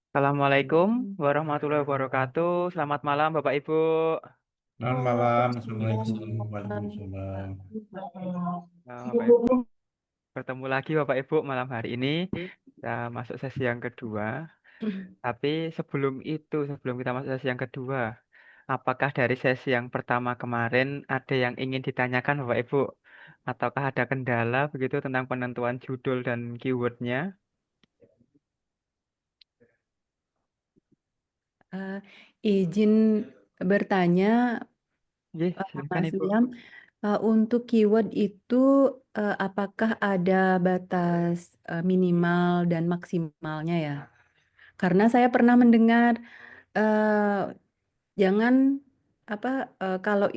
Assalamualaikum warahmatullahi wabarakatuh. Selamat malam, Bapak Ibu. Selamat malam, Assalamualaikum, Waalaikumsalam. Bapak Ibu, bertemu lagi Bapak Ibu malam hari ini. Kita masuk sesi yang kedua. Tapi sebelum kita masuk sesi yang kedua, apakah dari sesi yang pertama kemarin ada yang ingin ditanyakan Bapak Ibu? Ataukah ada kendala begitu tentang penentuan judul dan keywordnya? Eh, izin bertanya, Oke, silakan Mas Ibu. William, untuk keyword itu apakah ada batas minimal dan maksimalnya ya? Karena saya pernah mendengar eh, jangan apa kalau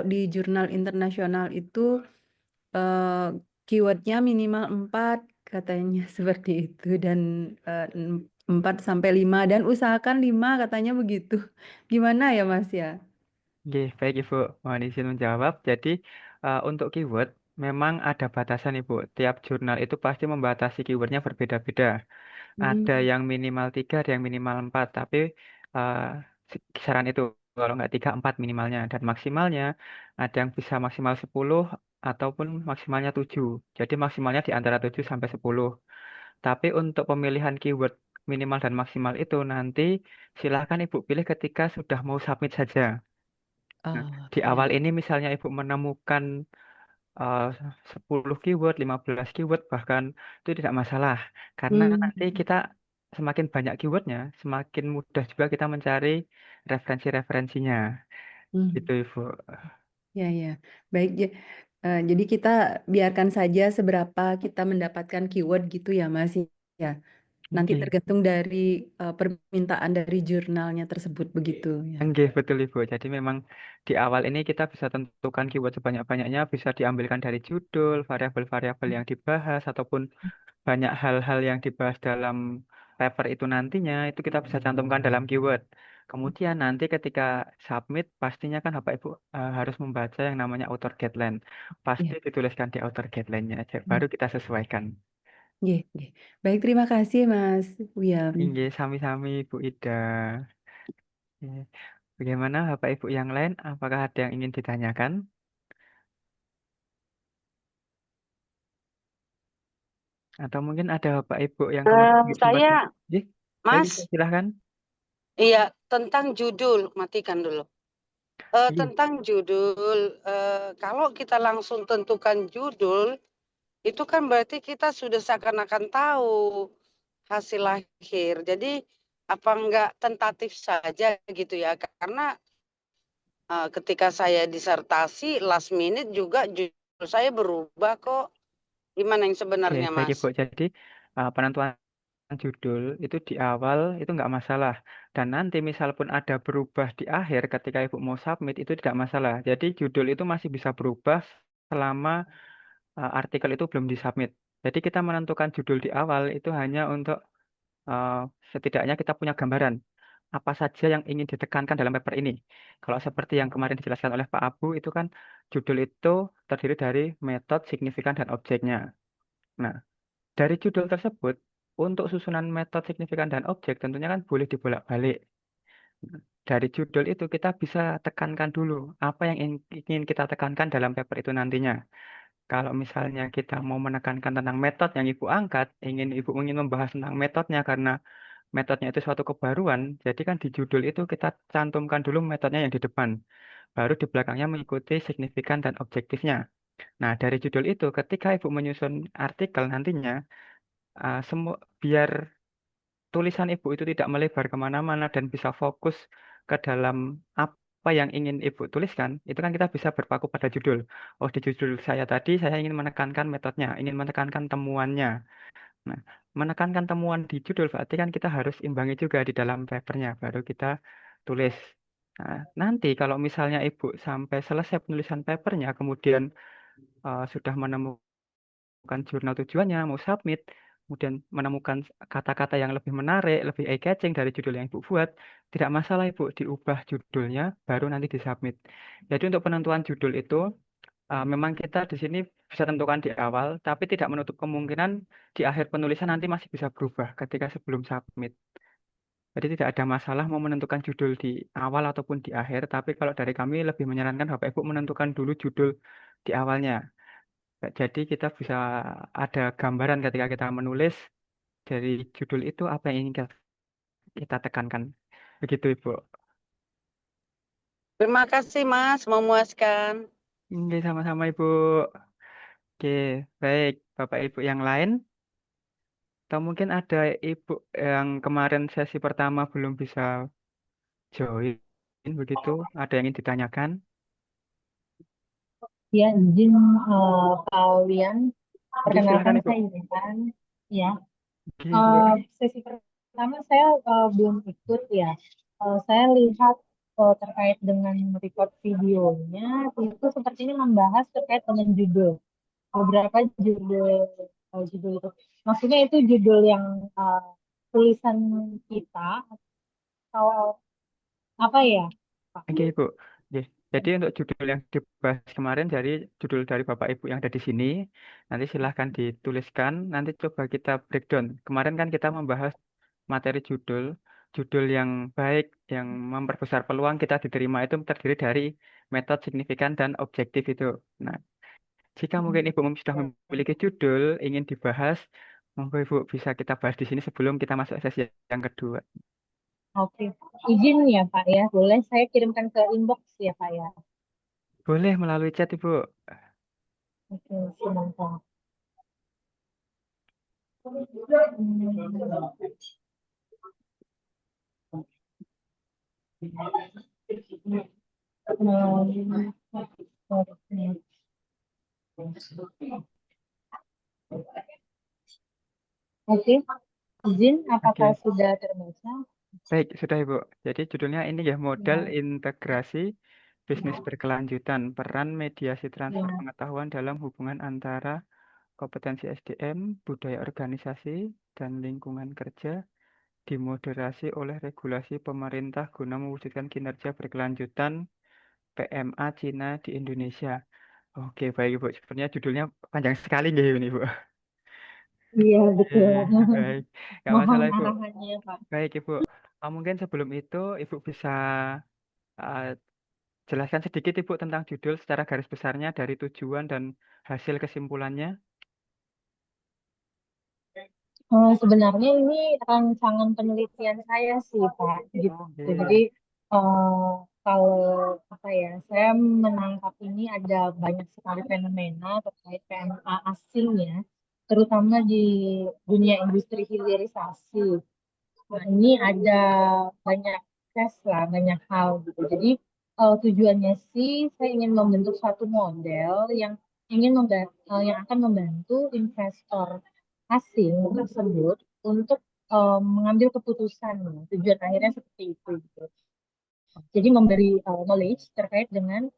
di jurnal internasional itu eh, keywordnya minimal 4 katanya seperti itu dan 4 sampai 5 dan usahakan 5 katanya begitu. Gimana ya Mas ya? Oke, baik Ibu. Mohon izin menjawab. Jadi, untuk keyword, memang ada batasan Ibu. Tiap jurnal itu pasti membatasi keywordnya berbeda-beda. Ada Hmm. yang minimal 3, ada yang minimal 4. Tapi, uh, kisaran itu, kalau nggak 3, 4 minimalnya. Dan maksimalnya, ada yang bisa maksimal 10, ataupun maksimalnya 7. Jadi, maksimalnya di antara 7 sampai 10. Tapi, untuk pemilihan keyword minimal dan maksimal itu, nanti silakan Ibu pilih ketika sudah mau submit saja. Nah, Oh, di ya. awal ini misalnya Ibu menemukan eh, 10 keyword, 15 keyword, bahkan itu tidak masalah. Karena Hmm. nanti kita semakin banyak keywordnya, semakin mudah juga kita mencari referensi-referensinya. Hmm. Itu Ibu. Ya, ya. Baik, jadi kita biarkan saja seberapa kita mendapatkan keyword gitu ya, Mas. Ya, nanti Oke. tergantung dari permintaan dari jurnalnya tersebut begitu ya. Oke, betul Ibu. Jadi memang di awal ini kita bisa tentukan keyword sebanyak-banyaknya, bisa diambilkan dari judul, variabel-variabel yang dibahas, ataupun banyak hal-hal yang dibahas dalam paper itu nantinya itu kita bisa cantumkan dalam keyword. Kemudian nanti ketika submit pastinya kan Bapak Ibu harus membaca yang namanya author guideline. Pasti Ya. dituliskan di author guideline-nya aja, Hmm. baru kita sesuaikan. Nggih, nggih. Baik, terima kasih Mas William. Ini sami-sami Bu Ida. Oke. Bagaimana Bapak Ibu yang lain? Apakah ada yang ingin ditanyakan? Atau mungkin ada Bapak Ibu yang kemarin sempat. Saya, Ih, baik Ibu, Mas, silahkan. iya tentang judul, matikan dulu. Iya. Tentang judul, kalau kita langsung tentukan judul, itu kan berarti kita sudah seakan-akan tahu hasil akhir. Jadi apa enggak tentatif saja gitu ya? Karena ketika saya disertasi last minute juga judul saya berubah kok. Gimana yang Oke, sebenarnya, baik Mas? Ibu. Jadi penentuan judul itu di awal itu nggak masalah. Dan nanti misal pun ada berubah di akhir ketika Ibu mau submit itu tidak masalah. Jadi judul itu masih bisa berubah selama artikel itu belum disubmit. Jadi kita menentukan judul di awal itu hanya untuk eh, setidaknya kita punya gambaran apa saja yang ingin ditekankan dalam paper ini. Kalau seperti yang kemarin dijelaskan oleh Pak Abu itu kan judul itu terdiri dari metode, signifikan, dan objeknya. Nah, dari judul tersebut, untuk susunan metode signifikan dan objek tentunya kan boleh dibolak-balik. Dari judul itu kita bisa tekankan dulu apa yang ingin kita tekankan dalam paper itu nantinya. Kalau misalnya kita mau menekankan tentang metode yang Ibu angkat, Ibu ingin membahas tentang metodenya karena metodenya itu suatu kebaruan, jadi kan di judul itu kita cantumkan dulu metodenya yang di depan. Baru di belakangnya mengikuti signifikan dan objektifnya. Nah, dari judul itu, ketika Ibu menyusun artikel nantinya, semua biar tulisan Ibu itu tidak melebar kemana-mana dan bisa fokus ke dalam apa yang ingin Ibu tuliskan, itu kan kita bisa berpaku pada judul. Oh, di judul saya tadi saya ingin menekankan metodenya, ingin menekankan temuannya. Nah, menekankan temuan di judul berarti kan kita harus imbangi juga di dalam papernya, baru kita tulis. Nah, nanti kalau misalnya Ibu sampai selesai penulisan papernya, kemudian sudah menemukan jurnal tujuannya, mau submit, kemudian menemukan kata-kata yang lebih menarik, lebih eye-catching dari judul yang Ibu buat, tidak masalah Ibu, diubah judulnya, baru nanti disubmit. Jadi untuk penentuan judul itu, memang kita di sini bisa tentukan di awal, tapi tidak menutup kemungkinan di akhir penulisan nanti masih bisa berubah ketika sebelum submit. Jadi tidak ada masalah mau menentukan judul di awal ataupun di akhir, tapi kalau dari kami lebih menyarankan Bapak Ibu menentukan dulu judul di awalnya. Jadi kita bisa ada gambaran ketika kita menulis dari judul itu apa yang ingin kita tekankan. Begitu Ibu. Terima kasih Mas, memuaskan. Oke, sama-sama Ibu. Oke, baik. Bapak Ibu yang lain, atau mungkin ada Ibu yang kemarin sesi pertama belum bisa join, begitu. Ada yang ingin ditanyakan? Ya, izin kalian, Oke, perkenalkan silakan Ibu. saya Intan. Ya, Oke, Ibu. sesi pertama saya belum ikut ya. Saya lihat terkait dengan record videonya, itu sepertinya membahas terkait dengan judul. Beberapa judul itu. Maksudnya itu judul yang tulisan kita atau apa ya, Pak? Oke, Ibu. Oke. Jadi untuk judul yang dibahas kemarin dari judul dari Bapak Ibu yang ada di sini, nanti silahkan dituliskan, nanti coba kita breakdown. Kemarin kan kita membahas materi judul yang baik, yang memperbesar peluang kita diterima itu terdiri dari metode signifikan dan objektif itu. Nah, jika mungkin Ibu sudah memiliki judul, ingin dibahas, monggo Ibu bisa kita bahas di sini sebelum kita masuk sesi yang kedua. Oke, izin ya Pak ya, boleh saya kirimkan ke inbox ya Pak ya. Boleh melalui chat Ibu. Oke, sebentar. Oke, izin apakah Oke. sudah terbaca? Baik, sudah Ibu. Jadi judulnya ini ya, modal Ya, integrasi bisnis berkelanjutan, peran mediasi transfer ya. pengetahuan dalam hubungan antara kompetensi SDM, budaya organisasi, dan lingkungan kerja, dimoderasi oleh regulasi pemerintah guna mewujudkan kinerja berkelanjutan PMA Cina di Indonesia. Oke, baik Ibu. Sebenarnya judulnya panjang sekali nggih ini Ibu. Iya, Oke, betul. baik. Nggak Mohon masalah Ibu. arahannya Pak. Baik Ibu. Mungkin sebelum itu Ibu bisa eh, jelaskan sedikit Ibu tentang judul secara garis besarnya dari tujuan dan hasil kesimpulannya. Sebenarnya ini rancangan penelitian saya sih Pak. Gitu. Jadi Oke. eh, kalau apa ya, saya menangkap ini ada banyak sekali fenomena terkait PMA asing ya, terutama di dunia industri hilirisasi. Nah, ini ada banyak case lah, banyak hal gitu. Jadi tujuannya sih saya ingin membentuk satu model yang yang akan membantu investor asing tersebut untuk mengambil keputusan. Tujuan akhirnya seperti itu gitu. Jadi memberi knowledge terkait dengan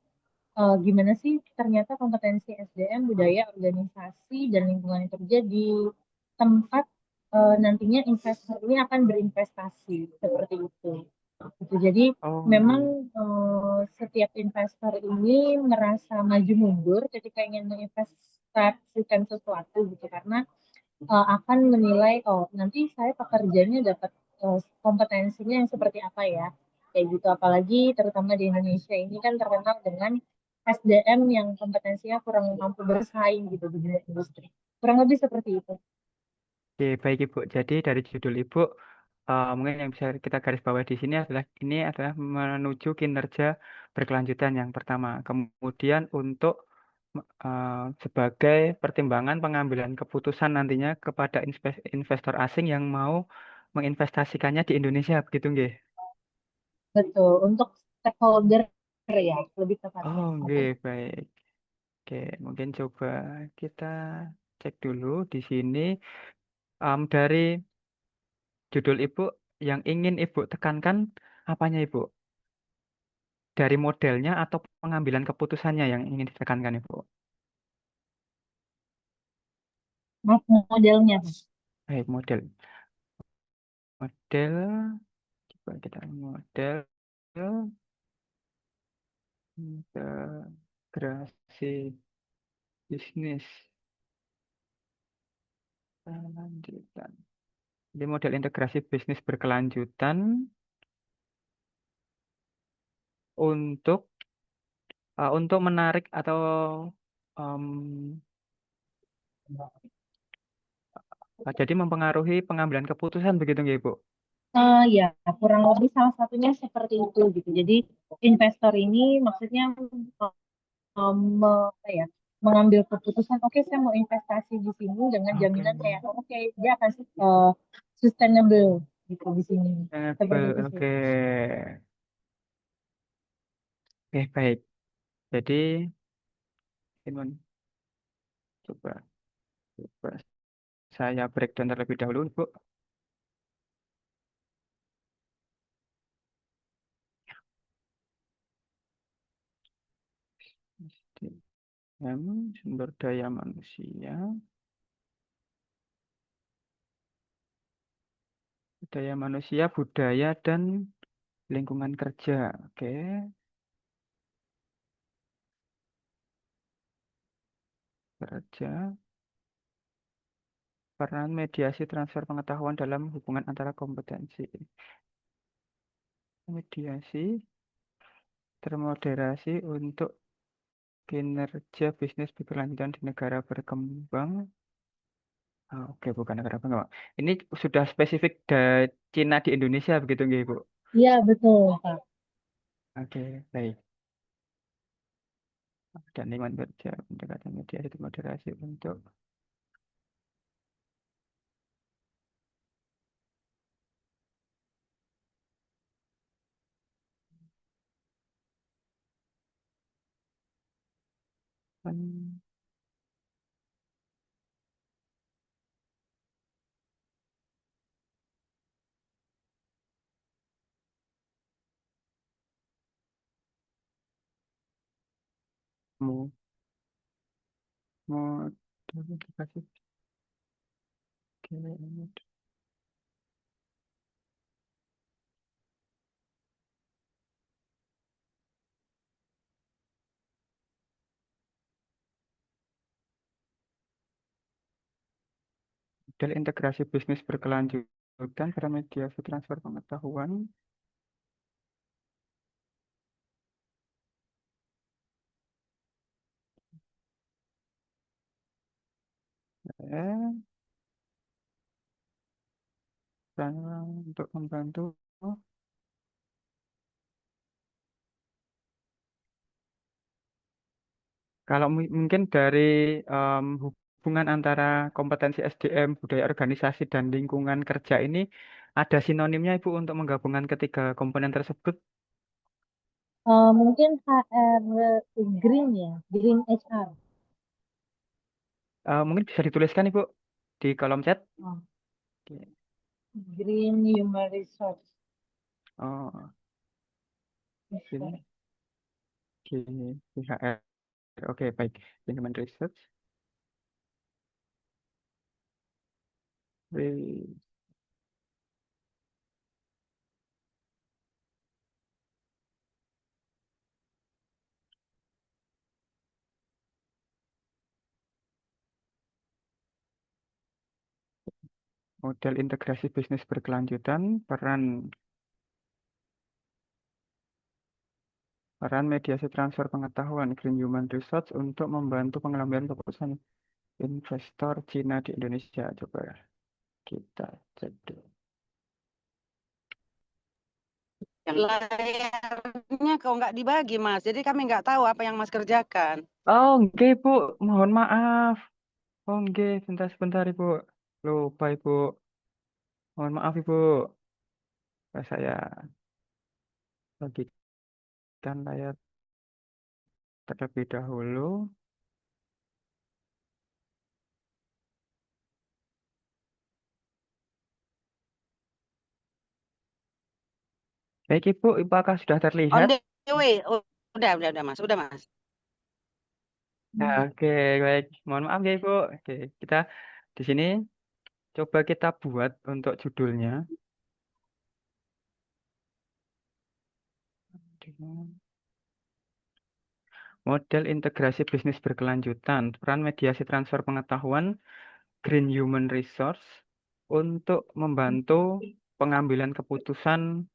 gimana sih ternyata kompetensi SDM, budaya, organisasi, dan lingkungan kerja di tempat nantinya investor ini akan berinvestasi seperti itu. Gitu. Jadi Oh, memang iya. setiap investor ini merasa maju mundur ketika ingin menginvestasikan sesuatu gitu karena akan menilai oh nanti saya pekerjanya dapat kompetensinya yang seperti apa ya kayak gitu apalagi terutama di Indonesia ini kan terkenal dengan SDM yang kompetensinya kurang mampu bersaing gitu di dunia industri kurang lebih seperti itu. Oke, baik Ibu. Jadi dari judul Ibu, mungkin yang bisa kita garis bawahi di sini adalah ini adalah menuju kinerja berkelanjutan yang pertama. Kemudian untuk sebagai pertimbangan pengambilan keputusan nantinya kepada investor asing yang mau menginvestasikannya di Indonesia, begitu nggih? Betul untuk stakeholder ya lebih tepatnya. Oh, Oke. nggih, baik. Oke, mungkin coba kita cek dulu di sini. Dari judul Ibu yang ingin Ibu tekankan apanya Ibu? Dari modelnya atau pengambilan keputusannya yang ingin ditekankan Ibu? Modelnya. Baik, model. Model, coba kita model integrasi bisnis lanjutan. Jadi model integrasi bisnis berkelanjutan untuk menarik atau em, jadi mempengaruhi pengambilan keputusan begitu nggih, Bu? Ya, kurang lebih salah satunya seperti itu gitu. Jadi investor ini maksudnya apa ya, mengambil keputusan, oke saya mau investasi di sini dengan Oke. jaminan kayak oke dia akan sustainable gitu di sini. Seperti Sustainable, itu sih. oke. Oke, baik. Jadi, ini coba, coba saya breakdown terlebih dahulu, Bu. SDM, sumber daya manusia, budaya, dan lingkungan kerja. Oke, kerja, peran mediasi transfer pengetahuan dalam hubungan antara kompetensi. Mediasi termoderasi untuk kinerja bisnis berkelanjutan di negara berkembang. Oke, bukan negara berkembang. Ini sudah spesifik dari Cina di Indonesia begitu nggih, Bu? Iya betul Pak. Oke, baik. Dan lingkungan kerja, pendekatan mediasi termoderasi untuk men- mo- modifikasi model integrasi bisnis berkelanjutan pada mediasi transfer pengetahuan. Eh, dan untuk membantu kalau mungkin dari hubungan antara kompetensi SDM, budaya organisasi, dan lingkungan kerja ini ada sinonimnya Ibu untuk menggabungkan ketiga komponen tersebut. Mungkin HR Green ya, Green HR. Mungkin bisa dituliskan Ibu di kolom chat. Oh, Oke. Green Human Resource. Oh, ini HR. Oke, baik. Human Research. Model integrasi bisnis berkelanjutan, peran mediasi transfer pengetahuan Green Human Research untuk membantu pengambilan keputusan investor Cina di Indonesia. Coba kita cek dulu. Layarnya kok nggak dibagi, Mas. Jadi kami nggak tahu apa yang Mas kerjakan. Oh, oke, Bu. Mohon maaf. Oh, oke. Sebentar, Ibu. Lupa, Ibu. Mohon maaf, Ibu. Saya bagikan layar terlebih dahulu. Baik, Ibu. Apakah sudah On terlihat? the way. Oh, udah, Mas. Udah, Mas. Ya, oke, baik. Mohon maaf ya, Ibu. Oke, kita di sini coba kita buat untuk judulnya. Model integrasi bisnis berkelanjutan, peran mediasi transfer pengetahuan, Green Human Resource untuk membantu pengambilan keputusan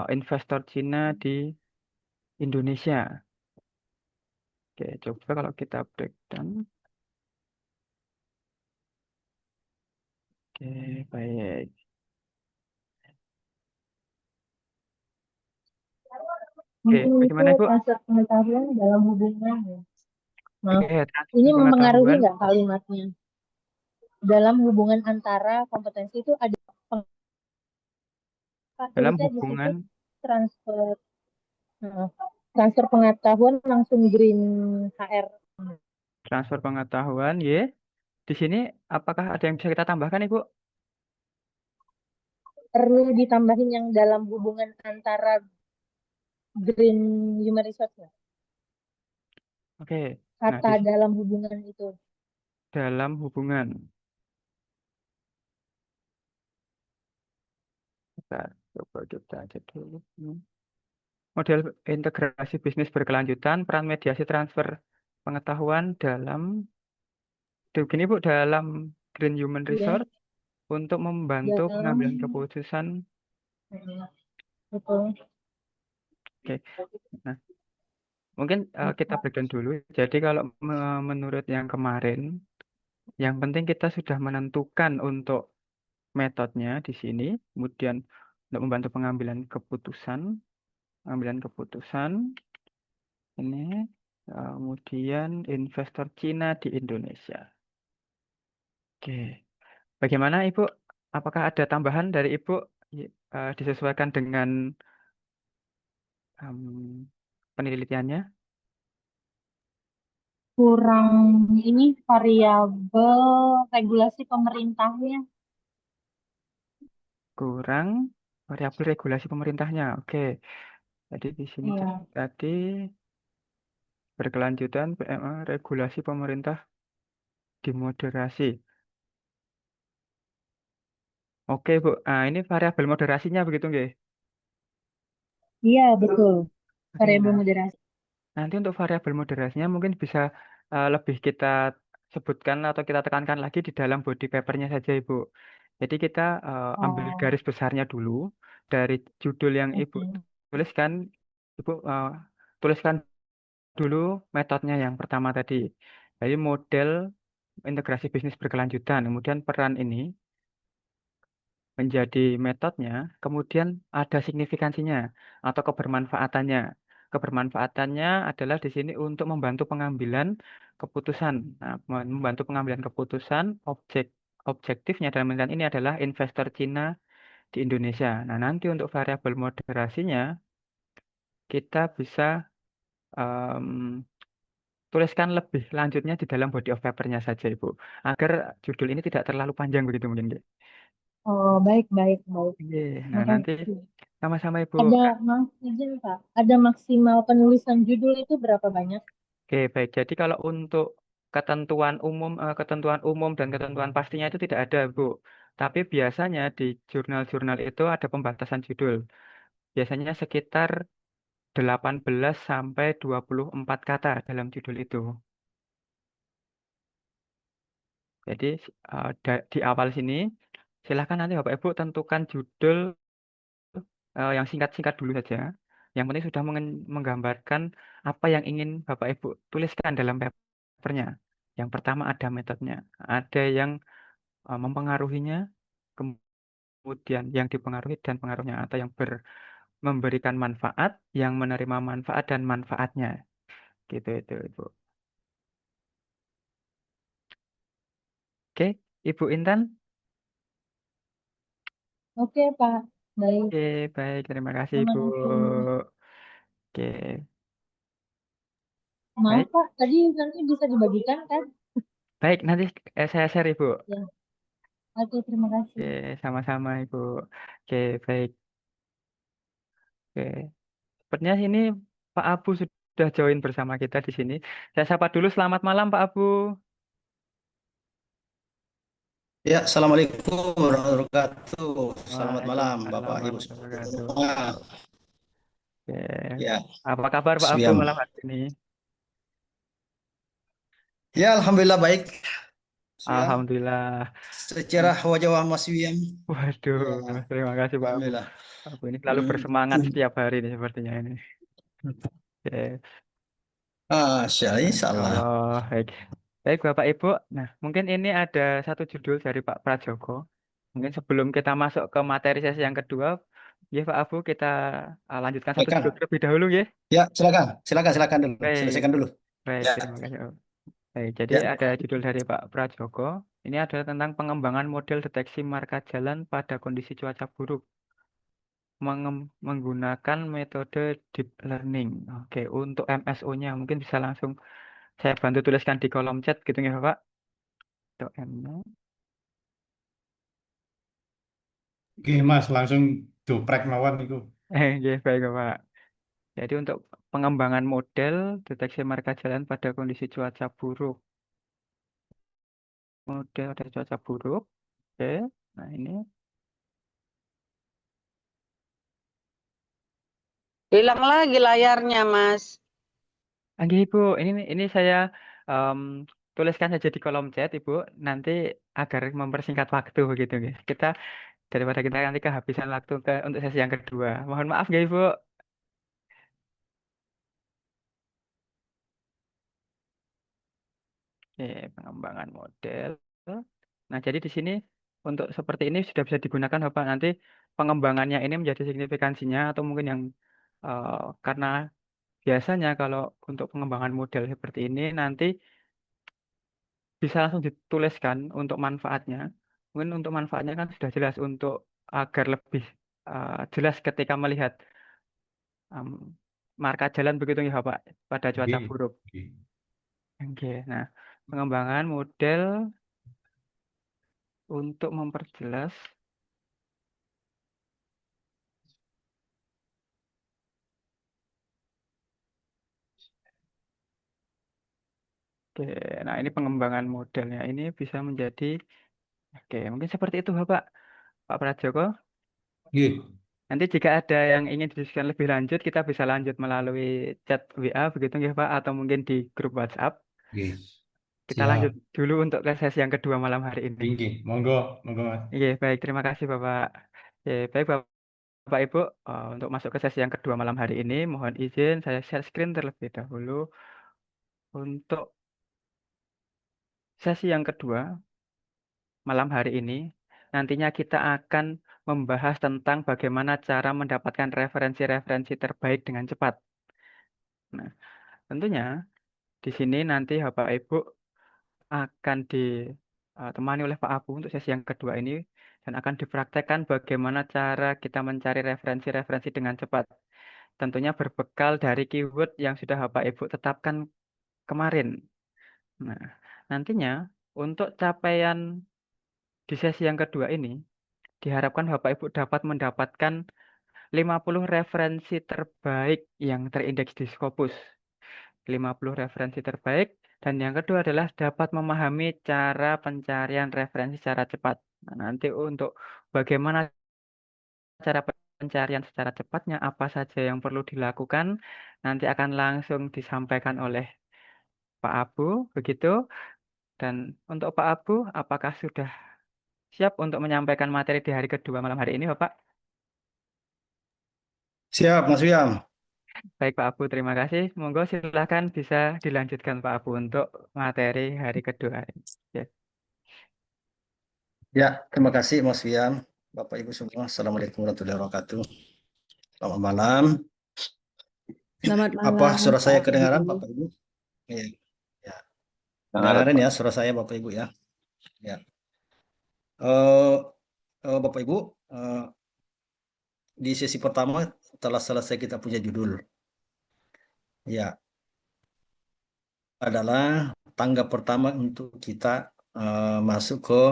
investor Cina di Indonesia. Oke, coba kalau kita breakdown. Oke, baik. Oke, Mungkin itu bagaimana Ibu? transfer pengetahuan dalam hubungan ya. Maaf, Oke, transfer ini mempengaruhi pengetahuan. nggak kalimatnya? Dalam hubungan antara kompetensi itu ada Pak, Dalam tulisnya di situ hubungan transfer transfer pengetahuan langsung green HR. transfer pengetahuan, ya. Di sini apakah ada yang bisa kita tambahkan, Ibu? Perlu ditambahin yang dalam hubungan antara green human resource nggak? Oke, nah Kata di dalam hubungan itu. dalam hubungan. Bentar, coba kita aja dulu. Model integrasi bisnis berkelanjutan, peran mediasi transfer pengetahuan dalam, begini Bu, dalam Green Human Iya, Resource untuk membantu dalam pengambilan keputusan. betul. Oke, nah mungkin kita breakdown dulu. Jadi kalau menurut yang kemarin, yang penting kita sudah menentukan untuk metodenya di sini, kemudian untuk membantu pengambilan keputusan ini, kemudian investor Cina di Indonesia. Oke, bagaimana Ibu? Apakah ada tambahan dari Ibu disesuaikan dengan penelitiannya? Kurang ini variabel regulasi pemerintahnya. Kurang variabel regulasi pemerintahnya. Oke, jadi di sini Iya. tadi berkelanjutan regulasi pemerintah dimoderasi. Oke Bu, ini variabel moderasinya begitu nggih? Iya, betul. Oke, Variabel nah moderasi. nanti untuk variabel moderasinya mungkin bisa lebih kita sebutkan atau kita tekankan lagi di dalam body papernya saja Ibu. Jadi kita ambil Oh, garis besarnya dulu dari judul yang Ibu oke. tuliskan, Ibu tuliskan dulu metodenya yang pertama tadi. Jadi model integrasi bisnis berkelanjutan, kemudian peran ini menjadi metodenya, kemudian ada signifikansinya atau kebermanfaatannya. Kebermanfaatannya adalah di sini untuk membantu pengambilan keputusan. Nah, membantu pengambilan keputusan objektifnya dalam penelitian ini adalah investor Cina di Indonesia. Nah, nanti untuk variabel moderasinya kita bisa em, tuliskan lebih lanjutnya di dalam body of paper-nya saja, Ibu, agar judul ini tidak terlalu panjang begitu mungkin, Nggih. Oh, baik, baik, baik. Oke, nah nanti Makasih. sama-sama Ibu. Ada, maaf izin Pak, ada maksimal penulisan judul itu berapa banyak? Oke, baik. Jadi kalau untuk ketentuan umum dan ketentuan pastinya itu tidak ada, Bu. Tapi biasanya di jurnal-jurnal itu ada pembatasan judul. Biasanya sekitar 18 sampai 24 kata dalam judul itu. Jadi di awal sini silakan nanti Bapak Ibu tentukan judul yang singkat-singkat dulu saja. Yang penting sudah menggambarkan apa yang ingin Bapak Ibu tuliskan dalam papernya. Yang pertama ada metodenya, ada yang mempengaruhinya, kemudian yang dipengaruhi dan pengaruhnya, atau yang memberikan manfaat, yang menerima manfaat dan manfaatnya. Gitu itu Ibu. Oke, Ibu Intan. Oke Pak, baik. Oke, baik. Terima kasih Terima Ibu. kasih. Oke, Maaf baik. Pak, tadi nanti bisa dibagikan kan? Baik, nanti saya share Ibu. Ya, oke terima Oke, kasih. sama-sama Ibu. Oke, baik. Oke. Sepertinya ini Pak Abu sudah join bersama kita di sini. Saya sapa dulu, selamat malam Pak Abu. Ya, Assalamualaikum warahmatullahi wabarakatuh. Selamat malam, Waalaikumsalam Bapak Ibu. warahmatullahi wabarakatuh. Nah, Oke. ya, Apa kabar Pak Abu Siam. malam hari ini? Ya, Alhamdulillah baik. Mas Wiam. Alhamdulillah. Secara wajah Mas Wiam. Waduh, Ya, terima kasih Pak Abu. alhamdulillah. Pak Abu ini selalu bersemangat setiap hari nih sepertinya ini. Oke. Insya Insya Allah. Allah. Baik. Baik Bapak Ibu. Nah, mungkin ini ada satu judul dari Pak Prajogo. Mungkin sebelum kita masuk ke materi sesi yang kedua, ya Pak Abu, kita lanjutkan satu judul Silakan. terlebih dahulu ya. Ya, silakan dulu. Baik, Selesaikan dulu. baik, Ya, terima kasih. Baik, jadi ya. ada judul dari Pak Prajogo. Ini adalah tentang pengembangan model deteksi marka jalan pada kondisi cuaca buruk menggunakan metode deep learning. Oke, untuk MSO-nya mungkin bisa langsung saya bantu tuliskan di kolom chat gitu ya Pak. Untuk M-nya. Oke, Mas, langsung doprek mawon itu. Oke, baik Pak. Jadi untuk pengembangan model deteksi marka jalan pada kondisi cuaca buruk. Model dari cuaca buruk. Oke, nah ini. Hilang lagi layarnya, Mas. Oke Ibu, ini saya em, tuliskan saja di kolom chat Ibu, nanti agar mempersingkat waktu begitu guys. Daripada kita nanti kehabisan waktu untuk sesi yang kedua. Mohon maaf ya Ibu. Oke, pengembangan model. Nah, jadi di sini untuk seperti ini sudah bisa digunakan Bapak. Nanti pengembangannya ini menjadi signifikansinya atau mungkin yang karena biasanya kalau untuk pengembangan model seperti ini nanti bisa langsung dituliskan untuk manfaatnya. Mungkin untuk manfaatnya kan sudah jelas untuk agar lebih jelas ketika melihat em, marka jalan begitu ya Pak pada Oke, cuaca buruk. oke. Oke, nah pengembangan model untuk memperjelas. Oke, nah ini pengembangan modelnya ini bisa menjadi, oke, mungkin seperti itu Bapak, Pak Prajogo. Oke, Nanti jika ada yang ingin didiskusikan lebih lanjut, kita bisa lanjut melalui chat WA begitu ya Pak, atau mungkin di grup WhatsApp. oke. Kita Siap. lanjut dulu untuk ke sesi yang kedua malam hari ini. Oke, monggo, monggo, Mas. Oke, baik, terima kasih Bapak. Oke, baik Bapak Ibu, untuk masuk ke sesi yang kedua malam hari ini, mohon izin saya share screen terlebih dahulu untuk sesi yang kedua malam hari ini. Nantinya kita akan membahas tentang bagaimana cara mendapatkan referensi-referensi terbaik dengan cepat. Nah, tentunya di sini nanti Bapak Ibu akan ditemani oleh Pak Abu untuk sesi yang kedua ini dan akan dipraktekkan bagaimana cara kita mencari referensi-referensi dengan cepat. Tentunya berbekal dari keyword yang sudah Bapak Ibu tetapkan kemarin. Nah, nantinya untuk capaian di sesi yang kedua ini diharapkan Bapak Ibu dapat mendapatkan 50 referensi terbaik yang terindeks di Scopus. 50 referensi terbaik. Dan yang kedua adalah dapat memahami cara pencarian referensi secara cepat. Nah, nanti untuk bagaimana cara pencarian secara cepatnya, apa saja yang perlu dilakukan, nanti akan langsung disampaikan oleh Pak Abu, begitu. Dan untuk Pak Abu, apakah sudah siap untuk menyampaikan materi di hari kedua malam hari ini, Bapak? Siap, Mas Wiam. Baik Pak Abu, terima kasih. Monggo silakan bisa dilanjutkan Pak Abu untuk materi hari kedua. Ya. Ya, terima kasih Mas Wiam. Bapak Ibu semua, Assalamualaikum warahmatullahi wabarakatuh. Selamat malam. Selamat Apa malam, suara saya Pak kedengaran, Abu. Bapak Ibu? Iya. Ya. Kedengaran ya suara saya, Bapak Ibu ya. Ya. Bapak Ibu, di sesi pertama telah selesai kita punya judul. Ya, adalah tangga pertama untuk kita masuk ke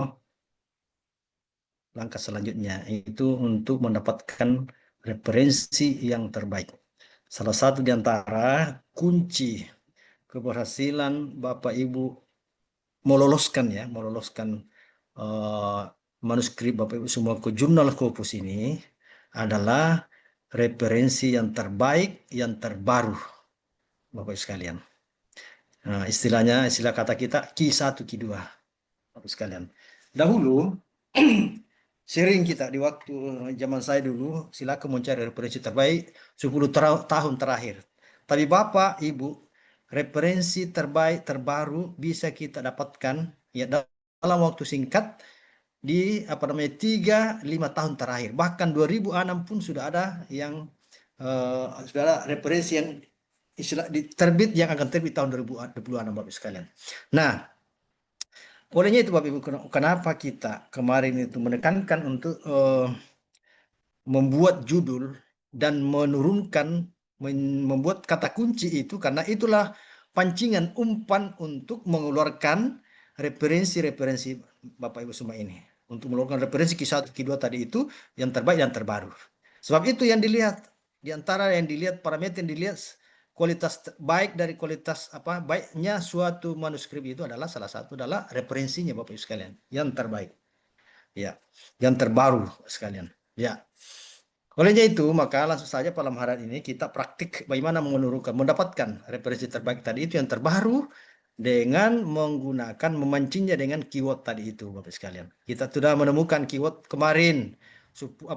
langkah selanjutnya, yaitu untuk mendapatkan referensi yang terbaik. Salah satu di antara kunci keberhasilan Bapak Ibu meloloskan manuskrip Bapak Ibu semua ke jurnal Scopus ini adalah referensi yang terbaik, yang terbaru, Bapak Ibu sekalian. Nah, istilah kata kita Q1, Q2. Bapak sekalian. Dahulu sering kita di waktu zaman saya dulu silakan mencari referensi terbaik 10 tahun terakhir. Tapi Bapak, Ibu, referensi terbaik terbaru bisa kita dapatkan ya dalam waktu singkat di 3-5 tahun terakhir. Bahkan 2006 pun sudah ada yang sudah ada referensi yang terbit yang akan terbit tahun 2026 Bapak sekalian. Nah, olehnya itu Bapak Ibu, kenapa kita kemarin itu menekankan untuk membuat judul dan membuat kata kunci itu, karena itulah pancingan umpan untuk mengeluarkan referensi-referensi Bapak Ibu semua ini. Untuk mengeluarkan referensi Q1, Q2 tadi itu yang terbaik dan terbaru. Sebab itu yang dilihat, di antara yang dilihat, parameter yang dilihat, kualitas baik dari kualitas baiknya suatu manuskrip itu adalah salah satu adalah referensinya Bapak Ibu sekalian, yang terbaik. Ya, yang terbaru sekalian. Ya. Olehnya itu, maka langsung saja malam hari ini kita praktik bagaimana mendapatkan referensi terbaik tadi itu yang terbaru dengan memancingnya dengan keyword tadi itu, Bapak sekalian. Kita sudah menemukan keyword kemarin, 4, 5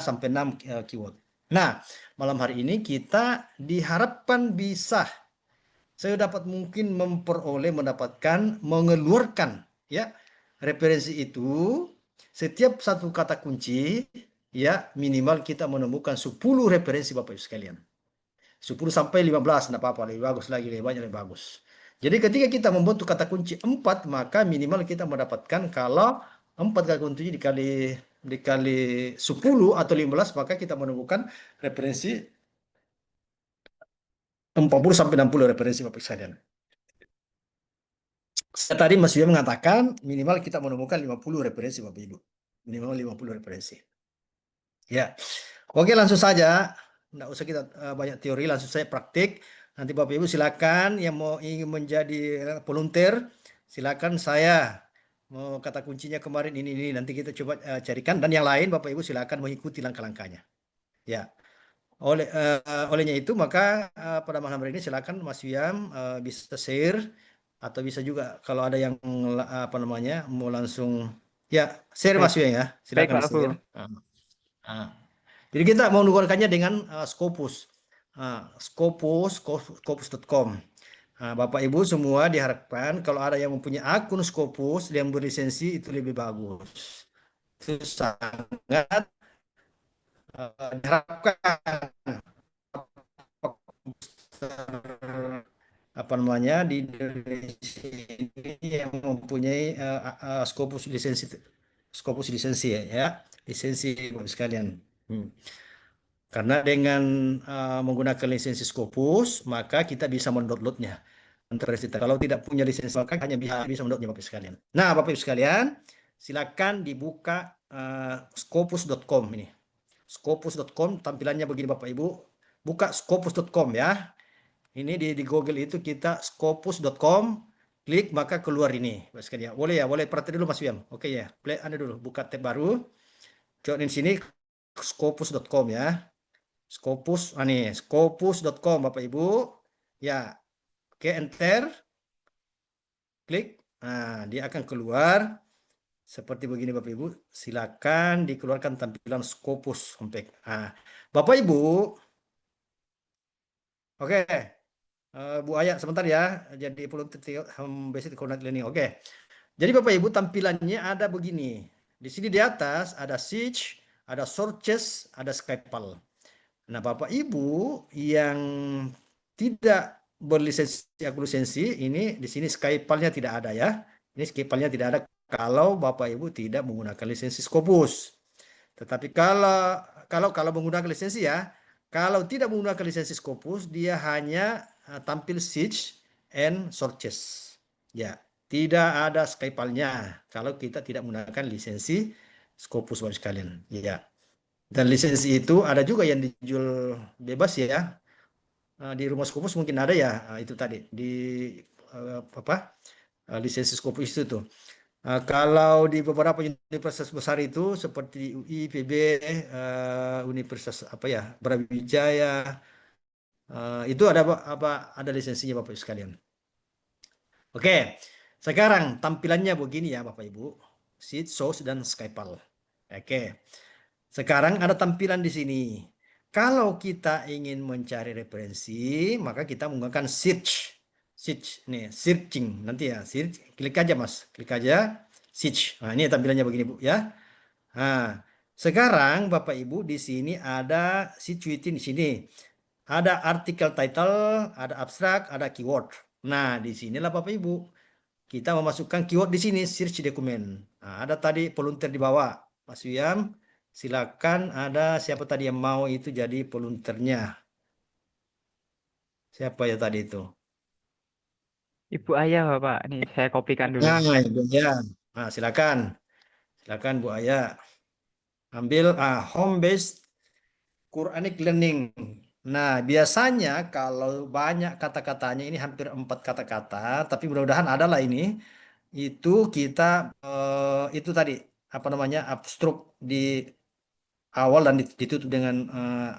sampai 6 keyword. Nah, malam hari ini kita diharapkan bisa saya dapat mungkin mengeluarkan ya referensi itu. Setiap satu kata kunci ya minimal kita menemukan 10 referensi Bapak Ibu sekalian. 10 sampai 15 enggak apa-apa, lebih bagus lagi, lebih banyak lebih bagus. Jadi ketika kita membentuk kata kunci 4, maka minimal kita mendapatkan kalau 4 kata kunci dikali 10 atau 15, maka kita menemukan referensi 40 sampai 60 referensi Bapak Ibu sekalian. Tadi Mas Yuya mengatakan minimal kita menemukan 50 referensi Bapak Ibu. Minimal 50 referensi. Ya. Oke, langsung saja. Nggak usah kita banyak teori, langsung saya praktik. Nanti Bapak Ibu silakan yang ingin menjadi volunteer, silakan saya mau kata kuncinya kemarin ini nanti kita coba carikan, dan yang lain Bapak Ibu silakan mengikuti langkah-langkahnya. Ya. Olehnya itu maka pada malam hari ini silakan Mas Wiam bisa share atau bisa juga kalau ada yang mau langsung ya share Mas Wiam ya, Baik silakan Pak Abu. share. Jadi kita mau mengeluarkannya dengan Scopus, Scopus.com. Bapak Ibu semua diharapkan kalau ada yang mempunyai akun Scopus yang berlisensi itu lebih bagus. Itu sangat diharapkan di Indonesia ini yang mempunyai Scopus lisensi ya lisensi Bapak sekalian. Karena dengan menggunakan lisensi Scopus maka kita bisa mendownloadnya. Kalau tidak punya lisensi maka hanya bisa mendownloadnya Bapak sekalian. Nah Bapak Ibu sekalian silakan dibuka Scopus.com ini. Scopus.com tampilannya begini Bapak Ibu. Buka Scopus.com ya. Ini di Google itu kita Scopus.com, klik maka keluar ini. Boleh ya, boleh perhati dulu Mas Wiam. Oke ya, play Anda dulu, buka tab baru. Coba di sini Scopus.com ya. Scopus.com Bapak Ibu. Ya, oke enter. Klik. Nah, dia akan keluar seperti begini Bapak Ibu. Silakan dikeluarkan tampilan Scopus. Bapak Ibu. Oke. Bu Aya sebentar ya, jadi basic coordinate learning. Oke. Jadi Bapak Ibu tampilannya ada begini. Di sini di atas ada search, ada searches, ada Skypal. Nah Bapak Ibu yang tidak berlisensi ini di sini Skypalnya tidak ada ya. Ini Skypalnya tidak ada kalau Bapak Ibu tidak menggunakan lisensi Scopus. Tetapi kalau menggunakan lisensi ya, kalau tidak menggunakan lisensi Scopus dia hanya tampil search and searches. Ya, tidak ada Skypalnya kalau kita tidak menggunakan lisensi Scopus Bapak sekalian. Ya. Dan lisensi itu ada juga yang dijual bebas ya. Di rumah Scopus mungkin ada ya, itu tadi di lisensi Scopus itu tuh. Kalau di beberapa universitas besar itu seperti UI, PB, Universitas Brawijaya, itu ada lisensinya Bapak Ibu sekalian. Oke, Sekarang tampilannya begini ya Bapak Ibu. Sheet, source, dan Skypal. Oke. Sekarang ada tampilan di sini. Kalau kita ingin mencari referensi, maka kita menggunakan search. Search nih, searching nanti ya. Search, klik aja Mas, klik aja search. Nah, ini tampilannya begini Bu ya. Nah, sekarang Bapak Ibu di sini ada situating di sini. Ada article title, ada abstrak, ada keyword. Nah, di sinilah Bapak Ibu kita memasukkan keyword di sini search dokumen. Nah, ada tadi volunteer di bawah. Mas Wiam, silakan ada siapa tadi yang mau itu jadi volunteernya. Siapa ya tadi itu? Ibu Ayah, Bapak. Nih, saya kopikan dulu. Nah, itu ya. Nah, silakan. Silakan Bu Aya. Ambil home based Quranic learning. Nah, biasanya kalau banyak kata-katanya ini hampir 4 kata-kata, tapi mudah-mudahan adalah ini. Itu kita itu tadi apa namanya abstruk di awal dan ditutup dengan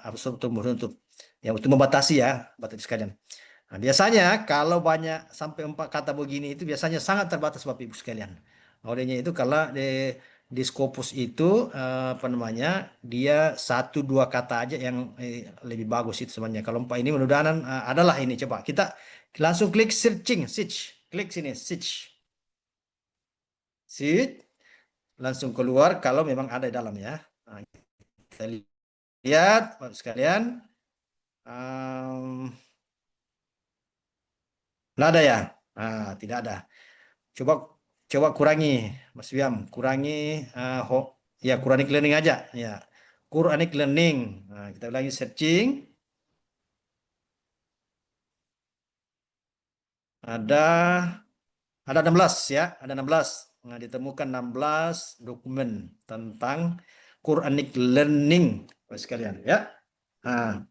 abstruk menutup ya untuk membatasi ya Bapak Ibu sekalian. Nah, biasanya kalau banyak sampai 4 kata begini itu biasanya sangat terbatas Bapak Ibu sekalian. Olehnya itu kalau di Scopus itu apa namanya dia 1-2 kata aja yang lebih bagus itu sebenarnya. Kalau 4 ini mudah-mudahan adalah ini coba kita langsung klik searching, klik sini search. Langsung keluar kalau memang ada di dalam ya. Nah, kita lihat Bapak sekalian. Nggak ada ya? Tidak ada. Coba kurangi Mas Wiam, kurangi ya Quranic learning aja ya. Quranic learning. Nah, kita ulangi searching. Ada 16 ya, ada 16. Nah, ditemukan 16 dokumen tentang Quranic learning Bapak sekalian ya. Nah,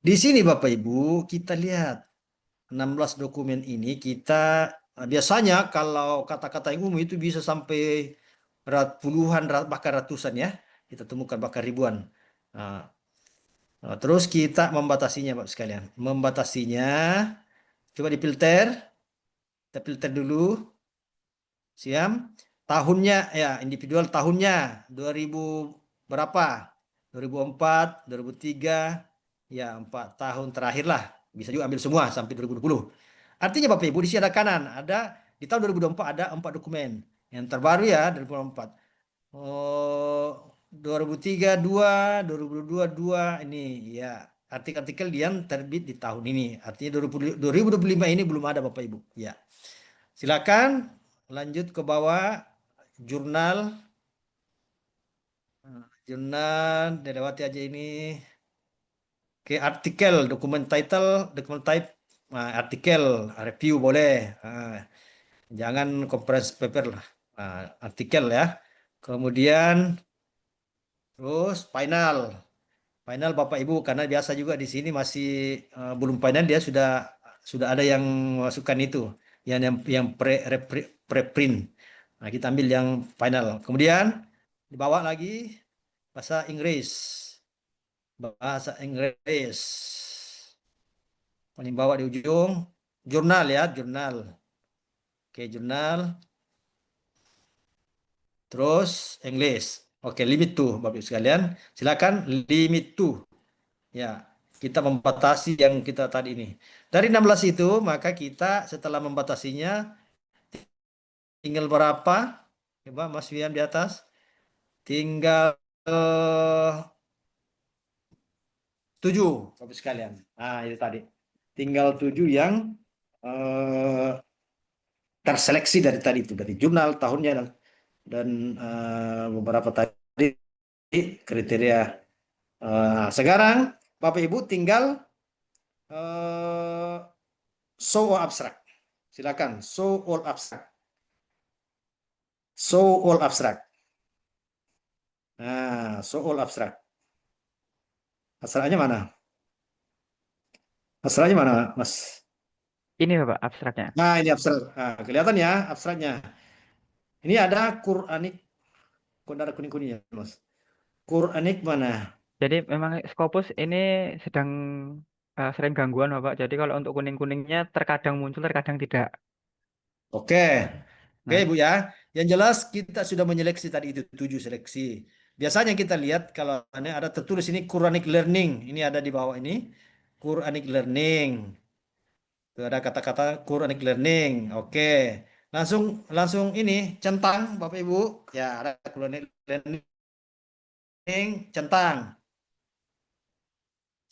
di sini Bapak Ibu kita lihat 16 dokumen ini kita biasanya kalau kata-kata yang umum itu bisa sampai puluhan bahkan ratusan ya. Kita temukan bahkan ribuan. Terus kita membatasinya Bapak sekalian. Membatasinya coba difilter. Kita filter dulu. Siap. Tahunnya ya individual tahunnya 2000 berapa? 2004, 2003 ya 4 tahun terakhir lah. Bisa juga ambil semua sampai 2020. Artinya Bapak Ibu di sini ada kanan, ada di tahun 2024 ada 4 dokumen. Yang terbaru ya 2024. 2003 2, 2022 2 ini ya artikel-artikel yang terbit di tahun ini. Artinya 2025 ini belum ada Bapak Ibu. Ya. Silakan lanjut ke bawah jurnal. Jurnal dilewati aja ini. Oke, artikel, dokumen title, dokumen type, artikel, review boleh. Jangan conference paper lah. Artikel ya. Kemudian terus final. Final Bapak Ibu karena biasa juga di sini masih belum final dia sudah ada yang masukkan itu. Yang preprint. Nah, kita ambil yang final. Kemudian dibawa lagi bahasa Inggris. Bahasa Inggris. Paling bawah di ujung jurnal ya, jurnal. Oke, jurnal. Terus English. Oke, limit to Bapak Ibu sekalian. Silakan limit to. Ya, kita membatasi yang kita tadi ini. Dari 16 itu, maka kita setelah membatasinya tinggal berapa? Coba Mas Wian di atas. Tinggal 7 Bapak sekalian. Nah, itu tadi. Tinggal 7 yang terseleksi dari tadi itu, dari jurnal tahunnya dan beberapa tadi kriteria. Sekarang Bapak Ibu tinggal show all abstract. Silakan show all abstract. Show all abstract. Nah, show all abstract. Abstraknya mana? Abstraknya mana, Mas? Ini Bapak abstraknya. Nah, ini abstrak. Nah, kelihatan ya abstraknya. Ini ada Quranic. Kok ada kuning-kuning ya, Mas? Quranic mana? Jadi memang Scopus ini sedang sering gangguan Bapak. Jadi kalau untuk kuning-kuningnya terkadang muncul, terkadang tidak. Oke. Oke, Nah, Bu ya. Yang jelas kita sudah menyeleksi tadi itu 7 seleksi. Biasanya kita lihat kalau ini ada tertulis ini Quranic Learning. Ini ada di bawah ini. Quranic Learning. Tuh ada kata-kata Quranic Learning. Oke. Langsung langsung ini centang Bapak Ibu. Ya, ada Quranic Learning centang.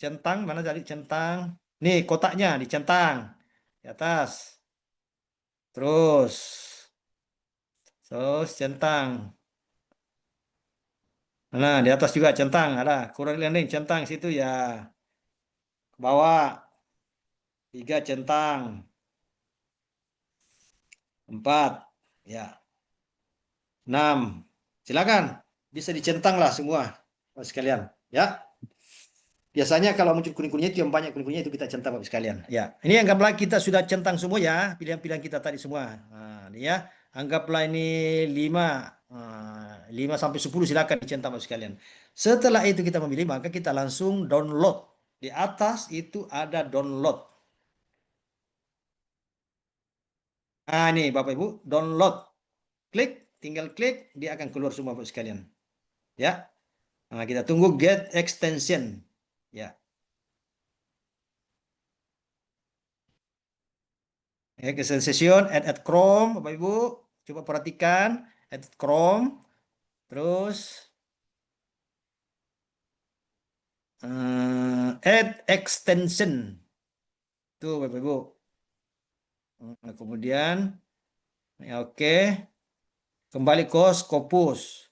Centang mana tadi centang? Nih kotaknya dicentang di atas. Terus terus centang. Nah, di atas juga centang ada Quranic Learning centang situ ya. Ke bawah 3 centang. 4 ya. 6. Silakan bisa dicentang lah semua Bapak sekalian ya. Biasanya kalau muncul kuning-kuningnya itu yang banyak kuning-kuningnya itu kita centang Bapak sekalian. Ya, ini anggaplah kita sudah centang semua ya, pilihan-pilihan kita tadi semua. Nah, ini ya, anggaplah ini 5, 5 sampai 10 silakan dicentang Bapak sekalian. Setelah itu kita memilih, maka kita langsung download. Di atas itu ada download. Nah, ini Bapak Ibu, download. Klik, tinggal klik, dia akan keluar semua Bapak sekalian. Ya. Nah, kita tunggu get extension. Ya. Extension add Chrome, Bapak Ibu. Coba perhatikan add Chrome. Terus add extension. Tuh Bapak Ibu. Nah, kemudian ya, oke. Kembali ke Scopus.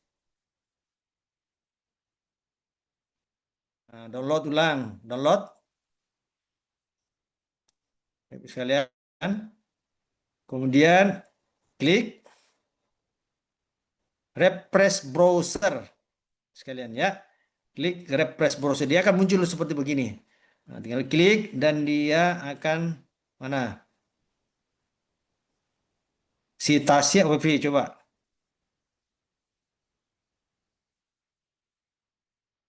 Nah, download ulang. Download. Bapak sekalian. Kemudian klik refresh browser sekalian ya. Klik refresh browser, dia akan muncul seperti begini. Nah, tinggal klik dan dia akan mana? Citasi apa coba?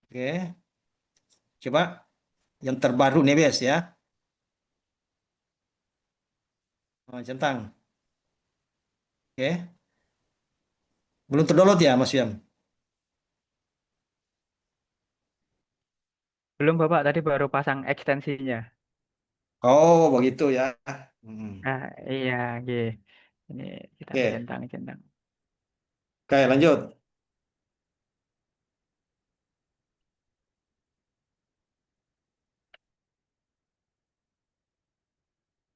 Oke. Coba yang terbaru Neves ya. Oh, centang. Oke. Belum terdownload ya Mas Yam? belum Bapak, tadi baru pasang ekstensinya. Oh, begitu ya. Hmm. Nah, iya, oke. Ini kita Oke. centang, centang. Oke, lanjut.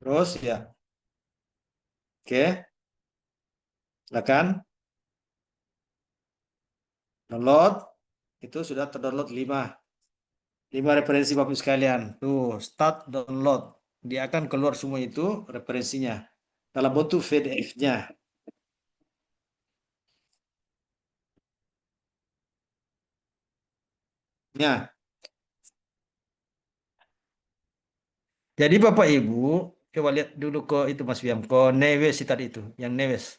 Terus ya. Oke. Silakan download. Itu sudah terdownload 5. 5 referensi Bapak sekalian. Tuh, start download. Dia akan keluar semua itu referensinya dalam bentuk PDF-nya. Ya. Jadi Bapak Ibu, coba lihat dulu ke itu Mas Wiam, ke Neves tadi itu, yang Neves.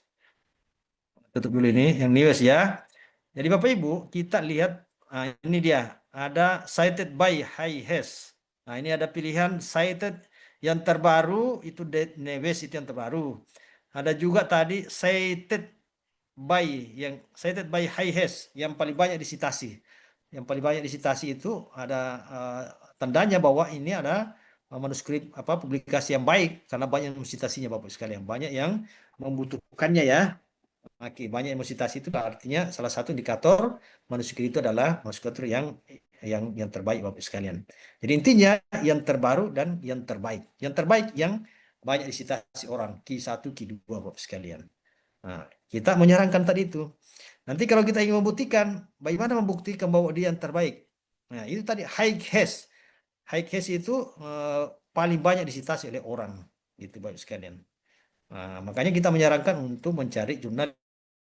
Tutup dulu ini, yang Neves ya. Jadi Bapak Ibu, kita lihat ini dia, ada cited by Highest. Nah, ini ada pilihan cited yang terbaru itu Neves itu yang terbaru. Ada juga tadi by yang cited by Highest yang paling banyak disitasi. Yang paling banyak disitasi itu ada tandanya bahwa ini ada manuskrip apa publikasi yang baik karena banyak yang mensitasinya Bapak sekalian, banyak yang membutuhkannya ya. Oke, banyak yang mensitasi itu artinya salah satu indikator manuskrip itu adalah manuskrip yang terbaik Bapak sekalian. Jadi intinya yang terbaru dan yang terbaik. Yang terbaik yang banyak disitasi orang, Q1, Q2 Bapak sekalian. Nah, kita menyarankan tadi itu. Nanti kalau kita ingin membuktikan, bagaimana membuktikan bahwa dia yang terbaik? Nah, itu tadi high case. High case itu paling banyak disitasi oleh orang, gitu Bapak sekalian. Nah, makanya kita menyarankan untuk mencari jurnal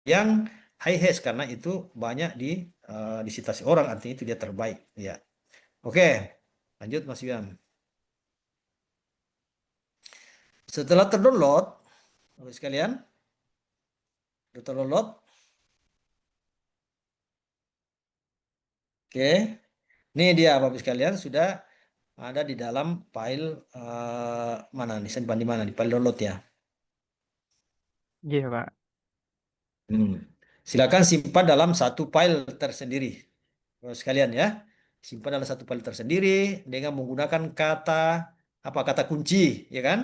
yang high hash karena itu banyak disitasi orang, artinya itu dia terbaik. Ya, oke, lanjut Mas Wian. Setelah terdownload, Bapak sekalian, terdownload. Oke, ini dia Bapak sekalian sudah ada di dalam file mana nih, simpan di mana di file download ya. Iya, Pak. Hmm. Silakan simpan dalam satu file tersendiri. Sekalian ya. Simpan dalam satu file tersendiri dengan menggunakan kata apa kata kunci, ya kan?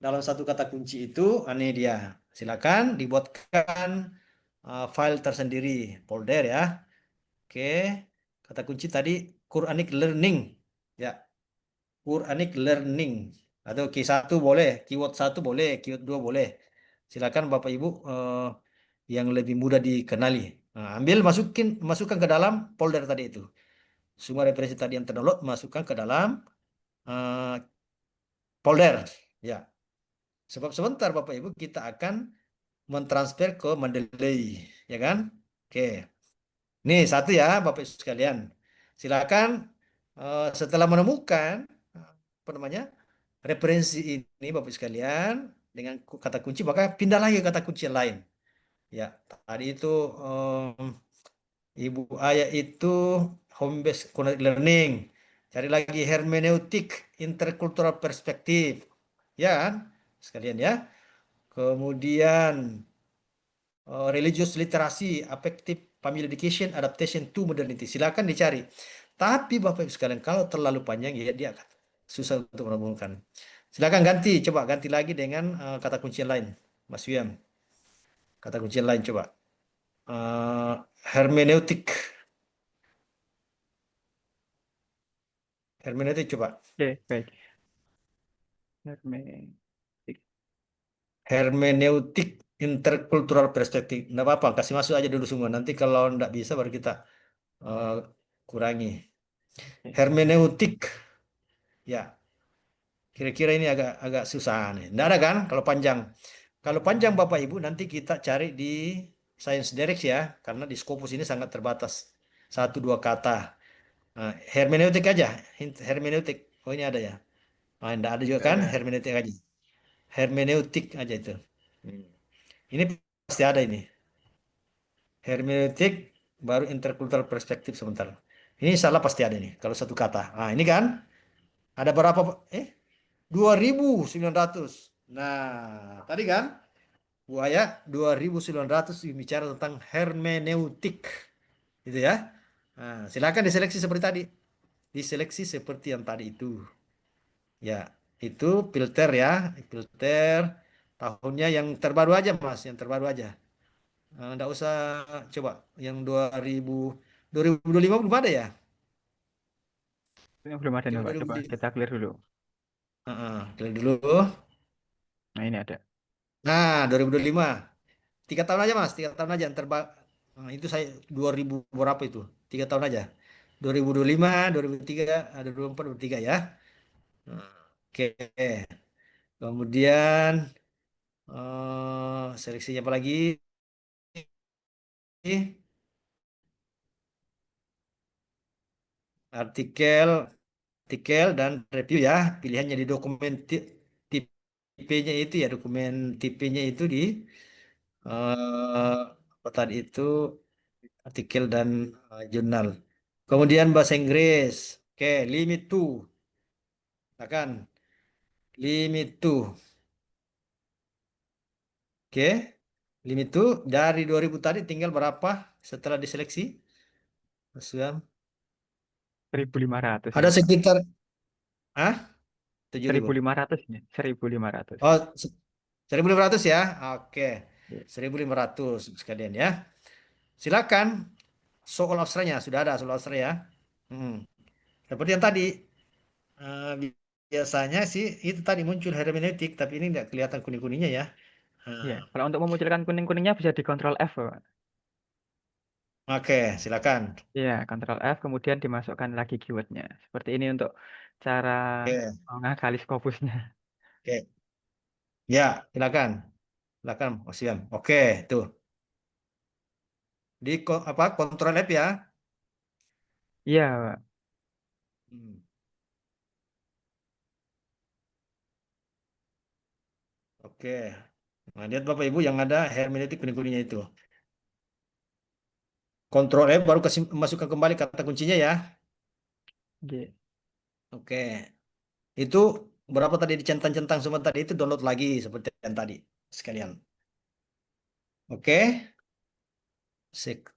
Dalam satu kata kunci itu, ini dia. Silakan dibuatkan file tersendiri, folder ya. Oke. Kata kunci tadi Quranic Learning. Ya, Quranic Learning. Atau Q1 boleh, keyword 1 boleh, keyword 2 boleh. Silakan Bapak Ibu yang lebih mudah dikenali. Nah, ambil masukkan ke dalam folder tadi itu. Semua referensi tadi yang terdownload masukkan ke dalam eh, folder. Ya, sebab sebentar Bapak Ibu kita akan mentransfer ke Mendeley, ya kan? Oke. Nih satu ya Bapak Ibu sekalian. Silakan setelah menemukan apa namanya referensi ini Bapak Ibu sekalian dengan kata kunci maka pindah lagi ke kata kunci yang lain. Ya, tadi itu Ibu Ayah itu home based connect learning. Cari lagi hermeneutik interkultural perspektif. Ya kan? Sekalian ya. Kemudian religious literacy, affective family education, adaptation to modernity. Silakan dicari. Tapi Bapak Ibu sekalian, kalau terlalu panjang ya dia akan susah untuk menemukan. Silakan ganti, coba ganti lagi dengan kata kunci yang lain, Mas Wiam. Kata kunci yang lain coba. Eh, hermeneutik, hermeneutik coba. Oke, baik. Hermeneutik. Hermeneutik interkultural perspektif. Nggak apa-apa, kasih masuk aja dulu semua. Nanti kalau nggak bisa baru kita eh, kurangi. Oke. Hermeneutik, ya. Kira-kira ini agak agak susah nih. Nggak ada kan kalau panjang. Kalau panjang Bapak Ibu nanti kita cari di Science Direct ya, karena di Scopus ini sangat terbatas. Satu dua kata. Nah, hermeneutik aja, hermeneutik. Oh ini ada ya. Nah, enggak ada juga kan Ada. hermeneutik aja. Hermeneutik aja itu. Hmm. Ini pasti ada ini. Hermeneutik baru interkultural perspektif sebentar. Ini salah pasti ada nih kalau satu kata. Nah, ini kan ada berapa 2.900. Nah, tadi kan buaya 2.900 bicara tentang hermeneutik. Gitu ya. Nah, silakan diseleksi seperti tadi. Diseleksi seperti yang tadi itu. Ya, itu filter ya. Filter tahunnya yang terbaru aja, Mas. Yang terbaru aja. Nggak usah coba yang 2025 belum ada ya? Ini belum ada nih, Coba Pak. Coba 2025. kita clear dulu. Klik dulu. Nah, ini ada. Nah, 2025. 3 tahun aja Mas, 3 tahun aja. Nah, itu saya 2000 berapa itu? 3 tahun aja. 2025, 2003, 2024, 2023 ya. Nah, oke. Kemudian seleksinya apa lagi? Artikel, artikel dan review ya. Pilihannya di dokumen tipenya itu ya, dokumen tipenya itu di apa tadi itu artikel dan jurnal. Kemudian bahasa Inggris. Oke, limit to. Akan limit to. Oke. Limit to dari 2000 tadi tinggal berapa setelah diseleksi? Mas Suam? 1.500 Ada ini, Pak. sekitar 7.000. 1.500 ini. 1.500. Oh, 1.500 ya. Oke. Iya. 1.500 sekalian ya. Silakan soal Austranya sudah ada soal Australia. Hmm. Seperti yang tadi biasanya sih itu tadi muncul hermeneutik tapi ini tidak kelihatan kuning-kuningnya ya. Iya. Nah, Kalau untuk memunculkan kuning-kuningnya bisa di Ctrl F, Pak. oke, silakan. Iya, Ctrl F kemudian dimasukkan lagi keywordnya. Seperti ini untuk cara Oke, ngakali Scopusnya. oke. Ya, silakan. Silakan, Mas Ian. Oke, tuh. Di apa? Kontrol F ya. Iya, Pak. Hmm, oke. Nah, lihat Bapak Ibu yang ada hermeneutik kuning-kuningnya itu. Kontrol F baru kasih masukkan kembali kata kuncinya ya. Oke. Oke. Itu berapa tadi dicentang-centang semua tadi itu download lagi seperti yang tadi sekalian. Oke. Sek-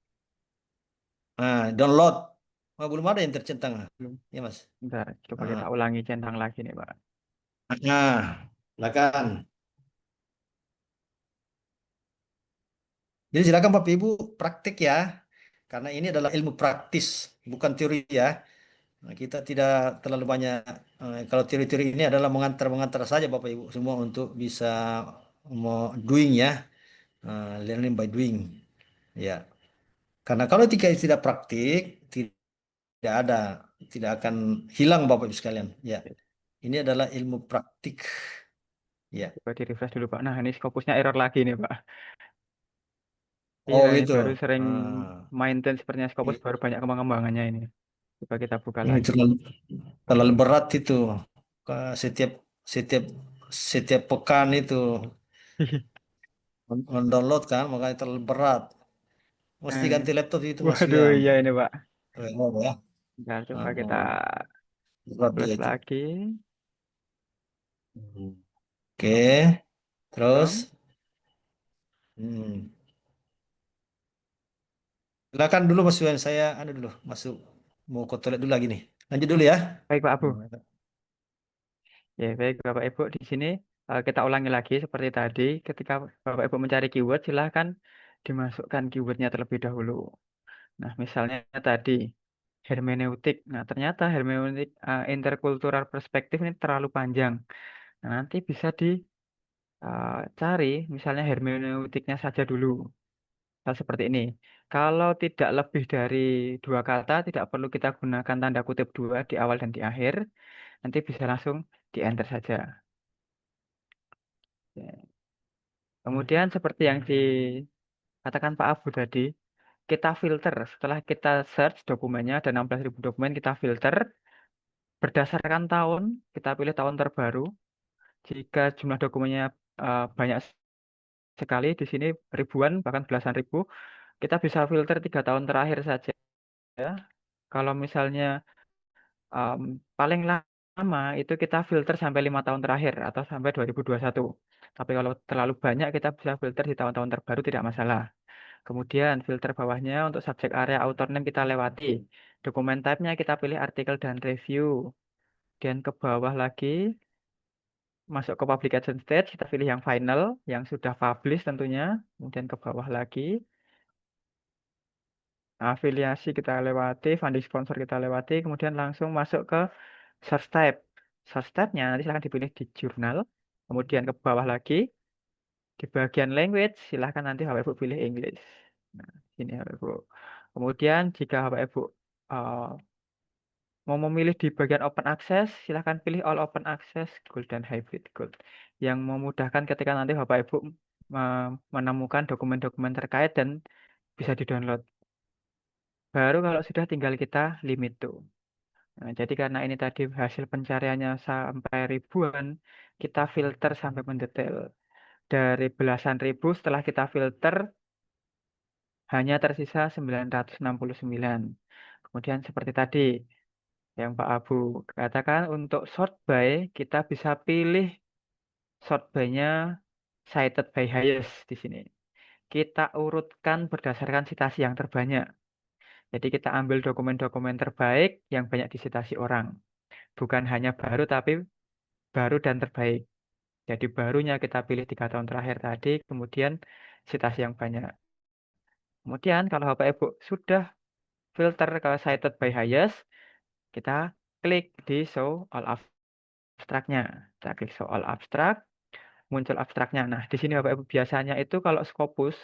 Download. Belum ada yang tercentang. Belum. Ya, Mas. Bentar, coba Ah, kita ulangi centang lagi nih, Pak. Silakan. Jadi silakan Bapak Ibu praktik ya. Karena ini adalah ilmu praktis, bukan teori ya. Nah, kita tidak terlalu banyak. Kalau teori-teori ini adalah mengantar-mengantar saja Bapak Ibu semua untuk bisa mau doing ya. Learning by doing. Ya. Karena kalau tidak praktik, tidak ada, tidak akan hilang Bapak Ibu sekalian. Ya. Ini adalah ilmu praktik. Ya. Coba di refresh dulu, Pak. Nah, ini Scopusnya error lagi nih, Pak. Iya, Oh ini gitu. baru sering Ah, maintenance sepertinya Scopus, i- baru banyak kembangannya ini. Coba kita buka ini lagi. terlalu berat itu. Setiap setiap setiap pekan itu mendownload kan, makanya terlalu berat. Mesti Eh, ganti laptop itu Mas Waduh, Rian. iya ini, Pak. Berat ya. Bentar, coba kita Ah, berat dia close itu. lagi. Oke, Belum? terus silakan dulu Mas Rian, saya dulu masuk mau ke toilet dulu lagi nih. Lanjut dulu ya. Baik, Pak Abu. Hmm. Ya, baik Bapak Ibu. Di sini kita ulangi lagi seperti tadi. Ketika Bapak Ibu mencari keyword, silahkan dimasukkan keywordnya terlebih dahulu. Nah, misalnya tadi hermeneutik. Nah, ternyata hermeneutik interkultural perspektif ini terlalu panjang. Nah, nanti bisa dicari misalnya hermeneutiknya saja dulu. Hal seperti ini. Kalau tidak lebih dari dua kata, tidak perlu kita gunakan tanda kutip dua di awal dan di akhir. Nanti bisa langsung di enter saja. Ya. Kemudian seperti yang dikatakan Pak Abu tadi, kita filter. Setelah kita search dokumennya, ada 16.000 dokumen, kita filter. Berdasarkan tahun, kita pilih tahun terbaru. Jika jumlah dokumennya banyak sekali, di sini ribuan, bahkan belasan ribu, kita bisa filter 3 tahun terakhir saja. Kalau misalnya em, paling lama itu kita filter sampai 5 tahun terakhir atau sampai 2021. Tapi kalau terlalu banyak kita bisa filter di tahun-tahun terbaru tidak masalah. Kemudian filter bawahnya untuk subjek area author name kita lewati. Dokumen type-nya kita pilih artikel dan review. Dan ke bawah lagi masuk ke publication stage kita pilih yang final yang sudah publish tentunya. Kemudian ke bawah lagi afiliasi kita lewati, funding sponsor kita lewati, kemudian langsung masuk ke search type. Search type-nya nanti silahkan dipilih di jurnal. Kemudian ke bawah lagi, di bagian language, silahkan nanti Bapak Ibu pilih English. Nah, ini Bapak Ibu. Kemudian jika Bapak Ibu uh, mau memilih di bagian open access, silahkan pilih all open access, gold dan hybrid gold. Yang memudahkan ketika nanti Bapak Ibu menemukan dokumen-dokumen terkait dan bisa di-download. Baru kalau sudah tinggal kita limit tuh. Nah, jadi karena ini tadi hasil pencariannya sampai ribuan, kita filter sampai mendetail. Dari belasan ribu setelah kita filter, hanya tersisa 969. Kemudian seperti tadi, yang Pak Abu katakan, untuk short by, kita bisa pilih short by-nya cited by highest di sini. Kita urutkan berdasarkan citasi yang terbanyak. Jadi kita ambil dokumen-dokumen terbaik yang banyak disitasi orang. Bukan hanya baru, tapi baru dan terbaik. Jadi barunya kita pilih 3 tahun terakhir tadi, kemudian citasi yang banyak. Kemudian kalau Bapak Ibu sudah filter ke cited by highest, kita klik di show all abstraknya. Kita klik show all abstract, muncul abstraknya. Nah, di sini Bapak Ibu biasanya itu kalau Scopus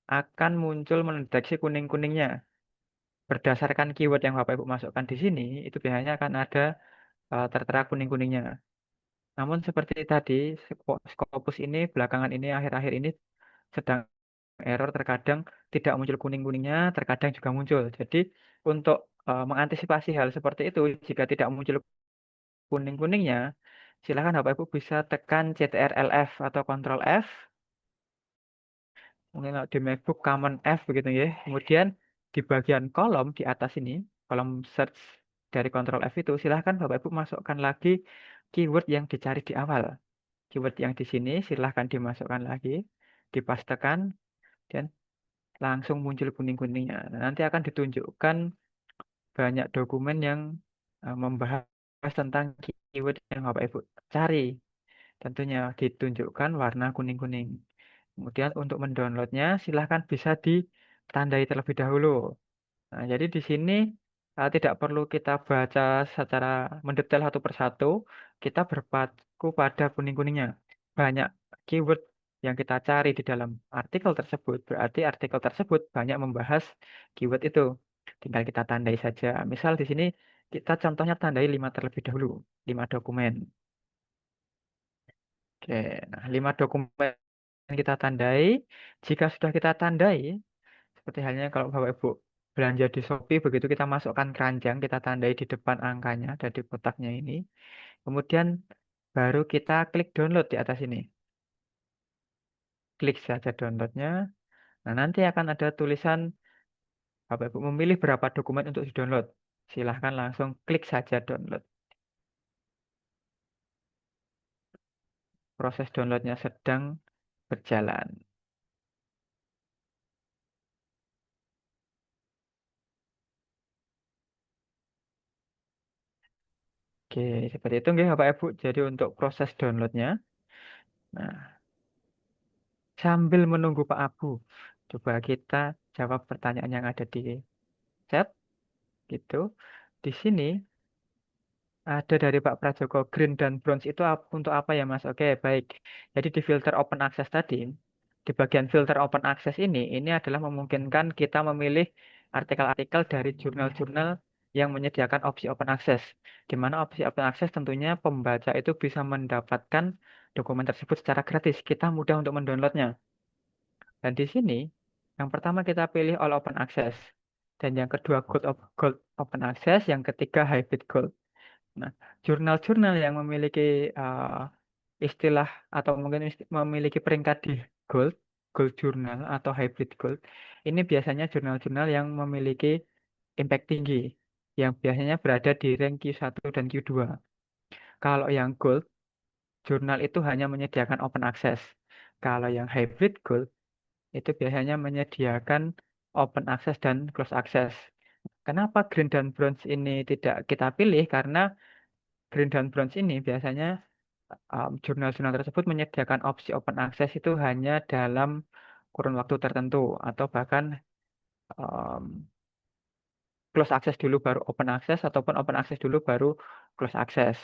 akan muncul mendeteksi kuning-kuningnya. Berdasarkan keyword yang Bapak Ibu masukkan di sini, itu biasanya akan ada tertera kuning-kuningnya. Namun seperti tadi, Scopus ini belakangan ini, akhir-akhir ini sedang error, terkadang tidak muncul kuning-kuningnya, terkadang juga muncul. Jadi untuk mengantisipasi hal seperti itu, jika tidak muncul kuning-kuningnya, silakan Bapak Ibu bisa tekan CTRL-F atau Ctrl F, mungkin kalau di MacBook Command F begitu ya. Kemudian di bagian kolom di atas ini, kolom search dari Ctrl F itu, silahkan Bapak Ibu masukkan lagi keyword yang dicari di awal. Keyword yang di sini silahkan dimasukkan lagi, dipastekan. dan langsung muncul kuning-kuningnya. Nah, nanti akan ditunjukkan banyak dokumen yang membahas tentang keyword yang Bapak Ibu cari. Tentunya ditunjukkan warna kuning-kuning. Kemudian untuk mendownloadnya silahkan bisa ditandai terlebih dahulu. Nah, jadi di sini tidak perlu kita baca secara mendetail satu persatu, kita berpaku pada kuning-kuningnya. Banyak keyword yang kita cari di dalam artikel tersebut, berarti artikel tersebut banyak membahas keyword itu. Tinggal kita tandai saja. Misal di sini kita contohnya tandai 5 terlebih dahulu, 5 dokumen. Oke, nah 5 dokumen kita tandai. Jika sudah kita tandai, seperti halnya kalau Bapak Ibu belanja di Shopee, begitu kita masukkan keranjang, kita tandai di depan angkanya, ada di kotaknya ini. Kemudian baru kita klik download di atas ini. Klik saja downloadnya. Nah, nanti akan ada tulisan Bapak Ibu memilih berapa dokumen untuk di-download. Silahkan langsung klik saja download. Proses downloadnya sedang berjalan. Oke, seperti itu nggih Bapak Ibu. Jadi untuk proses downloadnya. Nah, sambil menunggu Pak Abu, coba kita jawab pertanyaan yang ada di chat gitu. Di sini ada dari Pak Prajogo, green dan bronze itu untuk apa ya Mas? Oke, baik. Jadi di filter open access tadi, di bagian filter open access ini adalah memungkinkan kita memilih artikel-artikel dari jurnal-jurnal yang menyediakan opsi open access. Di mana opsi open access tentunya pembaca itu bisa mendapatkan dokumen tersebut secara gratis. Kita mudah untuk mendownloadnya. Dan di sini, yang pertama kita pilih all open access. Dan yang kedua gold open access, yang ketiga hybrid gold. Nah, jurnal-jurnal yang memiliki istilah atau mungkin memiliki peringkat di gold, gold journal atau hybrid gold, ini biasanya jurnal-jurnal yang memiliki impact tinggi, yang biasanya berada di rank Q1 dan Q2. Kalau yang gold, jurnal itu hanya menyediakan open access. Kalau yang hybrid gold, itu biasanya menyediakan open access dan close access. Kenapa green dan bronze ini tidak kita pilih? Karena green dan bronze ini biasanya jurnal-jurnal tersebut menyediakan opsi open access itu hanya dalam kurun waktu tertentu atau bahkan um, close access dulu baru open access ataupun open access dulu baru close access.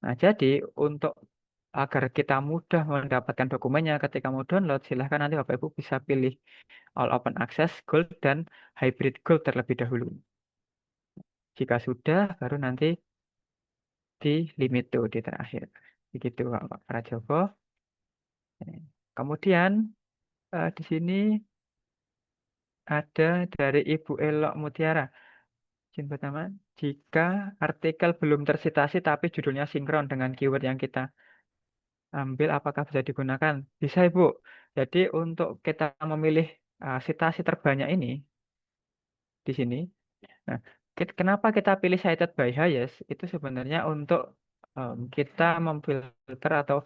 Nah, jadi untuk agar kita mudah mendapatkan dokumennya ketika mau download, silahkan nanti Bapak Ibu bisa pilih all open access, gold, dan hybrid gold terlebih dahulu. Jika sudah, baru nanti di limit tuh di terakhir. Begitu Pak Prajogo. Kemudian di sini ada dari Ibu Elok Mutiara. Izin pertama, jika artikel belum tersitasi tapi judulnya sinkron dengan keyword yang kita ambil, apakah bisa digunakan? Bisa Ibu. Jadi untuk kita memilih citasi terbanyak ini di sini. Nah, kenapa kita pilih cited by highest? Itu sebenarnya untuk kita memfilter atau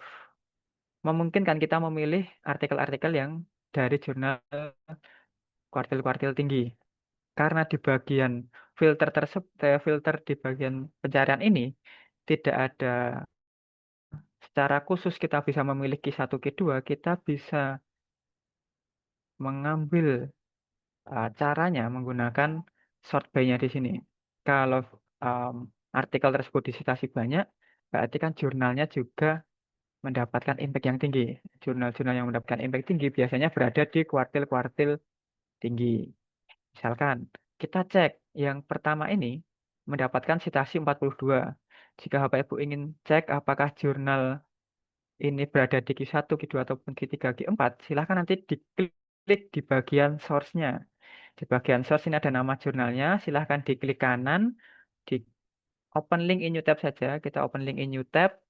memungkinkan kita memilih artikel-artikel yang dari jurnal kuartil-kuartil tinggi. Karena di bagian filter tersebut, filter di bagian pencarian ini tidak ada secara khusus kita bisa memilih Q1, Q2, kita bisa mengambil caranya menggunakan sort by-nya di sini. Kalau um, artikel tersebut disitasi banyak, berarti kan jurnalnya juga mendapatkan impact yang tinggi. Jurnal-jurnal yang mendapatkan impact tinggi biasanya berada di kuartil-kuartil tinggi. Misalkan kita cek yang pertama ini mendapatkan citasi 42. Jika Bapak Ibu ingin cek apakah jurnal ini berada di Q1, Q2 ataupun Q3, Q4, silahkan nanti diklik di bagian source-nya. Di bagian source ini ada nama jurnalnya, silahkan diklik kanan, di open link in new tab saja. Kita open link in new tab,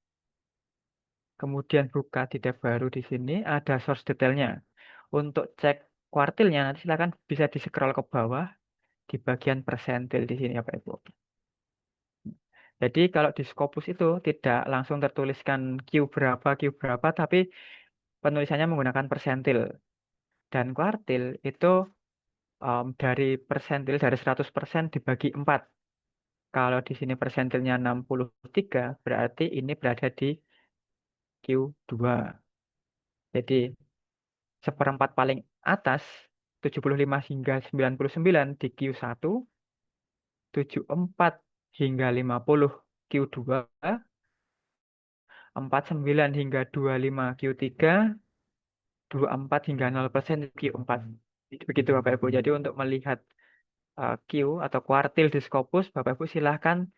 kemudian buka di tab baru di sini, ada source detailnya. Untuk cek kuartilnya, nanti silahkan bisa di-scroll ke bawah, di bagian persentil di sini ya Pak Ibu. Jadi kalau di Scopus itu tidak langsung tertuliskan Q berapa, tapi penulisannya menggunakan persentil. Dan kuartil itu dari persentil dari 100% dibagi 4. Kalau di sini persentilnya 63, berarti ini berada di Q2. Jadi seperempat paling atas 75 hingga 99 di Q1, 74 hingga 50 Q2, 49 hingga 25 Q3, 24 hingga 0% Q4. Begitu Bapak Ibu. Jadi untuk melihat Q atau kuartil di Scopus, Bapak Ibu silahkan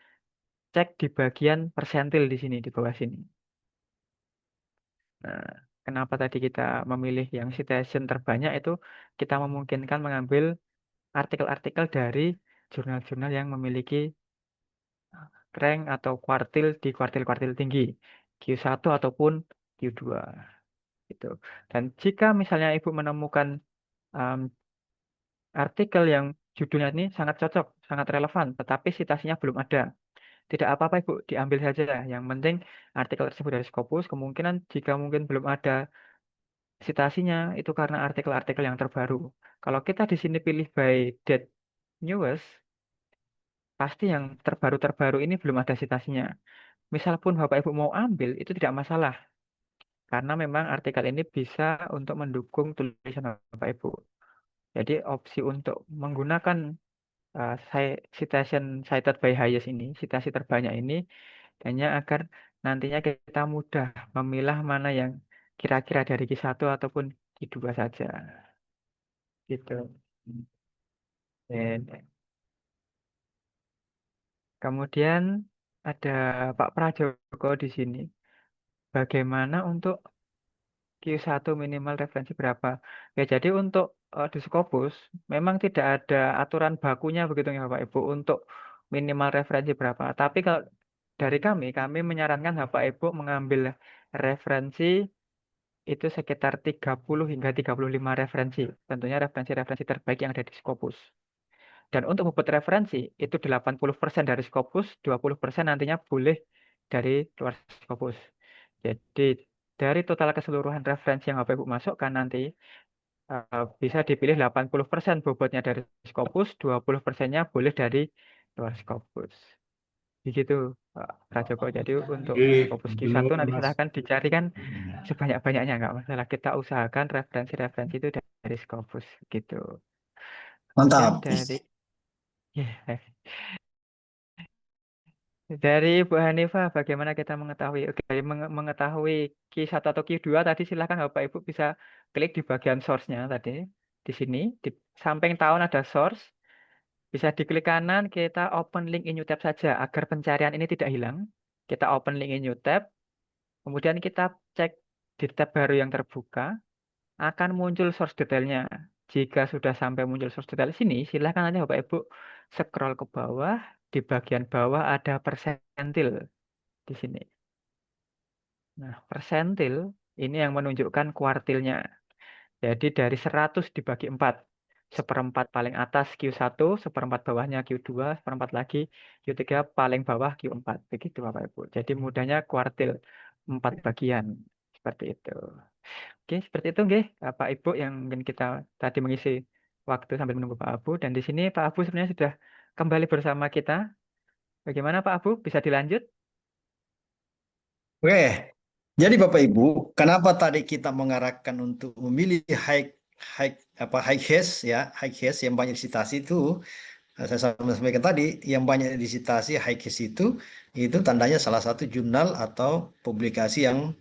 cek di bagian persentil di sini, di bawah sini. Nah, kenapa tadi kita memilih yang citation terbanyak itu kita memungkinkan mengambil artikel-artikel dari jurnal-jurnal yang memiliki rank atau kuartil di kuartil-kuartil tinggi, Q1 ataupun Q2 gitu. Dan jika misalnya Ibu menemukan um, artikel yang judulnya ini sangat cocok, sangat relevan, tetapi citasinya belum ada, tidak apa-apa Ibu, diambil saja. Yang penting artikel tersebut dari Scopus, kemungkinan jika mungkin belum ada citasinya itu karena artikel-artikel yang terbaru. Kalau kita di sini pilih by date newest, pasti yang terbaru-terbaru ini belum ada citasinya. Misal pun Bapak Ibu mau ambil, itu tidak masalah. Karena memang artikel ini bisa untuk mendukung tulisan Bapak Ibu. Jadi opsi untuk menggunakan citation cited by highest ini, citasi terbanyak ini, hanya agar nantinya kita mudah memilah mana yang kira-kira dari Q1 ataupun Q2 saja. Gitu. Dan kemudian ada Pak Prajogo di sini. Bagaimana untuk Q1 minimal referensi berapa? Ya, jadi untuk di Scopus memang tidak ada aturan bakunya begitu ya Bapak Ibu untuk minimal referensi berapa. Tapi kalau dari kami menyarankan Bapak Ibu mengambil referensi itu sekitar 30 hingga 35 referensi. Tentunya referensi-referensi terbaik yang ada di Scopus. Dan untuk membuat referensi itu 80% dari Scopus, 20% nantinya boleh dari luar Scopus. Jadi dari total keseluruhan referensi yang Bapak Ibu masukkan nanti bisa dipilih 80% bobotnya dari Scopus, 20%-nya boleh dari luar Scopus. Begitu Pak Prajogo. Jadi untuk Oke, Scopus Q1 dulu nanti Mas. silahkan dicarikan sebanyak-banyaknya, nggak masalah. Kita usahakan referensi-referensi itu dari Scopus gitu. Kemudian Mantap. ya, dari Bu Hanifah, bagaimana kita mengetahui? Oke, mengetahui Q1 atau Q2 tadi silahkan Bapak Ibu bisa klik di bagian source-nya tadi. Di sini, di samping tahun ada source. Bisa diklik kanan, kita open link in new tab saja agar pencarian ini tidak hilang. Kita open link in new tab. Kemudian kita cek di tab baru yang terbuka, akan muncul source detailnya. Jika sudah sampai muncul source detail sini, silahkan nanti Bapak Ibu scroll ke bawah. Di bagian bawah ada persentil di sini. Nah, persentil ini yang menunjukkan kuartilnya. Jadi dari 100 dibagi 4. Seperempat paling atas Q1, seperempat bawahnya Q2, seperempat lagi Q3, paling bawah Q4. Begitu Bapak Ibu. Jadi mudahnya kuartil 4 bagian. Seperti itu. Oke, seperti itu nggih, Pak Ibu yang mungkin kita tadi mengisi waktu sambil menunggu Pak Abu. Dan di sini Pak Abu sebenarnya sudah kembali bersama kita. Bagaimana Pak Abu? Bisa dilanjut? Oke, jadi Bapak Ibu, kenapa tadi kita mengarahkan untuk memilih high case ya, high case yang banyak disitasi itu, saya sampaikan tadi, yang banyak disitasi high case itu tandanya salah satu jurnal atau publikasi yang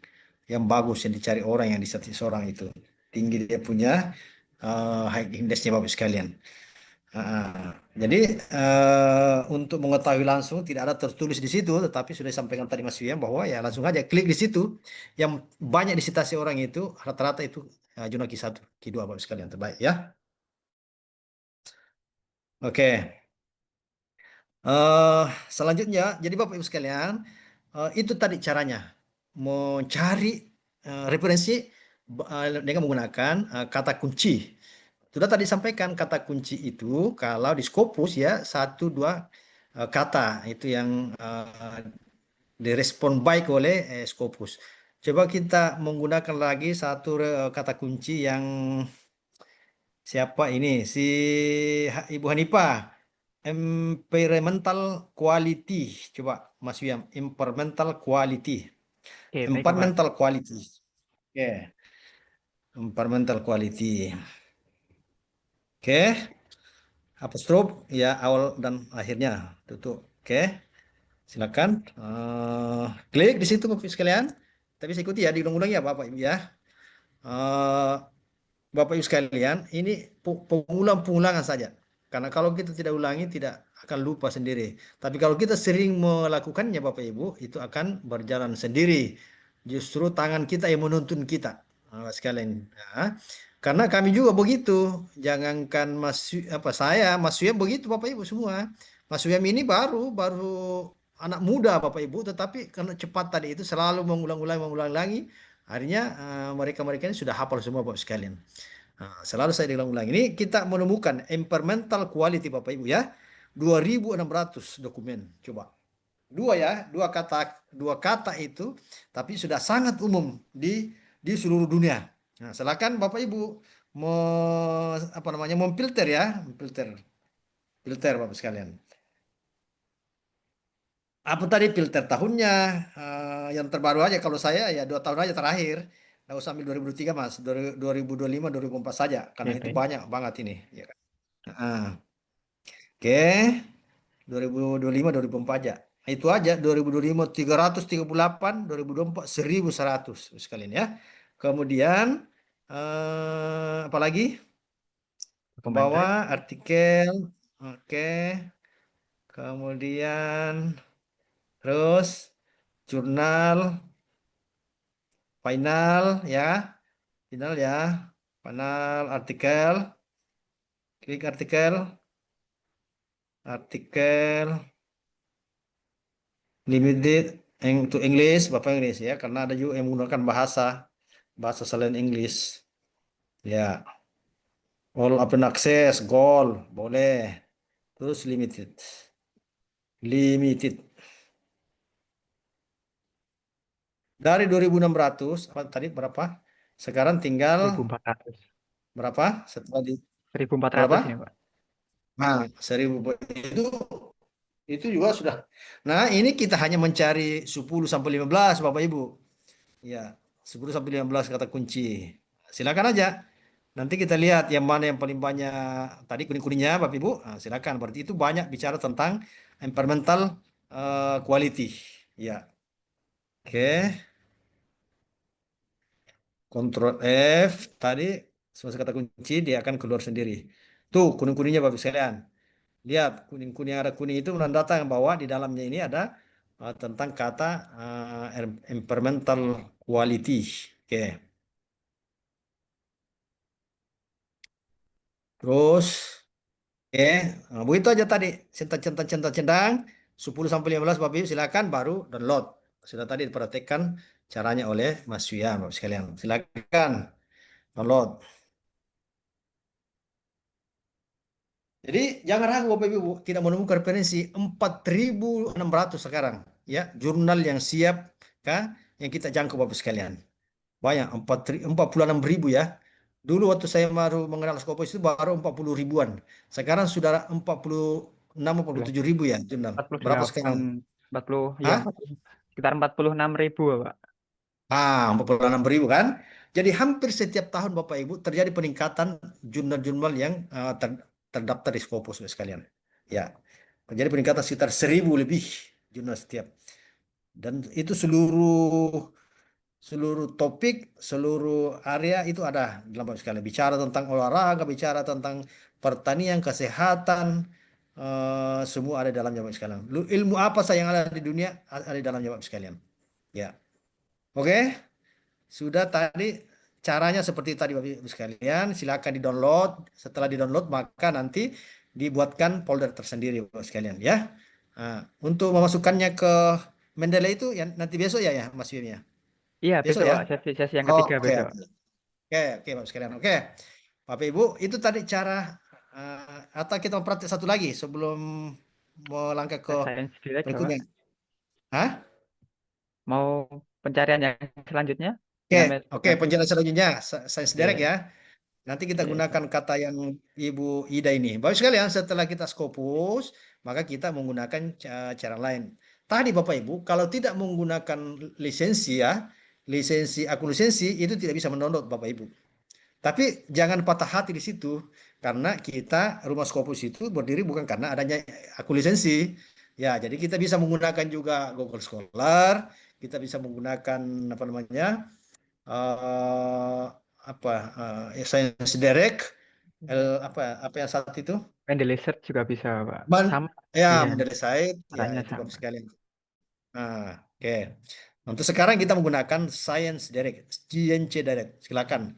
bagus yang dicari orang yang disitasi seorang itu tinggi dia punya high indexnya Bapak sekalian. Jadi untuk mengetahui langsung tidak ada tertulis di situ, tetapi sudah disampaikan tadi Mas Wiam bahwa ya langsung aja klik di situ. Yang banyak disitasi orang itu rata-rata itu jurnal Q1, Q2 Bapak sekalian terbaik ya. Oke. Selanjutnya, jadi Bapak Ibu sekalian, itu tadi caranya mencari referensi dengan menggunakan kata kunci. Sudah tadi sampaikan kata kunci itu kalau di Scopus ya 1-2 kata itu yang direspon baik oleh Scopus. Coba kita menggunakan lagi satu kata kunci yang Siapa ini? Si Ibu Hanifah. Environmental quality. Coba Mas Wiam, environmental quality. Oke, baik Bapak. Environmental quality. Oke, environmental quality. Oke, apostrof ya awal dan akhirnya. Tutup. Oke, silakan. Klik di situ Bapak sekalian. Tapi saya ikuti ya, diulang-ulang ya Bapak Ibu ya. Eh, Bapak Ibu sekalian, ini pengulang-pengulangan saja. Karena kalau kita tidak ulangi, tidak akan lupa sendiri. Tapi kalau kita sering melakukannya, Bapak Ibu, itu akan berjalan sendiri. Justru tangan kita yang menuntun kita, sekalian. Nah, karena kami juga begitu. Jangankan Mas Suyam begitu, Bapak Ibu semua. Mas Suyam ini baru anak muda, Bapak Ibu, tetapi karena cepat tadi itu selalu mengulang-ulangi. Akhirnya mereka-mereka ini sudah hafal semua Bapak sekalian. Nah, selalu saya diulang-ulang. Ini kita menemukan environmental quality Bapak Ibu ya. 2.600 dokumen. Coba. Dua kata itu tapi sudah sangat umum di seluruh dunia. Nah, silakan Bapak Ibu memfilter ya, filter Bapak sekalian. Apa tadi filter tahunnya, yang terbaru aja kalau saya ya 2 tahun aja terakhir. Nggak usah ambil 2003 Mas, 2025, 2024 saja karena Oke, itu baik. banyak banget ini. Ya kan? Nah, oke, 2025, 2024 aja. Itu aja 2025 338, 2024 1100 sekalian ya. Kemudian apalagi ke Komentar. bawah artikel, oke. Kemudian terus jurnal final ya, final artikel, klik artikel limited to English, Bapak Inggris ya, karena ada juga yang menggunakan bahasa selain English. Ya, all open access, goal, boleh. Terus limited. Limited. Dari 2.600, apa tadi berapa? Sekarang tinggal 1.400. berapa? Setelah di 1.400 berapa? ini Pak. Nah, 1.000 itu juga sudah. Nah, ini kita hanya mencari 10 sampai 15 Bapak Ibu. Ya, 10 sampai 15 kata kunci. Silakan aja. Nanti kita lihat yang mana yang paling banyak tadi kuning-kuningnya Bapak Ibu. Nah, silakan. Berarti itu banyak bicara tentang environmental quality. Ya. Oke. Ctrl F tadi semua kata kunci dia akan keluar sendiri. Tuh kuning-kuningnya Bapak Ibu sekalian. Lihat kuning-kuning ada kuning itu menandakan bahwa di dalamnya ini ada tentang kata environmental quality. Oke. Terus begitu aja tadi. Centang-centang 10 sampai 15 Bapak Ibu silakan baru download. Sudah tadi diperhatikan caranya oleh Mas Yuyan Bapak sekalian. Silakan download. Jadi jangan ragu Bapak Ibu tidak menemukan referensi 4.600 sekarang ya jurnal yang siap yang kita jangkau Bapak sekalian. Banyak 46.000 ya. Dulu waktu saya baru mengenal Scopus itu baru 40 ribuan. Sekarang sudah 46 47 ribu ya jurnal. Berapa 48, sekarang? 40, ya Hah? 40, sekitar 46.000 Pak. 46.000 kan? Jadi hampir setiap tahun Bapak Ibu terjadi peningkatan jurnal-jurnal yang terdaftar di Scopus sekalian. Ya, terjadi peningkatan sekitar 1.000 lebih jurnal setiap. Dan itu seluruh topik, seluruh area itu ada dalam Bapak sekalian. Bicara tentang olahraga, bicara tentang pertanian, kesehatan, semua ada dalam Bapak sekalian. Ilmu apa saja yang ada di dunia ada di dalam Bapak sekalian. Ya, oke. Sudah tadi caranya seperti tadi Bapak Ibu sekalian, silakan di-download. Setelah di-download maka nanti dibuatkan folder tersendiri Bapak sekalian ya. Nah, untuk memasukkannya ke Mendeley itu ya nanti besok ya Mas Wim ya. Iya, Besok besok ya. Pak, sesi yang Oh, ketiga oke. besok. Oke Bapak sekalian. Oke. Bapak Ibu, itu tadi cara atau kita mau praktek satu lagi sebelum melangkah ke Science Direct ya Pak. berikutnya. Hah? Mau pencarian yang selanjutnya Oke, dengan oke, penjelasan selanjutnya Science Direct Oke, ya. Nanti kita Oke, gunakan kata yang Ibu Ida ini. Bagus sekali ya, setelah kita Scopus, maka kita menggunakan cara lain. Tadi Bapak Ibu, kalau tidak menggunakan lisensi ya, lisensi akun lisensi itu tidak bisa mendownload Bapak Ibu. Tapi jangan patah hati di situ, karena kita Rumah Scopus itu berdiri bukan karena adanya akun lisensi. Ya, jadi kita bisa menggunakan juga Google Scholar, kita bisa menggunakan apa namanya, eh apa Science Direct, apa yang saat itu, Mendeley juga bisa, Pak. Man, Sama, ya iya, Mendeley Site, ya caranya itu bagus sama. sekali. Nah, oke. Untuk sekarang kita menggunakan Science Direct, CNC Direct. Silakan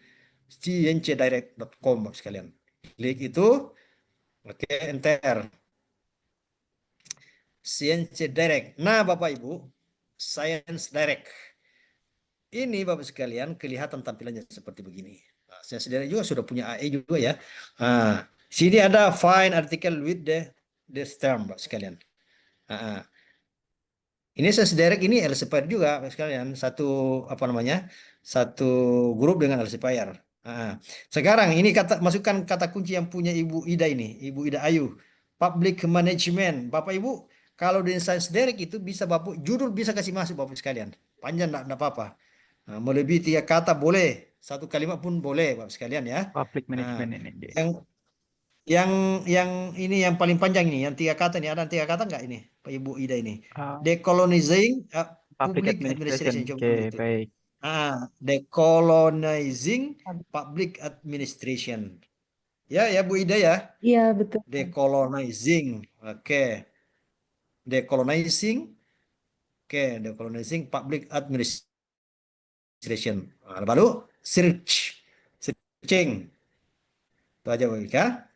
cncdirect.com Bapak sekalian. Klik itu, oke, enter. CNC Direct. Nah, Bapak Ibu, Science Direct. Ini Bapak sekalian kelihatan tampilannya seperti begini. Nah, saya sendiri juga sudah punya AE juga ya. Nah, sini ada find article with the term Bapak sekalian. Nah, ini saya sederek ini Elsevier juga Bapak sekalian. Satu apa namanya? Satu grup dengan Elsevier. Nah, sekarang ini masukkan kata kunci yang punya Ibu Ida ini, Ibu Ida Ayu. Public Management. Bapak Ibu, kalau di Science Direct itu bisa Bapak judul bisa kasih masuk Bapak sekalian. Panjang enggak apa-apa. Nah, melebihi 3 kata boleh, 1 kalimat pun boleh, Bapak sekalian ya. Public Nah, management ini. Oke. yang yang yang ini yang paling panjang ini, yang 3 kata ini ada 3 kata nggak ini, Pak Ibu Ida ini? Ah, Decolonizing public public administration. administration, coba Oke, dulu itu. baik. Decolonizing public administration. Ya, ya Bu Ida ya. Iya, betul. Decolonizing. Oke. Decolonizing. Oke, decolonizing public administration. Nah, lalu searching. Itu aja Bu Ika.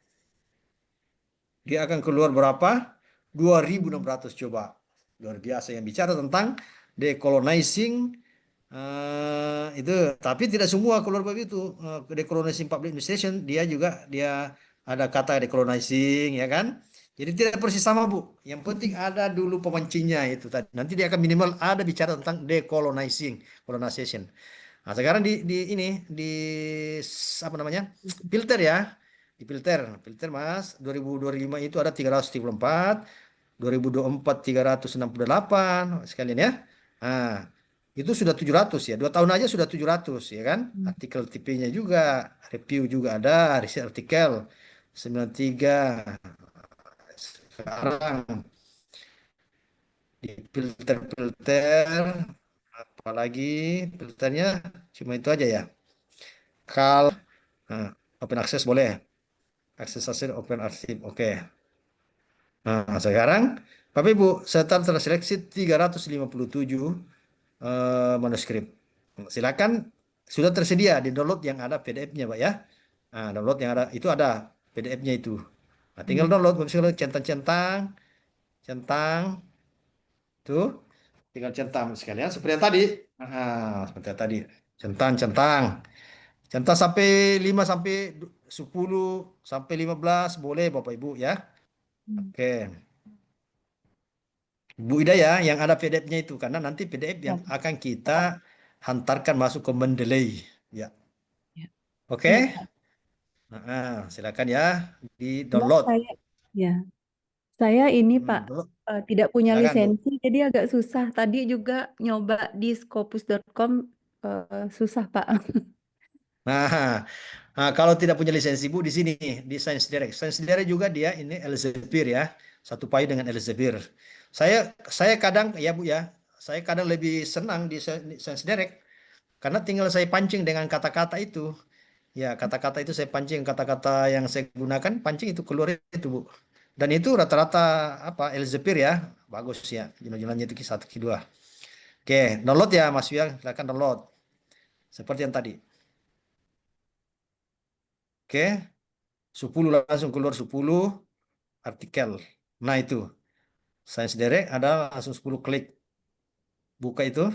Dia akan keluar berapa? 2.600 coba. Luar biasa yang bicara tentang decolonizing itu. Tapi tidak semua keluar begitu. Decolonizing public administration dia ada kata decolonizing ya kan. Jadi tidak persis sama Bu. Yang penting ada dulu pemancingnya itu tadi. Nanti dia akan minimal ada bicara tentang decolonizing, colonization. Nah, sekarang di apa namanya? Filter ya. Di filter Mas, 2025 itu ada 334, 2024 368 sekalian ya. Nah, itu sudah 700 ya. 2 tahun aja sudah 700 ya kan. Artikel TP-nya juga, review juga ada, riset artikel 93. Sekarang di filter-filter apalagi filternya cuma itu aja ya. Kal nah, open access boleh. Akses hasil open arsip. Oke. Nah, sekarang Bapak Ibu, setelah terseleksi 357 manuskrip. Silakan sudah tersedia di download yang ada PDF-nya, Pak ya. Nah, download yang ada itu ada PDF-nya itu. Nah, tinggal download, misalnya centang-centang, centang, tuh, tinggal centang sekalian seperti yang tadi. Seperti yang tadi. Centang, centang. Centang sampai 5 sampai 10 sampai 15 boleh Bapak Ibu ya. Oke. Bu Ida ya, yang ada PDF-nya itu karena nanti PDF yang Ya, akan kita hantarkan masuk ke Mendeley. Ya, ya. oke. Iya, Pak. Silakan ya di Cuma download. ya, saya ini Pak Download. tidak punya Silakan Bu. lisensi, jadi agak susah. Tadi juga nyoba di scopus.com susah Pak. Nah, kalau tidak punya lisensi Bu di sini di Science Direct. Science Direct juga dia ini Elsevier ya, satu payu dengan Elsevier. Saya kadang ya Bu ya, saya kadang lebih senang di Science Direct karena tinggal saya pancing dengan kata-kata itu. Ya, kata-kata itu saya pancing, kata-kata yang saya gunakan pancing itu keluar itu, Bu. Dan itu rata-rata apa Elsevier ya, bagus ya. Jumlah-jumlahnya itu Q1, Q2. Oke, download ya Mas Wiang, silakan download. Seperti yang tadi. Oke, 10 langsung keluar 10 artikel. Nah, itu. Science Direct ada langsung 10 klik. Buka itu.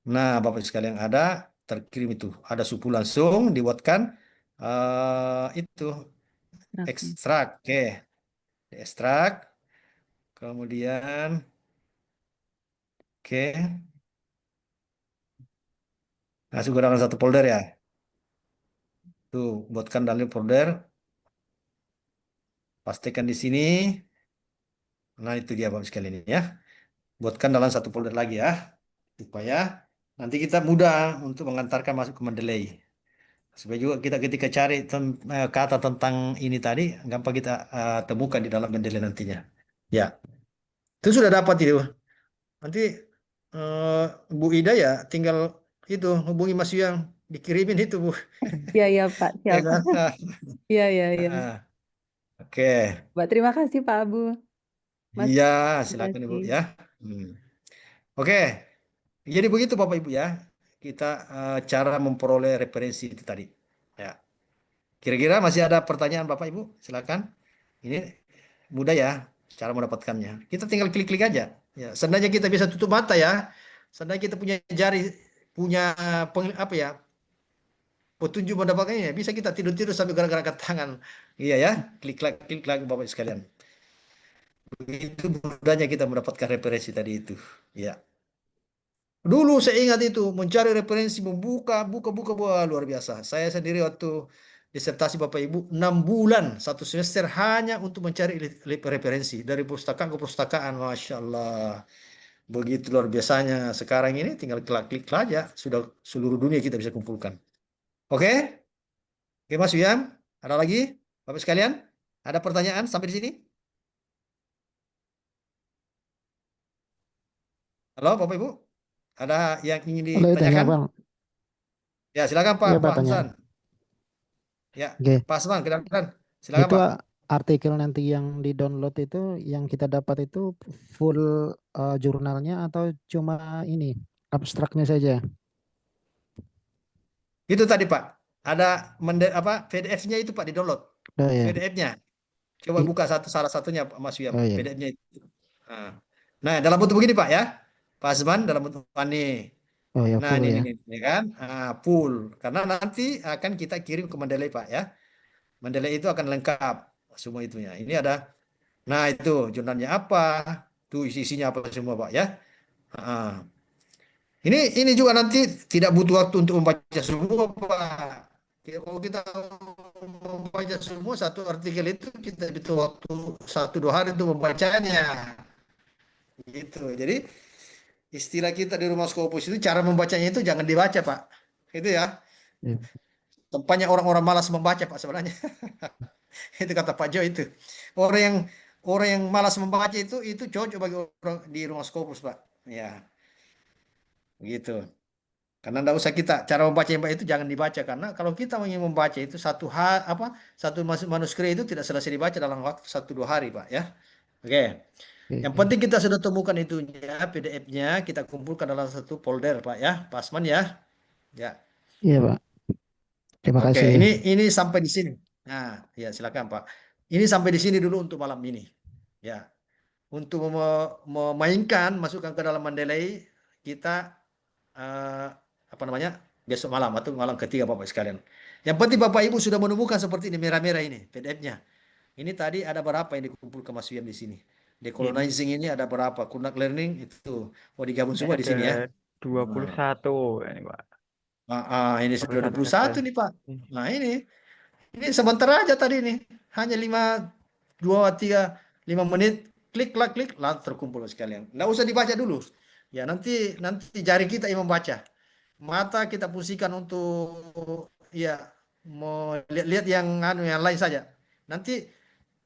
Nah, Bapak sekalian ada terkirim itu. Ada 10 langsung dibuatkan itu Raknya. ekstrak. Oke, ekstrak. Kemudian, oke, masuk ke dalam satu folder ya. Tuh, buatkan dalam folder, pastikan di sini. Nah, itu dia Bapak sekalian ini ya. Buatkan dalam satu folder lagi ya, supaya nanti kita mudah untuk mengantarkan masuk ke Mendeley. Supaya juga kita ketika cari kata tentang ini tadi, gampang kita temukan di dalam Mendeley nantinya. Ya, itu sudah dapat itu. Nanti eh, Bu Ida ya tinggal itu hubungi Mas Yang dikirimin itu Bu. Iya, iya, Pak. Ya Siap. kan? Iya, iya, iya. Oke. Mbak, terima kasih, Pak Abu. Mas, Iya, terima silakan Ibu kasih. ya. Hmm. Oke. Jadi begitu Bapak Ibu ya. Kita cara memperoleh referensi itu tadi. Ya. Kira-kira masih ada pertanyaan Bapak Ibu? Silakan. Ini mudah ya cara mendapatkannya. Kita tinggal klik-klik aja. Ya, seandainya kita bisa tutup mata ya. Seandainya kita punya jari, punya apa ya, petunjuk mendapatkannya, bisa kita tidur-tidur sambil gerak-gerak tangan. Iya ya, klik lagi Bapak Ibu sekalian. Begitu mudahnya kita mendapatkan referensi tadi itu. Ya. Dulu saya ingat itu mencari referensi, buka, wah, luar biasa. Saya sendiri waktu disertasi Bapak Ibu 6 bulan satu semester hanya untuk mencari referensi dari perpustakaan ke perpustakaan, masya Allah. Begitu luar biasanya. Sekarang ini tinggal klik-klik saja, sudah seluruh dunia kita bisa kumpulkan. Oke, oke Mas Wiam, ada lagi Bapak sekalian? Ada pertanyaan sampai di sini? Halo Bapak Ibu, ada yang ingin Boleh tanya ditanyakan? Bang? Ya silakan Iya Pak Pak tanya. Hasan. Ya, Oke, Pak Asman, silakan. Silakan itu Pak. artikel nanti yang di-download itu yang kita dapat itu full jurnalnya atau cuma ini abstraknya saja? Itu tadi Pak. Ada apa PDF-nya itu Pak di-download. Oh ya. PDF-nya. Coba buka salah satunya Mas Wiam, Oh ya. PDF-nya itu. Nah. Nah, dalam bentuk begini Pak ya. Pak Asman dalam bentuk ini. Oh ya Nah, full ya. ini kan. Full. Karena nanti akan kita kirim ke Mendeley Pak ya. Mendeley itu akan lengkap semua itunya. Ini ada. Nah, itu jurnalnya apa? Tuh isinya apa semua Pak ya. Ah. Ini juga nanti tidak butuh waktu untuk membaca semua, Pak. Kalau kita membaca semua satu artikel itu kita butuh waktu 1-2 hari untuk membacanya. Gitu. Jadi istilah kita di Rumah Scopus itu cara membacanya itu jangan dibaca, Pak. Itu ya. Ya. Tempatnya orang-orang malas membaca, Pak sebenarnya. Itu kata Pak Jo itu. Orang yang orang yang malas membaca itu cocok bagi orang di Rumah Scopus, Pak. Ya, gitu. Karena tidak usah kita cara membaca yang baik itu jangan dibaca karena kalau kita ingin membaca itu satu manuskrip itu tidak selesai dibaca dalam waktu 1-2 hari Pak ya. Oke. Yang Oke. penting kita sudah temukan itunya PDF-nya kita kumpulkan dalam satu folder Pak ya, Pak Asman ya. Ya. Iya Pak. Terima Oke, kasih. ini sampai di sini. Nah, ya silakan Pak. Ini sampai di sini dulu untuk malam ini. Ya. Untuk memainkan masukkan ke dalam Mendeley kita eh, apa namanya besok malam atau malam ketiga Bapak sekalian. Yang penting Bapak Ibu sudah menemukan seperti ini merah-merah ini PDF-nya. Ini tadi ada berapa yang dikumpulkan Mas Wiam di sini. Ini Decolonizing ini ada berapa? Kunak learning itu. Oh digabung semua di ada sini ya. 21 ini Pak. Ini sudah 21 21 nih Pak. referensi. Nah ini sebentar aja tadi nih. Hanya 2, 3, 5 menit. Klik, langsung terkumpul sekalian. Nggak usah dibaca dulu. Ya nanti jari kita yang membaca. Mata kita fungsikan untuk ya mau lihat-lihat yang lain saja. Nanti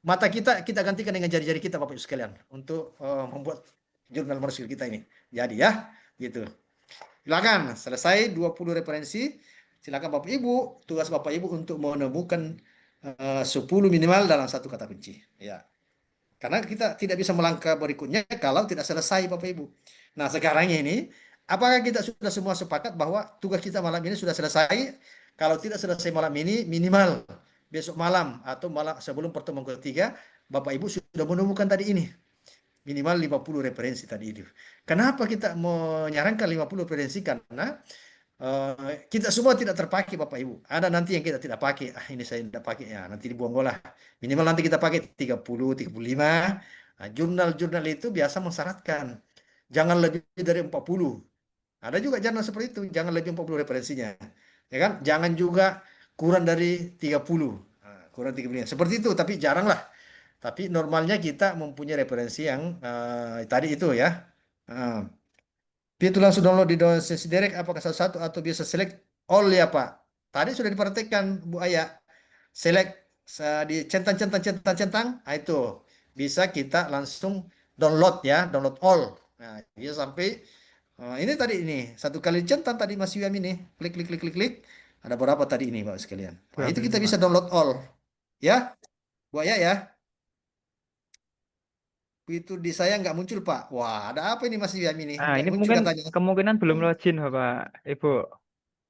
mata kita gantikan dengan jari-jari kita Bapak Ibu sekalian untuk membuat jurnal manuskrip kita ini. Jadi ya, gitu. Silakan selesai 20 referensi. Silakan Bapak Ibu, tugas Bapak Ibu untuk menemukan 10 minimal dalam satu kata kunci. Ya. Karena kita tidak bisa melangkah berikutnya kalau tidak selesai Bapak Ibu. Nah sekarang ini, apakah kita sudah semua sepakat bahwa tugas kita malam ini sudah selesai? Kalau tidak selesai malam ini, minimal besok malam atau malam sebelum pertemuan ketiga, Bapak Ibu sudah menemukan tadi ini. Minimal 50 referensi tadi itu. Kenapa kita menyarankan 50 referensi? Karena kita semua tidak terpakai Bapak Ibu. Ada nanti yang kita tidak pakai. Ini saya tidak pakai ya. Nanti dibuang bola. Minimal nanti kita pakai 30, 35. Nah, jurnal-jurnal itu biasa mensyaratkan. Jangan lebih dari 40. Ada juga jurnal seperti itu. Jangan lebih 40 referensinya. Ya kan? Jangan juga kurang dari 30. Nah, kurang 30. Seperti itu, tapi jarang lah. Tapi normalnya kita mempunyai referensi yang tadi itu ya. Nah, itu langsung download di sesi direct apakah satu-satu atau biasa select all ya Pak. Tadi sudah diperhatikan Bu Aya. Select di centang-centang-centang-centang, nah itu bisa kita langsung download ya, download all. Nah, bisa sampai ini tadi ini satu kali centang tadi Mas Wiam ini, klik klik klik klik klik. Ada berapa tadi ini Pak sekalian? Nah, itu kita 25. bisa download all ya, Bu Aya ya. Itu di saya nggak muncul Pak. Wah, ada apa ini Mas Wiam ini? Nah, Nggak ini muncul mungkin katanya. kemungkinan belum login, Bapak, Ibu.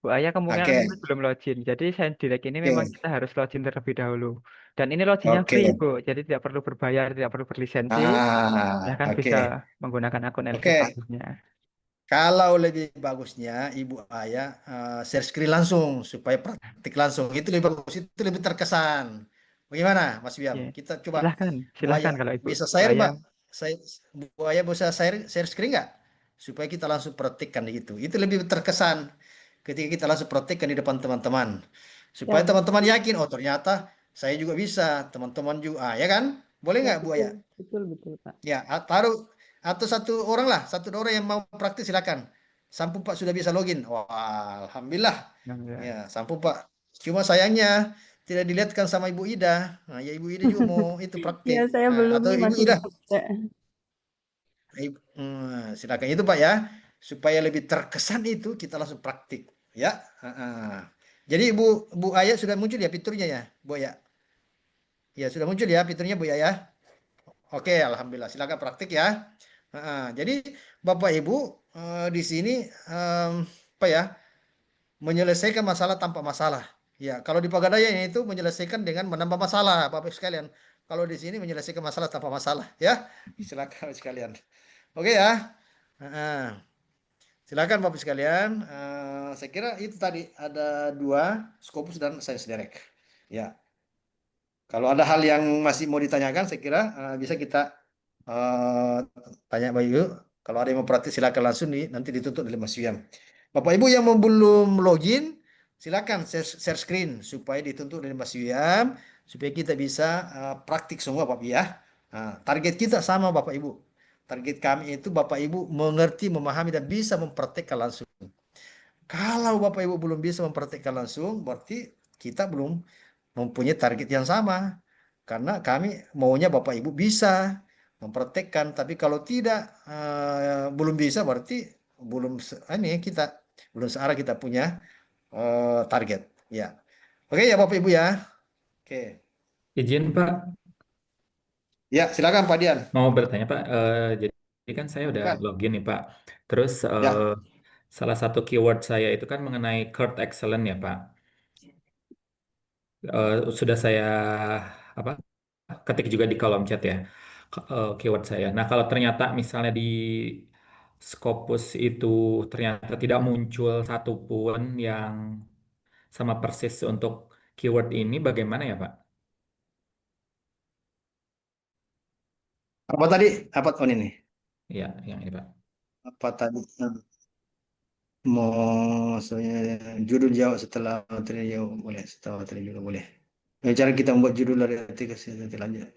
Bu Ayah kemungkinan Oke, mungkin belum login. Jadi saya direct ini memang oke, kita harus login terlebih dahulu. Dan ini loginnya oke. free, Bu. Jadi tidak perlu berbayar, tidak perlu berlisensi. Silahkan Oke. bisa menggunakan akun LC Oke. Palusnya. Kalau lebih bagusnya Ibu Ayah share screen langsung supaya praktik langsung. Itu lebih bagus, itu lebih terkesan. Bagaimana Mas Wiam? Oke. Kita coba Silahkan, Bu silahkan Ayah kalau Ibu, bisa Bu share Ayah. Mbak. Saya Bu Ayah bisa share screen nggak? Supaya kita langsung praktikkan itu. Itu lebih terkesan ketika kita langsung praktikkan di depan teman-teman. Supaya Ya, teman-teman yakin, oh ternyata saya juga bisa, teman-teman juga, ya kan? Boleh ya nggak Bu betul, Ayah? betul, betul, Pak. Ya, taruh atau satu orang lah, satu orang yang mau praktis silakan. Sampo Pak sudah bisa login. Wah, alhamdulillah. Nah, ya. Ya, Sampo Pak. Cuma sayangnya tidak dilihatkan sama Ibu Ida. Nah, ya Ibu Ida juga mau itu praktik. Ya, saya Nah, belum atau nih Ibu masih Ida, bisa. silakan itu Pak ya, supaya lebih terkesan itu kita langsung praktik. Ya. Jadi Bu Ayah sudah muncul ya fiturnya ya, Bu Ayah. Ya sudah muncul ya fiturnya Bu Ayah. Oke, alhamdulillah. Silakan praktik ya. Jadi Bapak Ibu di sini apa ya, menyelesaikan masalah tanpa masalah. Ya, kalau di Pegadaian itu menyelesaikan dengan menambah masalah, Bapak Ibu sekalian. Kalau di sini menyelesaikan masalah tanpa masalah, ya. Silakan Bapak Ibu sekalian. Oke ya. Silakan Bapak Ibu sekalian. Saya kira itu tadi ada dua, Scopus dan Science Direct. Ya. Kalau ada hal yang masih mau ditanyakan, saya kira bisa kita eh, tanya Bayu. Kalau ada yang mau praktis, silakan langsung nanti ditutup oleh Mas Wiam. Bapak Ibu yang belum login, silakan share screen supaya dituntut oleh Mas Wiam, supaya kita bisa praktik semua Bapak Ibu ya. Nah, target kita sama Bapak Ibu. Target kami itu Bapak Ibu mengerti, memahami, dan bisa mempraktekkan langsung. Kalau Bapak Ibu belum bisa mempraktekkan langsung, berarti kita belum mempunyai target yang sama. Karena kami maunya Bapak Ibu bisa mempraktekkan, tapi kalau tidak belum bisa berarti belum ini kita belum searah kita punya target. Ya. Oke ya Bapak Ibu ya. Oke. Izin Pak, Ya, silakan Pak Dian. mau bertanya Pak. Jadi kan saya udah Silakan. login nih Pak. Terus Ya. salah satu keyword saya itu kan mengenai Kurt Excellent ya Pak. Sudah saya apa ketik juga di kolom chat ya keyword saya. Nah kalau ternyata misalnya di Scopus itu ternyata tidak muncul satupun yang sama persis untuk keyword ini, bagaimana ya Pak? Apa tadi? Apa on ini? Ya, yang ini Pak. Apa tadi? Mau soalnya judul jawab setelah materi jawab boleh, setelah materi juga boleh. Cara kita membuat judul dari artikel nanti lanjut.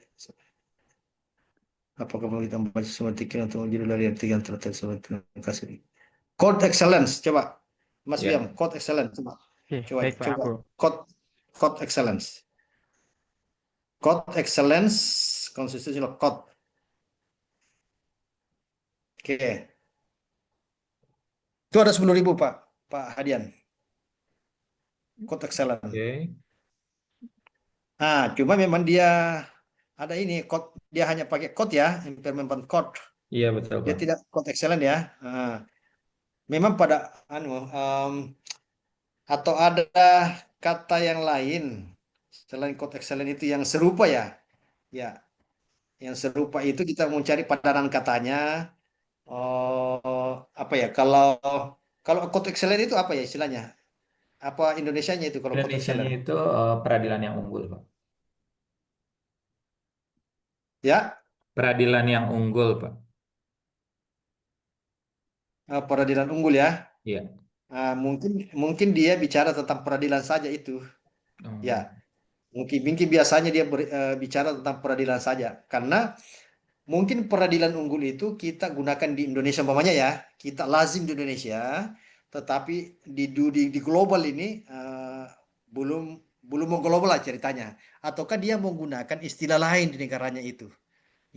Apakah perlu kita membaca semua artikel atau judul dari artikel yang terkait sama terima kasih. Code excellence, coba Mas Ya, Wiam, code excellence, coba, Oke, coba, baik Pak coba, Ibu. code, code excellence, code excellence, konsistensi of code. Oke, itu ada 10.000 Pak, Pak Hadian, code excellence. oke. Cuma memang dia ada ini code, dia hanya pakai code ya, implement code, Iya betul dia Pak. tidak code excellent ya. Memang pada atau ada kata yang lain selain code excellent itu yang serupa ya, ya, yang serupa itu kita mencari padanan katanya. Apa ya? Kalau code excellent itu apa ya istilahnya? Apa Indonesianya itu kalau code Indonesianya excellent? itu peradilan yang unggul Pak. Ya, Peradilan yang unggul Pak. peradilan unggul ya. Iya. Mungkin mungkin dia bicara tentang peradilan saja itu. Ya, Oh, mungkin biasanya dia bicara tentang peradilan saja. Karena mungkin peradilan unggul itu kita gunakan di Indonesia umpamanya ya, kita lazim di Indonesia, tetapi di global ini belum belum mengglobal lah ceritanya. Ataukah dia menggunakan istilah lain di negaranya itu?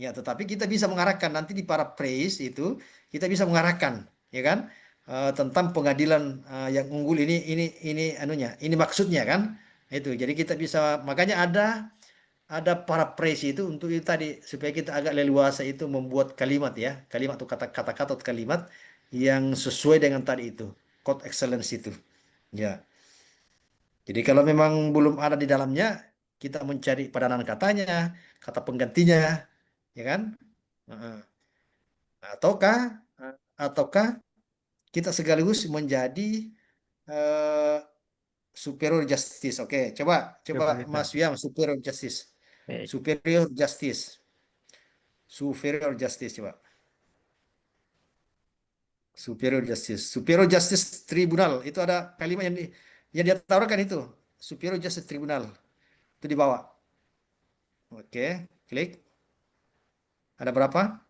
Ya, tetapi kita bisa mengarahkan nanti di para praise itu kita bisa mengarahkan, ya kan, tentang pengadilan yang unggul ini anunya, ini maksudnya kan, itu. Jadi kita bisa makanya ada para praise itu untuk itu tadi supaya kita agak leluasa itu membuat kalimat ya, kalimat atau kata-kata atau kalimat yang sesuai dengan tadi itu, code excellence itu. Ya. Jadi kalau memang belum ada di dalamnya, kita mencari padanan katanya, kata penggantinya, ya kan? Heeh. Ataukah ataukah kita sekaligus menjadi eh, superior justice. Oke, coba coba Coba kita. Mas Wiam superior justice. Baik. Superior justice. Superior justice coba. Superior justice. Superior justice tribunal itu ada kalimat yang dia taruhkan itu. Superior justice tribunal. Itu di bawah. Oke, klik. Ada berapa?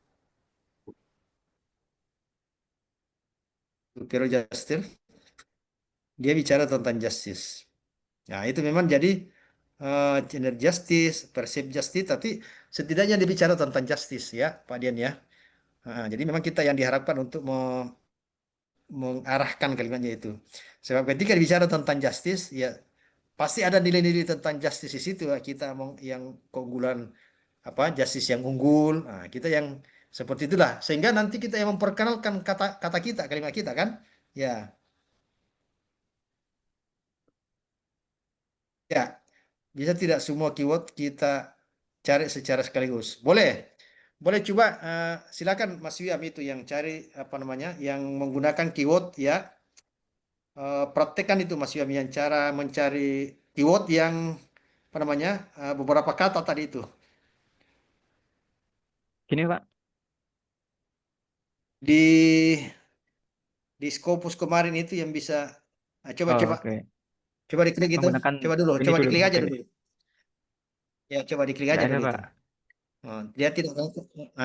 Superior justice. Dia bicara tentang justice. Nah, itu memang jadi gender justice, perceived justice, tapi setidaknya dia bicara tentang justice ya, Pak Dian ya. Jadi memang kita yang diharapkan untuk mengarahkan kalimatnya itu. Sebab ketika bicara tentang justice, ya pasti ada nilai-nilai tentang justice di situ. Ya. Kita yang keunggulan apa justice yang unggul, nah, kita yang seperti itulah. Sehingga nanti kita yang memperkenalkan kata-kata kita, kalimat kita kan, ya, ya. Bisa tidak semua keyword kita cari secara sekaligus? Boleh. Boleh coba silakan Mas Wiam itu yang cari apa namanya yang menggunakan keyword ya. Praktekkan itu Mas Wiam yang cara mencari keyword yang apa namanya beberapa kata tadi itu Gini Pak. di Scopus kemarin itu yang bisa coba Oh, coba oke. coba diklik itu Menggunakan coba dulu ini coba dulu. diklik aja Oke. dulu ya coba diklik Nggak aja ada dulu itu. Pak. Oh, dia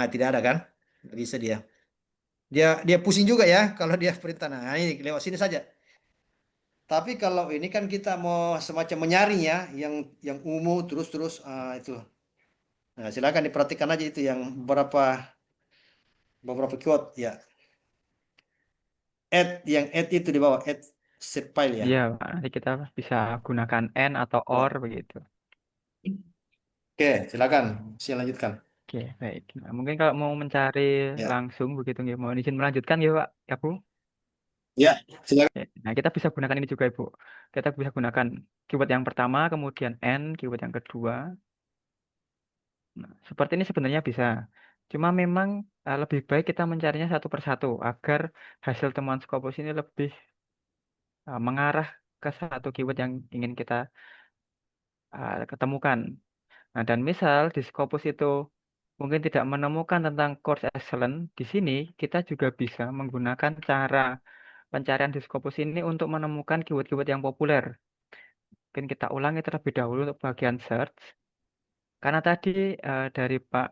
tidak ada kan nggak bisa dia dia dia pusing juga ya kalau dia perintah nah ini lewat sini saja. Tapi kalau ini kan kita mau semacam menyaring ya, yang umum terus-terus itu. Nah, silakan diperhatikan aja itu yang beberapa keyword ya. Yang add itu di bawah add set file ya. Iya Pak. Nanti kita bisa gunakan and atau or Ya. begitu. Oke, silakan. Saya lanjutkan. Oke, baik. Nah, mungkin kalau mau mencari Ya. langsung begitu, nggih, mohon izin melanjutkan ya Pak, ya Bu. Ya, silakan. Oke. Nah, kita bisa gunakan ini juga Ibu. Kita bisa gunakan keyword yang pertama, kemudian and, keyword yang kedua. Nah, seperti ini sebenarnya bisa. Cuma memang lebih baik kita mencarinya satu persatu agar hasil temuan Scopus ini lebih mengarah ke satu keyword yang ingin kita ketemukan. Nah, dan misal di Scopus itu mungkin tidak menemukan tentang course excellence, di sini kita juga bisa menggunakan cara pencarian di Scopus ini untuk menemukan keyword-keyword yang populer. Mungkin kita ulangi terlebih dahulu untuk bagian search. Karena tadi dari Pak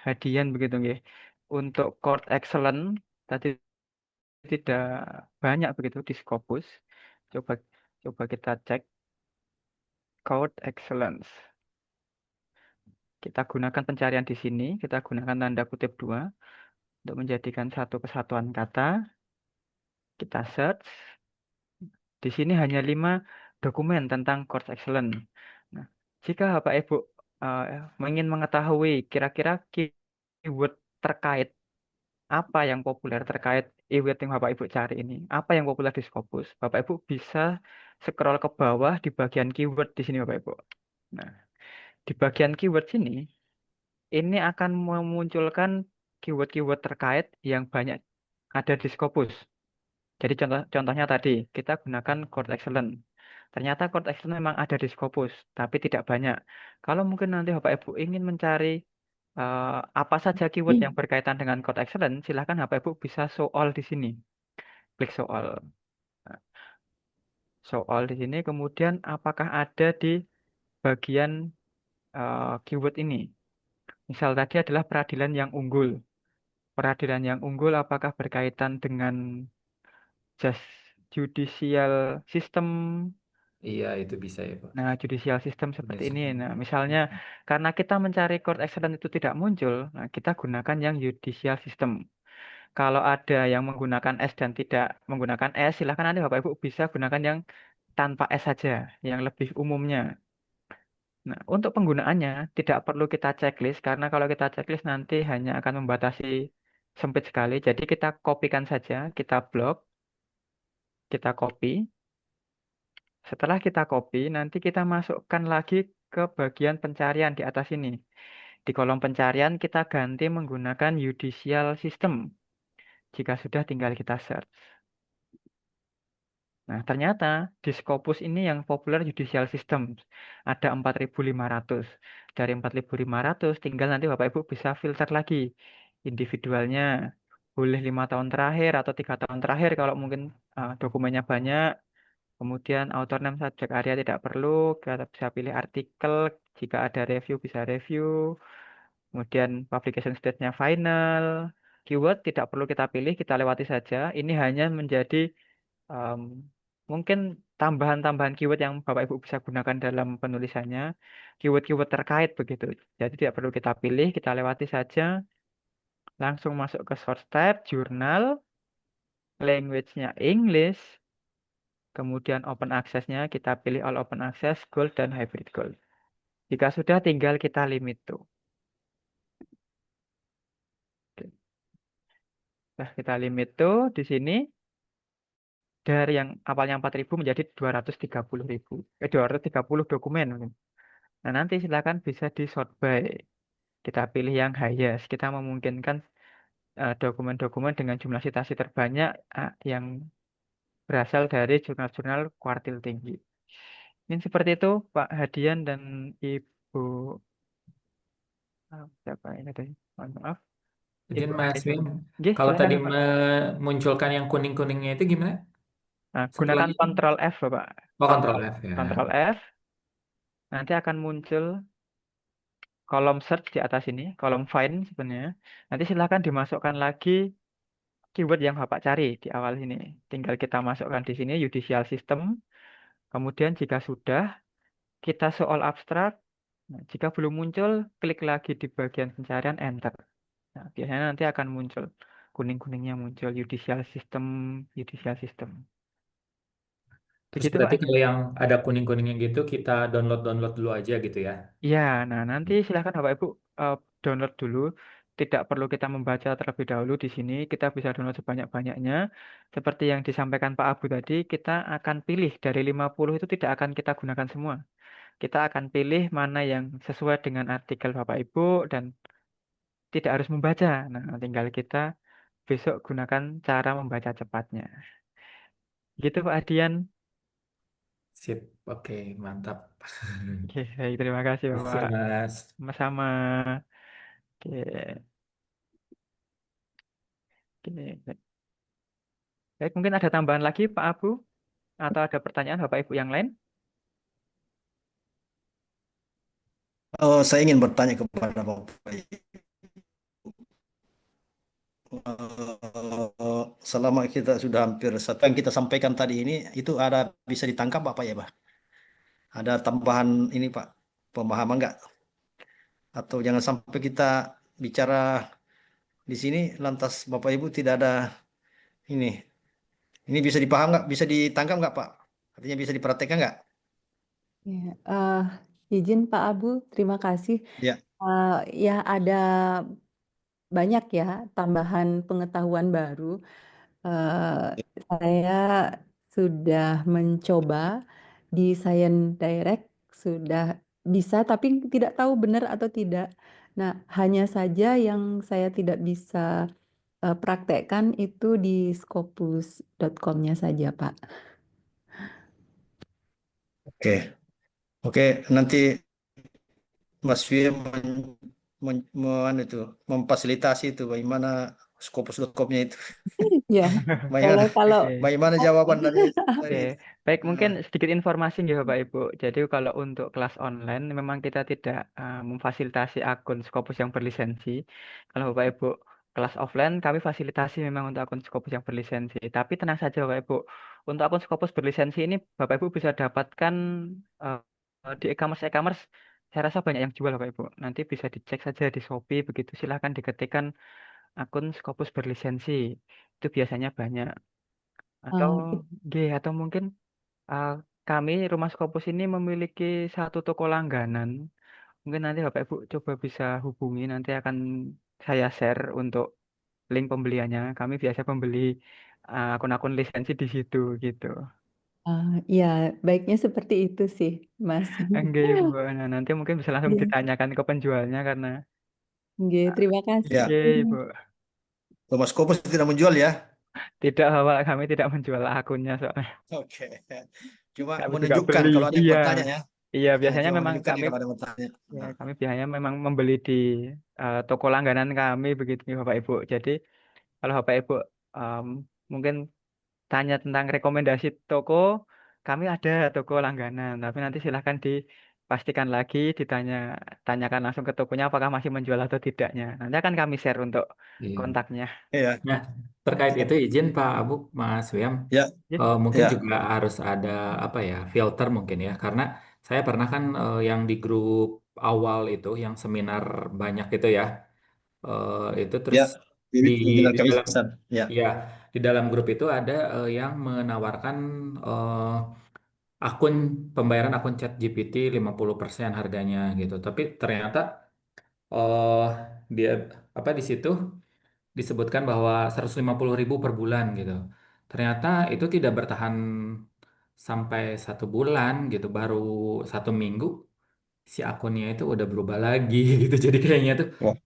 Hadian begitu nggih. Untuk course excellence tadi tidak banyak begitu di Scopus. Coba coba kita cek course excellence. Kita gunakan pencarian di sini, kita gunakan tanda kutip 2 untuk menjadikan satu kesatuan kata. Kita search. Di sini hanya 5 dokumen tentang course excellence. Nah, jika Bapak Ibu ingin mengetahui kira-kira keyword terkait apa yang populer terkait keyword yang Bapak Ibu cari ini, apa yang populer di Scopus, Bapak Ibu bisa scroll ke bawah di bagian keyword di sini Bapak Ibu. Nah, di bagian keyword sini, ini akan memunculkan keyword-keyword terkait yang banyak ada di Scopus. Jadi contohnya tadi kita gunakan Chord Excellent. Ternyata Chord Excellent memang ada di Scopus, tapi tidak banyak. Kalau mungkin nanti Bapak Ibu ingin mencari apa saja keyword yang berkaitan dengan Chord Excellent, silahkan Bapak Ibu bisa show all di sini. Klik show all. Nah, soal di sini, kemudian apakah ada di bagian keyword ini. Misal tadi adalah peradilan yang unggul. Peradilan yang unggul apakah berkaitan dengan just judicial system? Iya, itu bisa ya, Pak. Nah, judicial system seperti ini. Judicial. Nah, misalnya karena kita mencari court excellence itu tidak muncul, nah kita gunakan yang judicial system. Kalau ada yang menggunakan S dan tidak menggunakan S, silahkan nanti Bapak Ibu bisa gunakan yang tanpa S saja, yang lebih umumnya. Nah, untuk penggunaannya tidak perlu kita checklist karena kalau kita checklist nanti hanya akan membatasi sempit sekali. Jadi kita kopikan saja, kita blok, kita copy. Setelah kita copy, nanti kita masukkan lagi ke bagian pencarian di atas ini. Di kolom pencarian kita ganti menggunakan judicial system. Jika sudah tinggal kita search. Nah, ternyata di Scopus ini yang populer judicial system. Ada 4.500. Dari 4.500, tinggal nanti Bapak Ibu bisa filter lagi. Individualnya boleh 5 tahun terakhir atau 3 tahun terakhir kalau mungkin dokumennya banyak. Kemudian author name subject area tidak perlu. Kita bisa pilih artikel. Jika ada review, bisa review. Kemudian publication state-nya final. Keyword tidak perlu kita pilih, kita lewati saja. Ini hanya menjadi em, mungkin tambahan-tambahan keyword yang Bapak Ibu bisa gunakan dalam penulisannya, keyword-keyword terkait begitu. Jadi tidak perlu kita pilih, kita lewati saja, langsung masuk ke source tab, jurnal, language-nya English, kemudian open access-nya kita pilih all open access, gold dan hybrid gold. Jika sudah tinggal kita limit tuh. Oke. Nah, kita limit tuh di sini dari yang awalnya 4.000 menjadi 230.000. 230 dokumen mungkin. Nah, nanti silakan bisa di sort by. Kita pilih yang highest. Kita memungkinkan dokumen-dokumen dengan jumlah citasi terbanyak yang berasal dari jurnal-jurnal kuartil tinggi. Ini seperti itu, Pak Hadian dan Ibu siapa ini tadi? Mohon maaf. Izin Ibu Mas Aisyah. Wim, Nggih, kalau silakan tadi Bapak. memunculkan yang kuning-kuningnya itu gimana? Nah, Satu gunakan lagi? Ctrl F, Bapak. Oh, Ctrl F ya. Ctrl F. Nanti akan muncul kolom search di atas ini, kolom find sebenarnya. Nanti silakan dimasukkan lagi keyword yang Bapak cari di awal ini. Tinggal kita masukkan di sini judicial system. Kemudian jika sudah, kita soal abstrak. Nah, jika belum muncul, klik lagi di bagian pencarian enter. Nah, biasanya nanti akan muncul kuning-kuningnya muncul judicial system, judicial system. Terus Begitu Pak berarti Adi. kalau yang ada kuning-kuningnya gitu kita download dulu aja gitu ya. Ya, nah nanti silakan Bapak Ibu download dulu. Tidak perlu kita membaca terlebih dahulu di sini. Kita bisa download sebanyak-banyaknya. Seperti yang disampaikan Pak Abu tadi, kita akan pilih dari 50 itu tidak akan kita gunakan semua. Kita akan pilih mana yang sesuai dengan artikel Bapak Ibu dan tidak harus membaca. Nah, tinggal kita besok gunakan cara membaca cepatnya. Gitu Pak Adian. Sip, oke, mantap. Oke, baik, terima kasih Kasih Bapak. Mas. Sama-sama. Oke. Oke. Baik, mungkin ada tambahan lagi Pak Abu atau ada pertanyaan Bapak Ibu yang lain? Oh, saya ingin bertanya kepada Bapak. Selama kita sudah hampir satu yang kita sampaikan tadi ini, itu ada bisa ditangkap Bapak ya, Pak? Ada tambahan ini Pak, pemahaman nggak? Atau jangan sampai kita bicara di sini lantas Bapak Ibu tidak ada ini. Ini bisa dipaham nggak? Bisa ditangkap nggak Pak? Artinya bisa diperhatikan nggak? Ya, izin Pak Abu, terima kasih. Ya. Ya ada banyak ya tambahan pengetahuan baru. Saya sudah mencoba di Science Direct, sudah bisa tapi tidak tahu benar atau tidak. Nah, hanya saja yang saya tidak bisa praktekkan itu di scopus.com-nya saja, Pak. Oke. Oke, nanti Mas Fia memfasilitasi itu bagaimana Scopus.com-nya itu. Ya, Bagaimana? kalau Oke. Bagaimana jawaban dari Oke, baik mungkin Ah, sedikit informasi ya Bapak Ibu. Jadi kalau untuk kelas online memang kita tidak memfasilitasi akun Scopus yang berlisensi. Kalau Bapak Ibu kelas offline kami fasilitasi memang untuk akun Scopus yang berlisensi. Tapi tenang saja Bapak Ibu, untuk akun Scopus berlisensi ini Bapak Ibu bisa dapatkan eh, di e-commerce saya rasa banyak yang jual Bapak Ibu. Nanti bisa dicek saja di Shopee begitu silahkan diketikkan akun Scopus berlisensi. Itu biasanya banyak. Atau it- atau mungkin Uh, kami Rumah Scopus ini memiliki satu toko langganan. Mungkin nanti Bapak Ibu coba bisa hubungi, nanti akan saya share untuk link pembeliannya. Kami biasa membeli akun-akun lisensi di situ gitu. ya, baiknya seperti itu sih, Mas. Enggak, Ibu. Nah, nanti mungkin bisa langsung Iya, ditanyakan ke penjualnya karena nggih, terima kasih. ya, enggak, Ibu. Thomas Scopus tidak menjual ya. Tidak, Bapak, kami tidak menjual akunnya soalnya. Oke. Cuma Kami juga menunjukkan beli. kalau ada yang Iya. bertanya ya. Iya, Ah, biasanya cuma memang menunjukkan ya kami kalau ada yang bertanya. ya, Ah, kami biasanya memang membeli di toko langganan kami begitu Bapak Ibu. Jadi kalau Bapak Ibu em, mungkin tanya tentang rekomendasi toko, kami ada toko langganan. Tapi nanti silahkan dipastikan lagi, tanyakan langsung ke tokonya apakah masih menjual atau tidaknya. Nanti akan kami share untuk Iya. kontaknya. Iya. Nah, terkait itu izin Pak Abu, Mas Wiam, Ya, Ya, mungkin ya, juga harus ada apa ya filter mungkin ya, karena saya pernah kan yang di grup awal itu, yang seminar banyak itu ya, itu terus ya. di Webinar di dalam Kamisan. Ya, ya di dalam grup itu ada yang menawarkan eh, akun pembayaran akun chat GPT 50% harganya gitu, tapi ternyata eh dia apa di situ disebutkan bahwa 150.000 per bulan gitu. Ternyata itu tidak bertahan sampai 1 bulan gitu, baru 1 minggu si akunnya itu udah berubah lagi gitu. Jadi kayaknya tuh wah.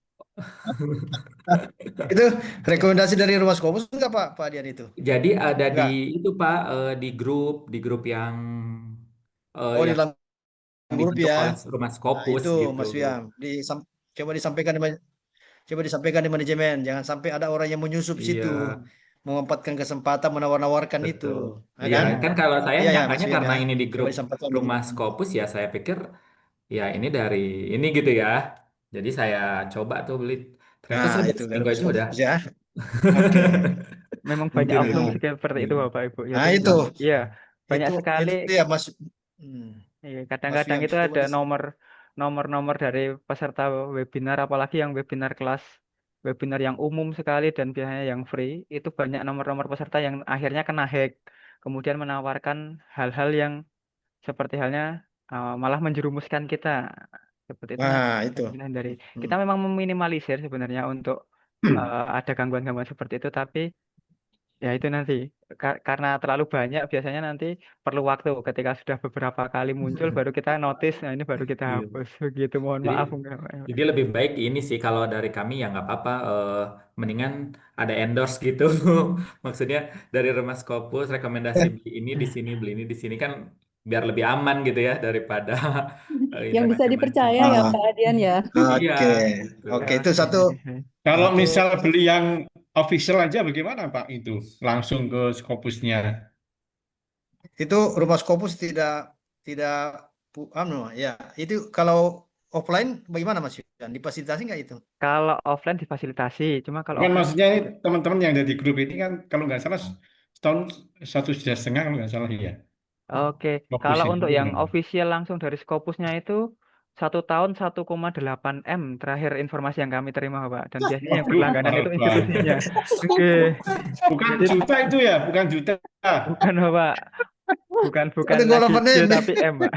Itu rekomendasi dari Rumah Scopus enggak Pak Dian itu? jadi ada di Enggak. itu Pak di grup Oh, di yang dalam grup dibentuk ya. oleh Rumah Nah, Scopus itu gitu. Mas Wiam, coba disampaikan coba disampaikan di manajemen, jangan sampai ada orang yang menyusup Iya, situ, memanfaatkan kesempatan menawar-nawarkan itu, betul. ya Iya, kan? kan kalau saya Iya ya Mas nyangkanya Wiam karena ya. ini di Coba grup disampaikan di. Rumah Scopus ya saya pikir ya ini dari ini gitu ya. Jadi saya coba tuh beli. Ternyata Nah, saya baru itu kan seminggu Rumah aja udah. Scopus ya. Oke. memang banyak Mungkin oknum itu. Nah, seperti Iya. itu Bapak Ibu. nah Jadi itu, iya, banyak sekali. itu ya Mas. Hmm, Iya, Mas kadang-kadang Wiam itu coba ada nomor-nomor dari peserta webinar, apalagi yang webinar kelas webinar yang umum sekali dan biasanya yang free, itu banyak nomor-nomor peserta yang akhirnya kena hack, kemudian menawarkan hal-hal yang seperti halnya malah menjerumuskan kita. Seperti itu nanti nah harus itu. kita hindari. Hmm. Kita memang meminimalisir sebenarnya untuk ada gangguan-gangguan seperti itu, tapi ya itu nanti karena terlalu banyak biasanya nanti perlu waktu ketika sudah beberapa kali muncul baru kita notice, nah ini baru kita Iya. hapus begitu. Mohon Jadi maaf enggak Pak. jadi lebih baik ini sih kalau dari kami ya nggak apa-apa. Mendingan ada endorse gitu. Maksudnya dari Rumah Scopus rekomendasi beli ini di sini kan biar lebih aman gitu ya daripada ini Yang bisa macam-macam. dipercaya ya Ah, Pak Adian ya. Iya, oke, gitu. oke itu Oke. satu, Kalau satu. misal beli yang official aja bagaimana Pak itu? Langsung ke Scopusnya. Itu Rumah Scopus tidak tidak ya. Itu kalau offline bagaimana Mas Yudan? Difasilitasi nggak itu? Kalau offline difasilitasi, cuma kalau Kan offline maksudnya ini teman-teman yang ada di grup ini kan kalau nggak salah setahun 1,5 tahun kalau nggak salah ya. oke. Scopus Kalau itu untuk yang gimana? official langsung dari Scopusnya itu 1 tahun 1,8 M terakhir informasi yang kami terima Pak, dan biasanya yang Waduh, berlangganan mahal itu banget. institusinya. Oke. Bukan Jadi juta itu ya, bukan juta. bukan Bapak, bukan Satu gol lagi apa J nih? tapi M Pak.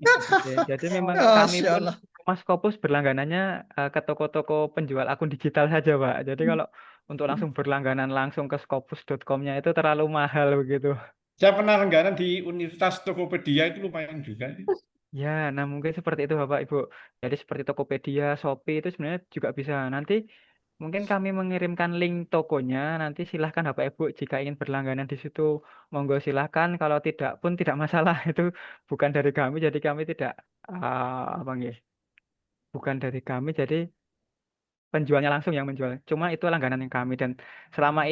Oke, jadi memang kami Masya pun Allah. Mas Kopus berlangganannya ke toko-toko penjual akun digital saja, Pak. Jadi kalau untuk langsung berlangganan langsung ke scopus.com-nya itu terlalu mahal begitu. Saya pernah langganan di Universitas Tokopedia itu lumayan juga. Ya, nah mungkin seperti itu Bapak Ibu. Jadi seperti Tokopedia, Shopee itu sebenarnya juga bisa. Nanti mungkin kami mengirimkan link tokonya. Nanti silahkan Bapak Ibu jika ingin berlangganan di situ, monggo silahkan. Kalau tidak pun tidak masalah. Itu bukan dari kami, jadi kami tidak apa nggih, bukan dari kami, jadi penjualnya langsung yang menjual. Cuma itu langganan yang kami dan selama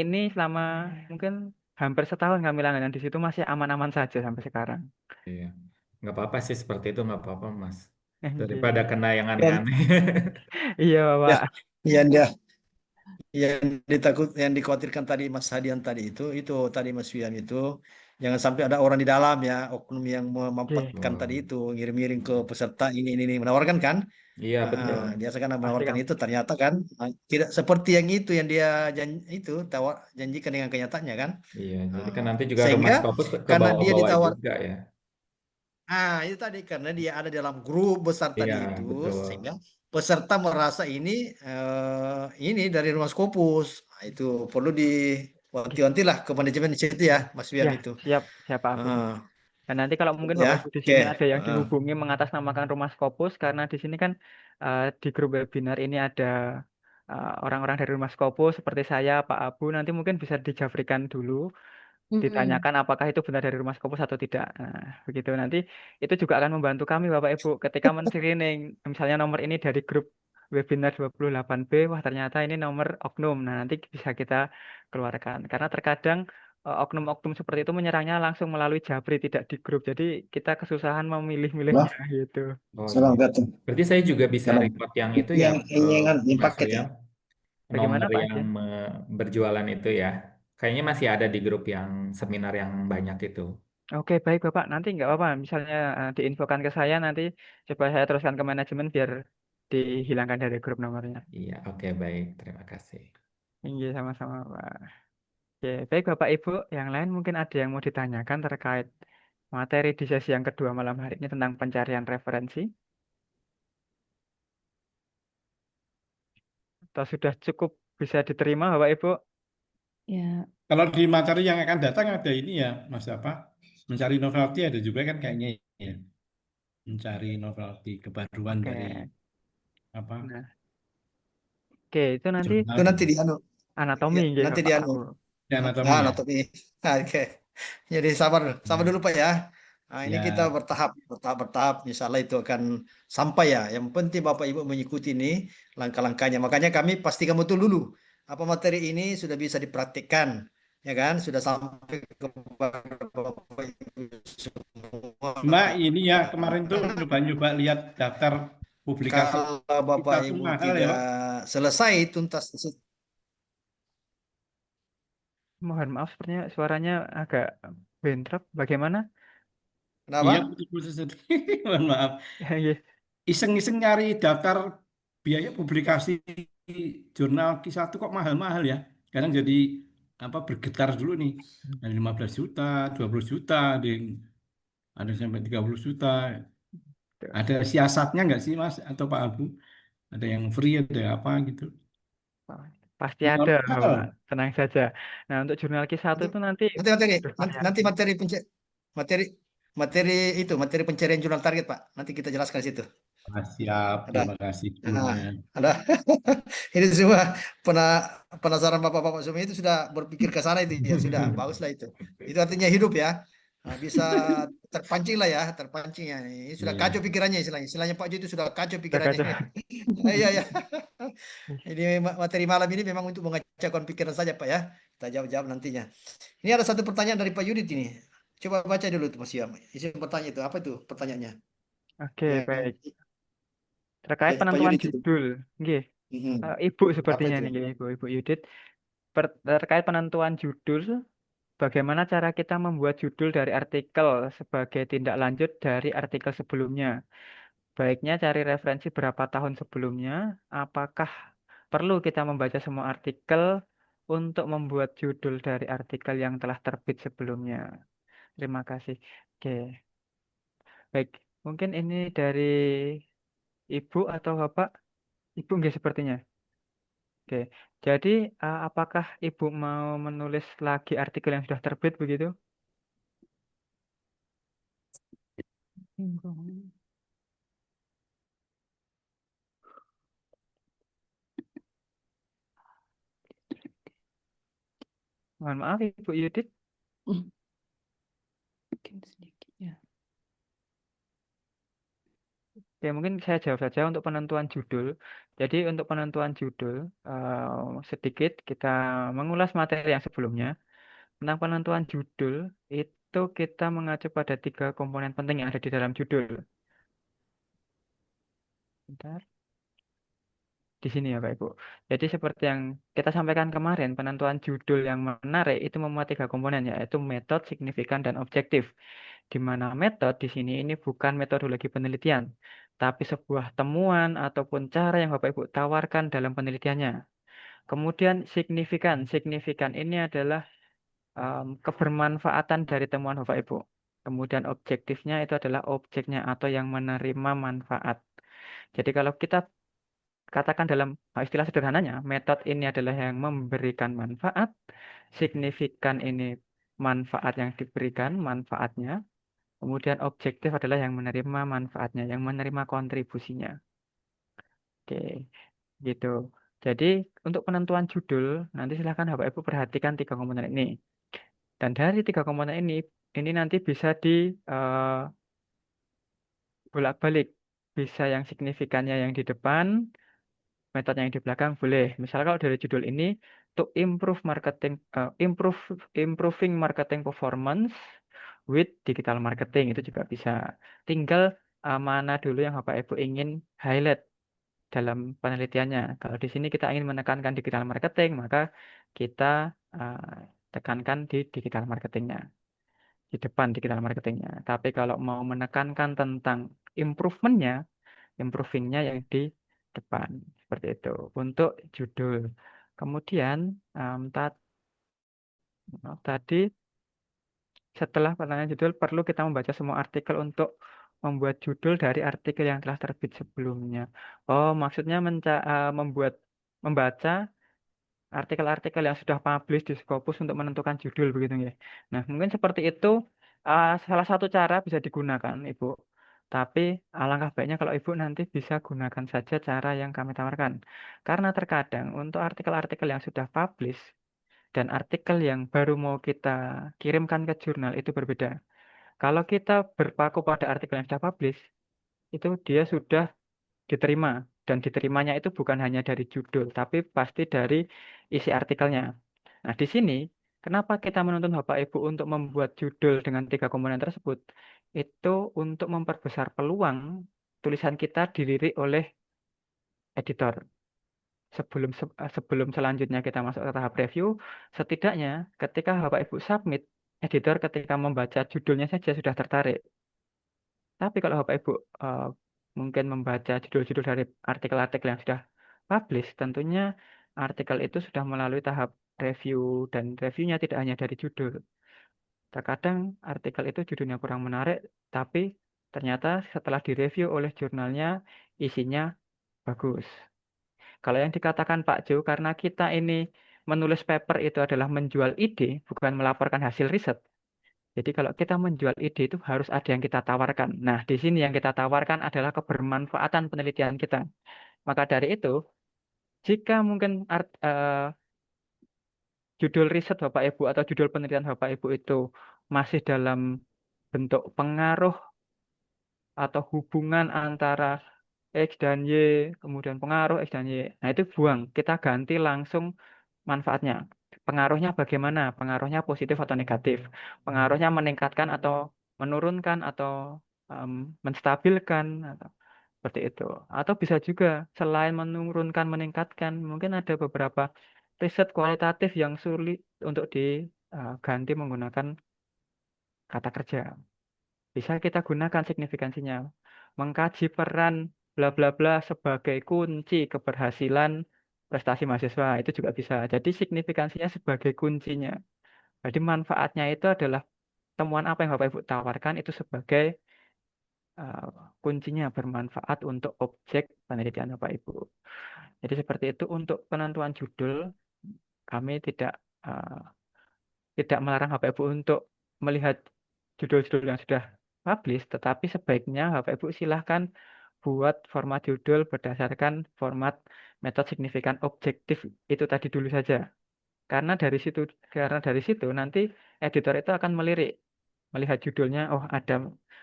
mungkin hampir setahun kami langganan di situ masih aman-aman saja sampai sekarang. Iya. Nggak apa-apa sih seperti itu nggak apa-apa Mas. Daripada Oke. kena yang Dan aneh-aneh. Iya, ya, Bapak. yang yang dikhawatirkan tadi Mas Hadian tadi itu tadi Mas Wian itu jangan sampai ada orang di dalam ya oknum yang Oke. memanfaatkan tadi Oh, itu ngirim-ngirim ke peserta ini menawarkan kan. iya betul. Dia sekarang Pasti menawarkan kami. itu ternyata kan tidak seperti yang itu yang dia janjikan dengan kenyataannya kan. Iya, jadi kan Ah, nanti juga rumah sehingga Scopus ke karena dia bawah-bawah ditawar juga ya. itu tadi karena dia ada dalam grup besar Iya, tadi itu betul. sehingga peserta merasa ini dari rumah Scopus. Itu perlu diwanti-wanti lah ke manajemen di situ ya Mas Wian Ya, itu. siap, siapa Abu. Ah, Dan nanti kalau mungkin ya Bapak Ibu di oke. sini ada yang Ah. dihubungi mengatasnamakan Rumah Scopus karena di sini kan di grup webinar ini ada orang-orang dari Rumah Scopus seperti saya, Pak Abu, nanti mungkin bisa dijafrikan dulu, ditanyakan apakah itu benar dari Rumah Scopus atau tidak. Nah, begitu nanti itu juga akan membantu kami Bapak Ibu ketika men-screening misalnya nomor ini dari grup webinar 28B, wah ternyata ini nomor oknum. Nah, nanti bisa kita keluarkan karena terkadang oknum-oknum seperti itu menyerangnya langsung melalui Jabri tidak di grup. Jadi kita kesusahan memilih-milihnya Bah, gitu. Oh iya. salam datang. Berarti saya juga bisa Salam. report yang itu ya, Yang Mas paket ya. William, Bagaimana nomor Pak yang Adin? berjualan itu ya. Kayaknya masih ada di grup yang seminar yang banyak itu. Oke, baik Bapak. Nanti nggak apa-apa. Misalnya diinfokan ke saya, nanti coba saya teruskan ke manajemen biar dihilangkan dari grup nomornya. Iya, oke baik. Terima kasih. Iya, sama-sama Pak. Oke, baik Bapak Ibu. Yang lain mungkin ada yang mau ditanyakan terkait materi di sesi yang kedua malam hari ini tentang pencarian referensi. Atau sudah cukup bisa diterima Bapak Ibu? Ya, Kalau di materi yang akan datang ada ini ya, Mas apa? Mencari novelty ada juga kan kayaknya ya. Mencari novelty kebaruan dari Oke. apa Nah, oke itu nanti jurnal Itu nanti gitu. di anatomi ya, nggih nanti di Bapak Abu. Di anatomi ya. anatomi. Oke. Jadi sabar Hmm. dulu Pak ya. Nah, ini kita Ya, bertahap. Insya Allah itu akan sampai ya. Yang penting Bapak Ibu mengikuti ini langkah-langkahnya. Makanya kami pastikan betul dulu apa materi ini sudah bisa dipraktikkan, ya kan? Sudah sampai kepada Bapak Ibu semua. Mbak ini ya kemarin tuh nyoba-nyoba lihat daftar publikasi Kalau kita Bapak tuh Ibu mahal ya, tidak Pak. selesai tuntas, Mohon maaf sepertinya suaranya agak bentrok. Bagaimana? Iya, kenapa? putus-putus. Mohon maaf. Nggih. Iseng-iseng nyari daftar biaya publikasi jurnal Q1 kok mahal-mahal ya. Kadang jadi apa bergetar dulu nih. Ada 15 juta, 20 juta, ada sampai 30 juta. Ada siasatnya nggak sih Mas atau Pak Abu? Ada yang free, ada apa gitu. Oh, pasti Mahal, ada, Bapak. mahal. Tenang saja. Nah, untuk jurnal Q1 Nanti itu nanti nanti materi nanti, bervariasi. nanti materi materi materi pencarian jurnal target Pak. Nanti kita jelaskan di situ. Ah, siap, Ada. terima kasih Nah, sebelumnya. ada. Ini semua pernah penasaran bapak-bapak semua itu sudah berpikir ke sana itu ya sudah baguslah itu. Itu artinya hidup ya. Nah, bisa terpancing lah ya, terpancing ya. Ini sudah kacau Iya. pikirannya istilahnya. Istilahnya Pak Jo itu sudah kacau Udah pikirannya. kacau. Iya ya. Ini materi malam ini memang untuk mengacaukan pikiran saja Pak ya. Kita jawab-jawab nantinya. Ini ada satu pertanyaan dari Pak Yudit ini. Coba baca dulu tuh Mas Yam. Isi pertanyaan itu apa itu pertanyaannya? Oke, Yang baik. Terkait Pak penentuan Yudit itu. judul. Nggih. Mhm. Ibu Apa sepertinya itu? nih, nggih, Ibu Yudit. Terkait penentuan judul, bagaimana cara kita membuat judul dari artikel sebagai tindak lanjut dari artikel sebelumnya? Baiknya cari referensi berapa tahun sebelumnya, apakah perlu kita membaca semua artikel untuk membuat judul dari artikel yang telah terbit sebelumnya? Terima kasih. Oke, baik. Mungkin ini dari Ibu atau Bapak? Ibu nggih sepertinya. Oke, jadi apakah Ibu mau menulis lagi artikel yang sudah terbit begitu? Mohon maaf Ibu Yudit. mungkin sedikit ya. Oke, mungkin saya jawab saja untuk penentuan judul. Jadi untuk penentuan judul, sedikit kita mengulas materi yang sebelumnya. Tentang penentuan judul, itu kita mengacu pada 3 komponen penting yang ada di dalam judul. Bentar. Di sini ya Pak Ibu. Jadi seperti yang kita sampaikan kemarin, penentuan judul yang menarik itu memuat 3 komponen, yaitu metode, signifikan, dan objektif. Di mana metode di sini ini bukan metodologi penelitian, tapi sebuah temuan ataupun cara yang Bapak Ibu tawarkan dalam penelitiannya. Kemudian signifikan. Signifikan ini adalah kebermanfaatan dari temuan Bapak Ibu. Kemudian objektifnya itu adalah objeknya atau yang menerima manfaat. Jadi kalau kita katakan dalam istilah sederhananya, metode ini adalah yang memberikan manfaat, signifikan ini manfaat yang diberikan, manfaatnya, kemudian objektif adalah yang menerima manfaatnya, yang menerima kontribusinya. Oke, gitu. Jadi untuk penentuan judul, nanti silahkan Bapak Ibu perhatikan 3 komponen ini. Dan dari 3 komponen ini nanti bisa di bolak-balik. Bisa yang signifikannya yang di depan, metode yang di belakang boleh. Misalnya kalau dari judul ini, to improve marketing, improving marketing performance with digital marketing itu juga bisa. Tinggal mana dulu yang Bapak Ibu ingin highlight dalam penelitiannya. Kalau di sini kita ingin menekankan digital marketing, maka kita tekankan di digital marketingnya, di depan digital marketingnya. Tapi kalau mau menekankan tentang improvementnya, improvingnya yang di depan. Seperti itu untuk judul. Kemudian tadi setelah pertanyaan judul perlu kita membaca semua artikel untuk membuat judul dari artikel yang telah terbit sebelumnya. Oh, maksudnya membaca artikel-artikel yang sudah publish di Scopus untuk menentukan judul begitu ya. Nah, mungkin seperti itu salah satu cara bisa digunakan, Ibu. Tapi alangkah baiknya kalau Ibu nanti bisa gunakan saja cara yang kami tawarkan. Karena terkadang untuk artikel-artikel yang sudah publish dan artikel yang baru mau kita kirimkan ke jurnal itu berbeda. Kalau kita berpaku pada artikel yang sudah publish, itu dia sudah diterima. Dan diterimanya itu bukan hanya dari judul, tapi pasti dari isi artikelnya. Nah, di sini, kenapa kita menuntun Bapak Ibu untuk membuat judul dengan 3 komponen tersebut? Itu untuk memperbesar peluang tulisan kita dilirik oleh editor. Sebelum selanjutnya kita masuk ke tahap review, setidaknya ketika Bapak Ibu submit, editor ketika membaca judulnya saja sudah tertarik. Tapi kalau Bapak Ibu mungkin membaca judul-judul dari artikel-artikel yang sudah publish, tentunya artikel itu sudah melalui tahap review dan reviewnya tidak hanya dari judul. Terkadang artikel itu judulnya kurang menarik, tapi ternyata setelah direview oleh jurnalnya isinya bagus. Kalau yang dikatakan Pak Jo, karena kita ini menulis paper itu adalah menjual ide, bukan melaporkan hasil riset. Jadi kalau kita menjual ide itu harus ada yang kita tawarkan. Nah, di sini yang kita tawarkan adalah kebermanfaatan penelitian kita. Maka dari itu, jika mungkin judul riset Bapak Ibu atau judul penelitian Bapak Ibu itu masih dalam bentuk pengaruh atau hubungan antara X dan Y, kemudian pengaruh X dan Y. Nah, itu buang. Kita ganti langsung manfaatnya. Pengaruhnya bagaimana? Pengaruhnya positif atau negatif? Pengaruhnya meningkatkan atau menurunkan atau menstabilkan atau seperti itu. Atau bisa juga selain menurunkan, meningkatkan, mungkin ada beberapa riset kualitatif yang sulit untuk diganti menggunakan kata kerja. Bisa kita gunakan signifikansinya. Mengkaji peran bla bla bla sebagai kunci keberhasilan prestasi mahasiswa itu juga bisa. Jadi signifikansinya sebagai kuncinya. Jadi manfaatnya itu adalah temuan apa yang Bapak Ibu tawarkan itu sebagai kuncinya bermanfaat untuk objek penelitian Bapak Ibu. Jadi seperti itu untuk penentuan judul kami tidak melarang Bapak Ibu untuk melihat judul-judul yang sudah publish, tetapi sebaiknya Bapak Ibu silahkan buat format judul berdasarkan format metode signifikan objektif itu tadi dulu saja. Karena dari situ nanti editor itu akan melihat judulnya, oh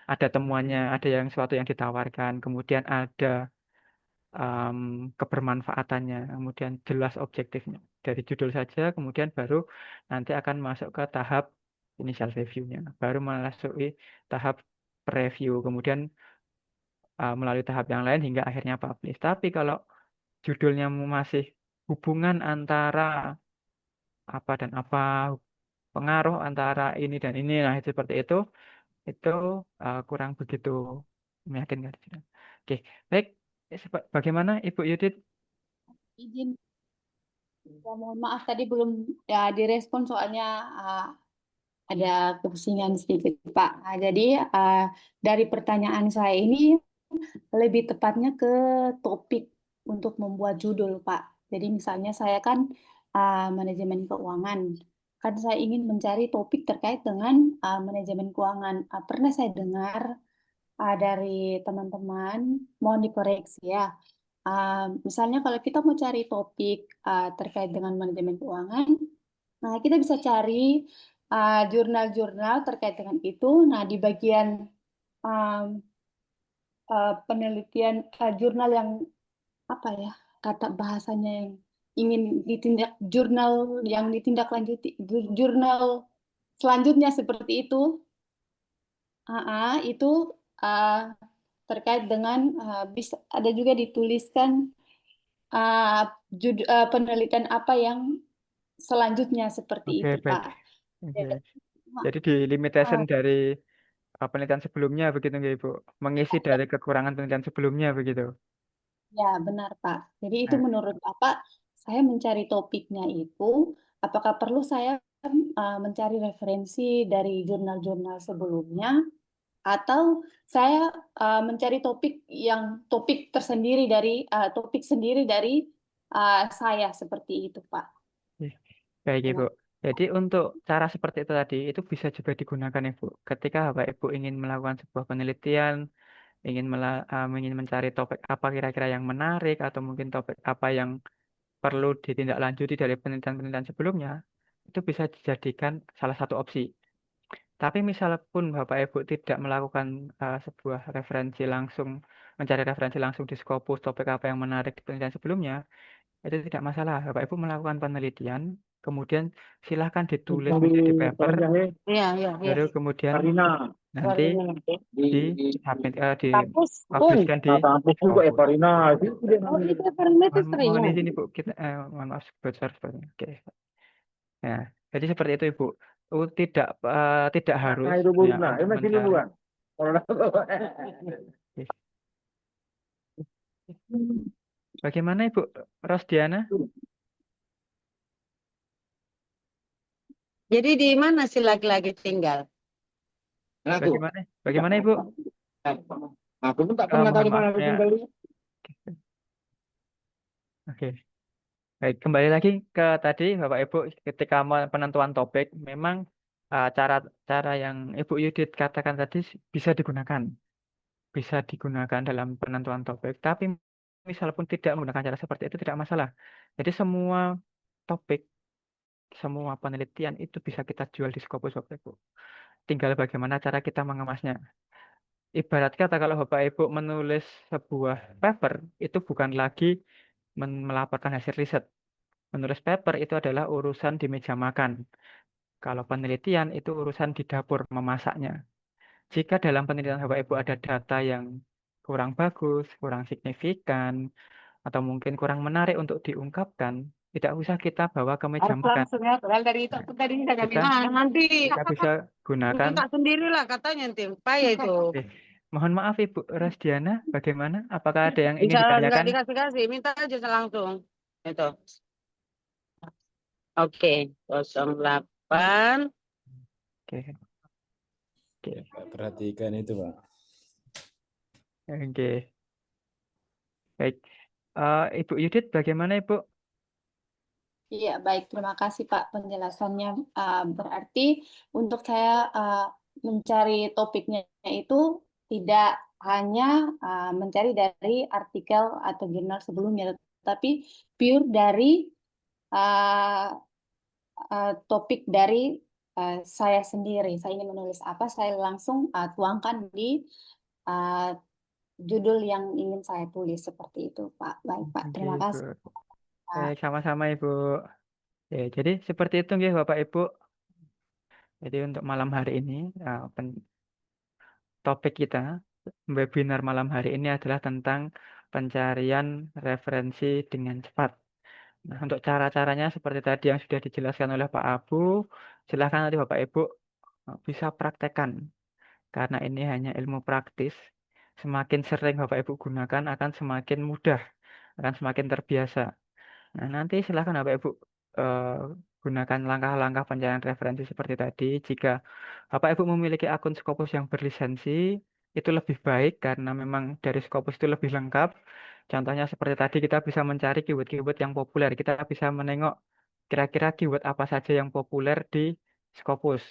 ada temuannya, ada yang suatu yang ditawarkan, kemudian ada kebermanfaatannya, kemudian jelas objektifnya. Dari judul saja, kemudian baru nanti akan masuk ke tahap initial review-nya, baru memasuki tahap review, kemudian melalui tahap yang lain hingga akhirnya publish. Tapi kalau judulnya masih hubungan antara apa dan apa, pengaruh antara ini dan ini, nah itu seperti itu kurang begitu meyakinkan. Oke, baik. Bagaimana Ibu Yudit? Izin, ya, mohon maaf tadi belum ya direspon soalnya ada kepusingan sedikit Pak. Nah, jadi dari pertanyaan saya ini lebih tepatnya ke topik untuk membuat judul Pak. Jadi misalnya saya kan manajemen keuangan, kan saya ingin mencari topik terkait dengan manajemen keuangan. Pernah saya dengar dari teman-teman, mohon dikoreksi ya. Misalnya kalau kita mau cari topik terkait dengan manajemen keuangan, nah kita bisa cari jurnal-jurnal terkait dengan itu. Nah di bagian penelitian jurnal yang apa ya kata bahasanya yang ingin ditindak, jurnal yang ditindaklanjuti, jurnal selanjutnya seperti itu. Itu terkait dengan bisa ada juga dituliskan penelitian apa yang selanjutnya seperti Oke, itu baik. Pak. Oke. Jadi di limitation dari penelitian sebelumnya begitu nggak Ibu? Mengisi dari kekurangan penelitian sebelumnya begitu. Ya benar Pak. Jadi itu Nah, menurut Bapak, saya mencari topiknya itu, apakah perlu saya mencari referensi dari jurnal-jurnal sebelumnya, atau saya mencari topik tersendiri dari topik sendiri dari saya seperti itu Pak. baik Ya. Ibu. Jadi untuk cara seperti itu tadi itu bisa juga digunakan Ibu. Ketika Bapak Ibu ingin melakukan sebuah penelitian, ingin mencari topik apa kira-kira yang menarik atau mungkin topik apa yang perlu ditindaklanjuti dari penelitian-penelitian sebelumnya, itu bisa dijadikan salah satu opsi. Tapi misal pun Bapak Ibu tidak melakukan sebuah referensi langsung, mencari referensi langsung di Scopus, topik apa yang menarik di penelitian sebelumnya, itu tidak masalah. Bapak Ibu melakukan penelitian, kemudian silahkan ditulis menjadi paper, Iya, iya, iya. baru kemudian Karina, nanti Kampus pun. dipublishkan di kampus juga Scopus. Karina. Oh, itu Karina itu Mohon sering. izin Ibu, mohon maaf bocor sepertinya. Oke. Nah, jadi seperti itu Ibu. Tidak harus Nah, itu ya, Buruna. untuk Masih mencari. duluan. Bagaimana Ibu Rosdiana? Jadi di mana si laki-laki tinggal? Nah, tuh. Bagaimana Ibu? Aku pun tak pernah tahu Mohon di mana maaf aku ya. tinggal. Oke. Baik, kembali lagi ke tadi Bapak Ibu ketika penentuan topik memang cara yang Ibu Yudit katakan tadi bisa digunakan dalam penentuan topik. Tapi misal pun tidak menggunakan cara seperti itu tidak masalah. Jadi semua topik, semua penelitian itu bisa kita jual di Scopus Bapak Ibu. Tinggal bagaimana cara kita mengemasnya. Ibarat kata kalau Bapak Ibu menulis sebuah paper itu bukan lagi melaporkan hasil riset. Menulis paper itu adalah urusan di meja makan. Kalau penelitian itu urusan di dapur memasaknya. Jika dalam penelitian Bapak Ibu ada data yang kurang bagus, kurang signifikan, atau mungkin kurang menarik untuk diungkapkan, tidak usah kita bawa ke meja Harus makan. langsung ya, padahal dari itu aku tadi tidak Kita, bilang. Nanti kita bisa gunakan. minta sendirilah katanya tim. Payah itu. Mohon maaf Ibu Rosdiana, bagaimana? Apakah ada yang ingin Bisa nggak ditanyakan? dikasih-kasih, minta aja langsung. Itu. Oke, 08. Oke. Perhatikan itu, Pak. Oke. Baik. Ibu Yudit, bagaimana Ibu? Iya, baik. Terima kasih Pak penjelasannya. Berarti untuk saya mencari topiknya itu tidak hanya mencari dari artikel atau jurnal sebelumnya, tetapi pure dari topik dari saya sendiri, saya ingin menulis apa, saya langsung tuangkan di uh, judul yang ingin saya tulis seperti itu, Pak. Baik, Pak. Oke, Terima Ibu. kasih, Pak. Baik, sama-sama Ibu. Ya, jadi seperti itu nggih Bapak Ibu. Jadi untuk malam hari ini topik kita webinar malam hari ini adalah tentang pencarian referensi dengan cepat. Nah, untuk cara-caranya seperti tadi yang sudah dijelaskan oleh Pak Abu, silakan nanti Bapak Ibu bisa praktekkan. Karena ini hanya ilmu praktis, semakin sering Bapak Ibu gunakan akan semakin mudah, akan semakin terbiasa. Nah, nanti silakan Bapak Ibu eh, gunakan langkah-langkah pencarian referensi seperti tadi. Jika Bapak Ibu memiliki akun Scopus yang berlisensi, itu lebih baik karena memang dari Scopus itu lebih lengkap. Contohnya seperti tadi kita bisa mencari keyword-keyword yang populer. Kita bisa menengok kira-kira keyword apa saja yang populer di Scopus.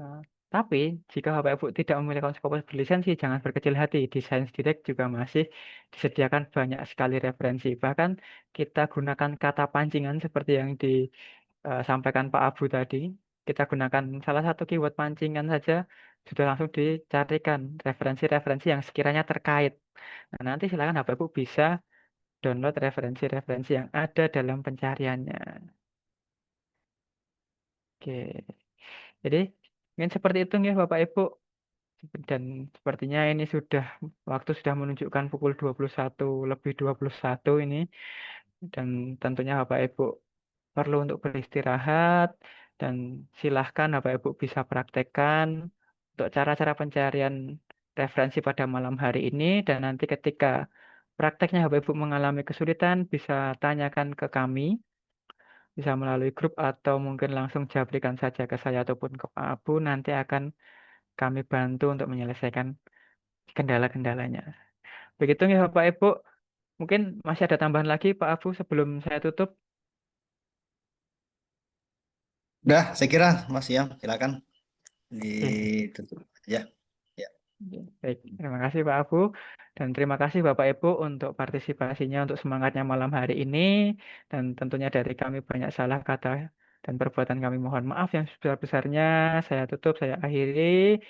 Nah, tapi jika Bapak Ibu tidak memiliki akun Scopus berlisensi, jangan berkecil hati. Di Science Direct juga masih disediakan banyak sekali referensi. Bahkan kita gunakan kata pancingan seperti yang disampaikan Pak Abu tadi. Kita gunakan salah satu keyword pancingan saja, sudah langsung dicarikan referensi-referensi yang sekiranya terkait. Nah, nanti silakan Bapak Ibu bisa download referensi-referensi yang ada dalam pencariannya. Oke. Jadi, mungkin seperti itu ya Bapak Ibu. Dan sepertinya ini waktu sudah menunjukkan pukul 21 lebih 21 ini. Dan tentunya Bapak Ibu perlu untuk beristirahat. Dan silahkan Bapak Ibu bisa praktekkan untuk cara-cara pencarian referensi pada malam hari ini. Dan nanti ketika prakteknya Bapak Ibu mengalami kesulitan, bisa tanyakan ke kami. Bisa melalui grup atau mungkin langsung jabrikan saja ke saya ataupun ke Pak Abu. Nanti akan kami bantu untuk menyelesaikan kendala-kendalanya. Begitu ya Bapak Ibu. Mungkin masih ada tambahan lagi Pak Abu sebelum saya tutup. Udah, saya kira Mas ya, silakan Oke. ditutup ya. Ya. Baik, terima kasih Pak Abu. Dan terima kasih Bapak Ibu untuk partisipasinya, untuk semangatnya malam hari ini. Dan tentunya dari kami banyak salah kata dan perbuatan kami mohon maaf yang sebesar-besarnya. Saya tutup, saya akhiri.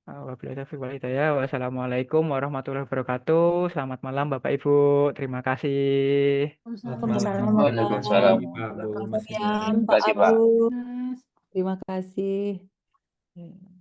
Wabillahi taufiq wal hidayah. Wassalamualaikum warahmatullahi wabarakatuh. Selamat malam Bapak Ibu. Terima kasih. Waalaikumsalam, Pak. Waalaikumsalam. Pak Abu, Terima Mas kasih Iman. Pak Terima kasih, Pak. Abu. Terima kasih. Ya.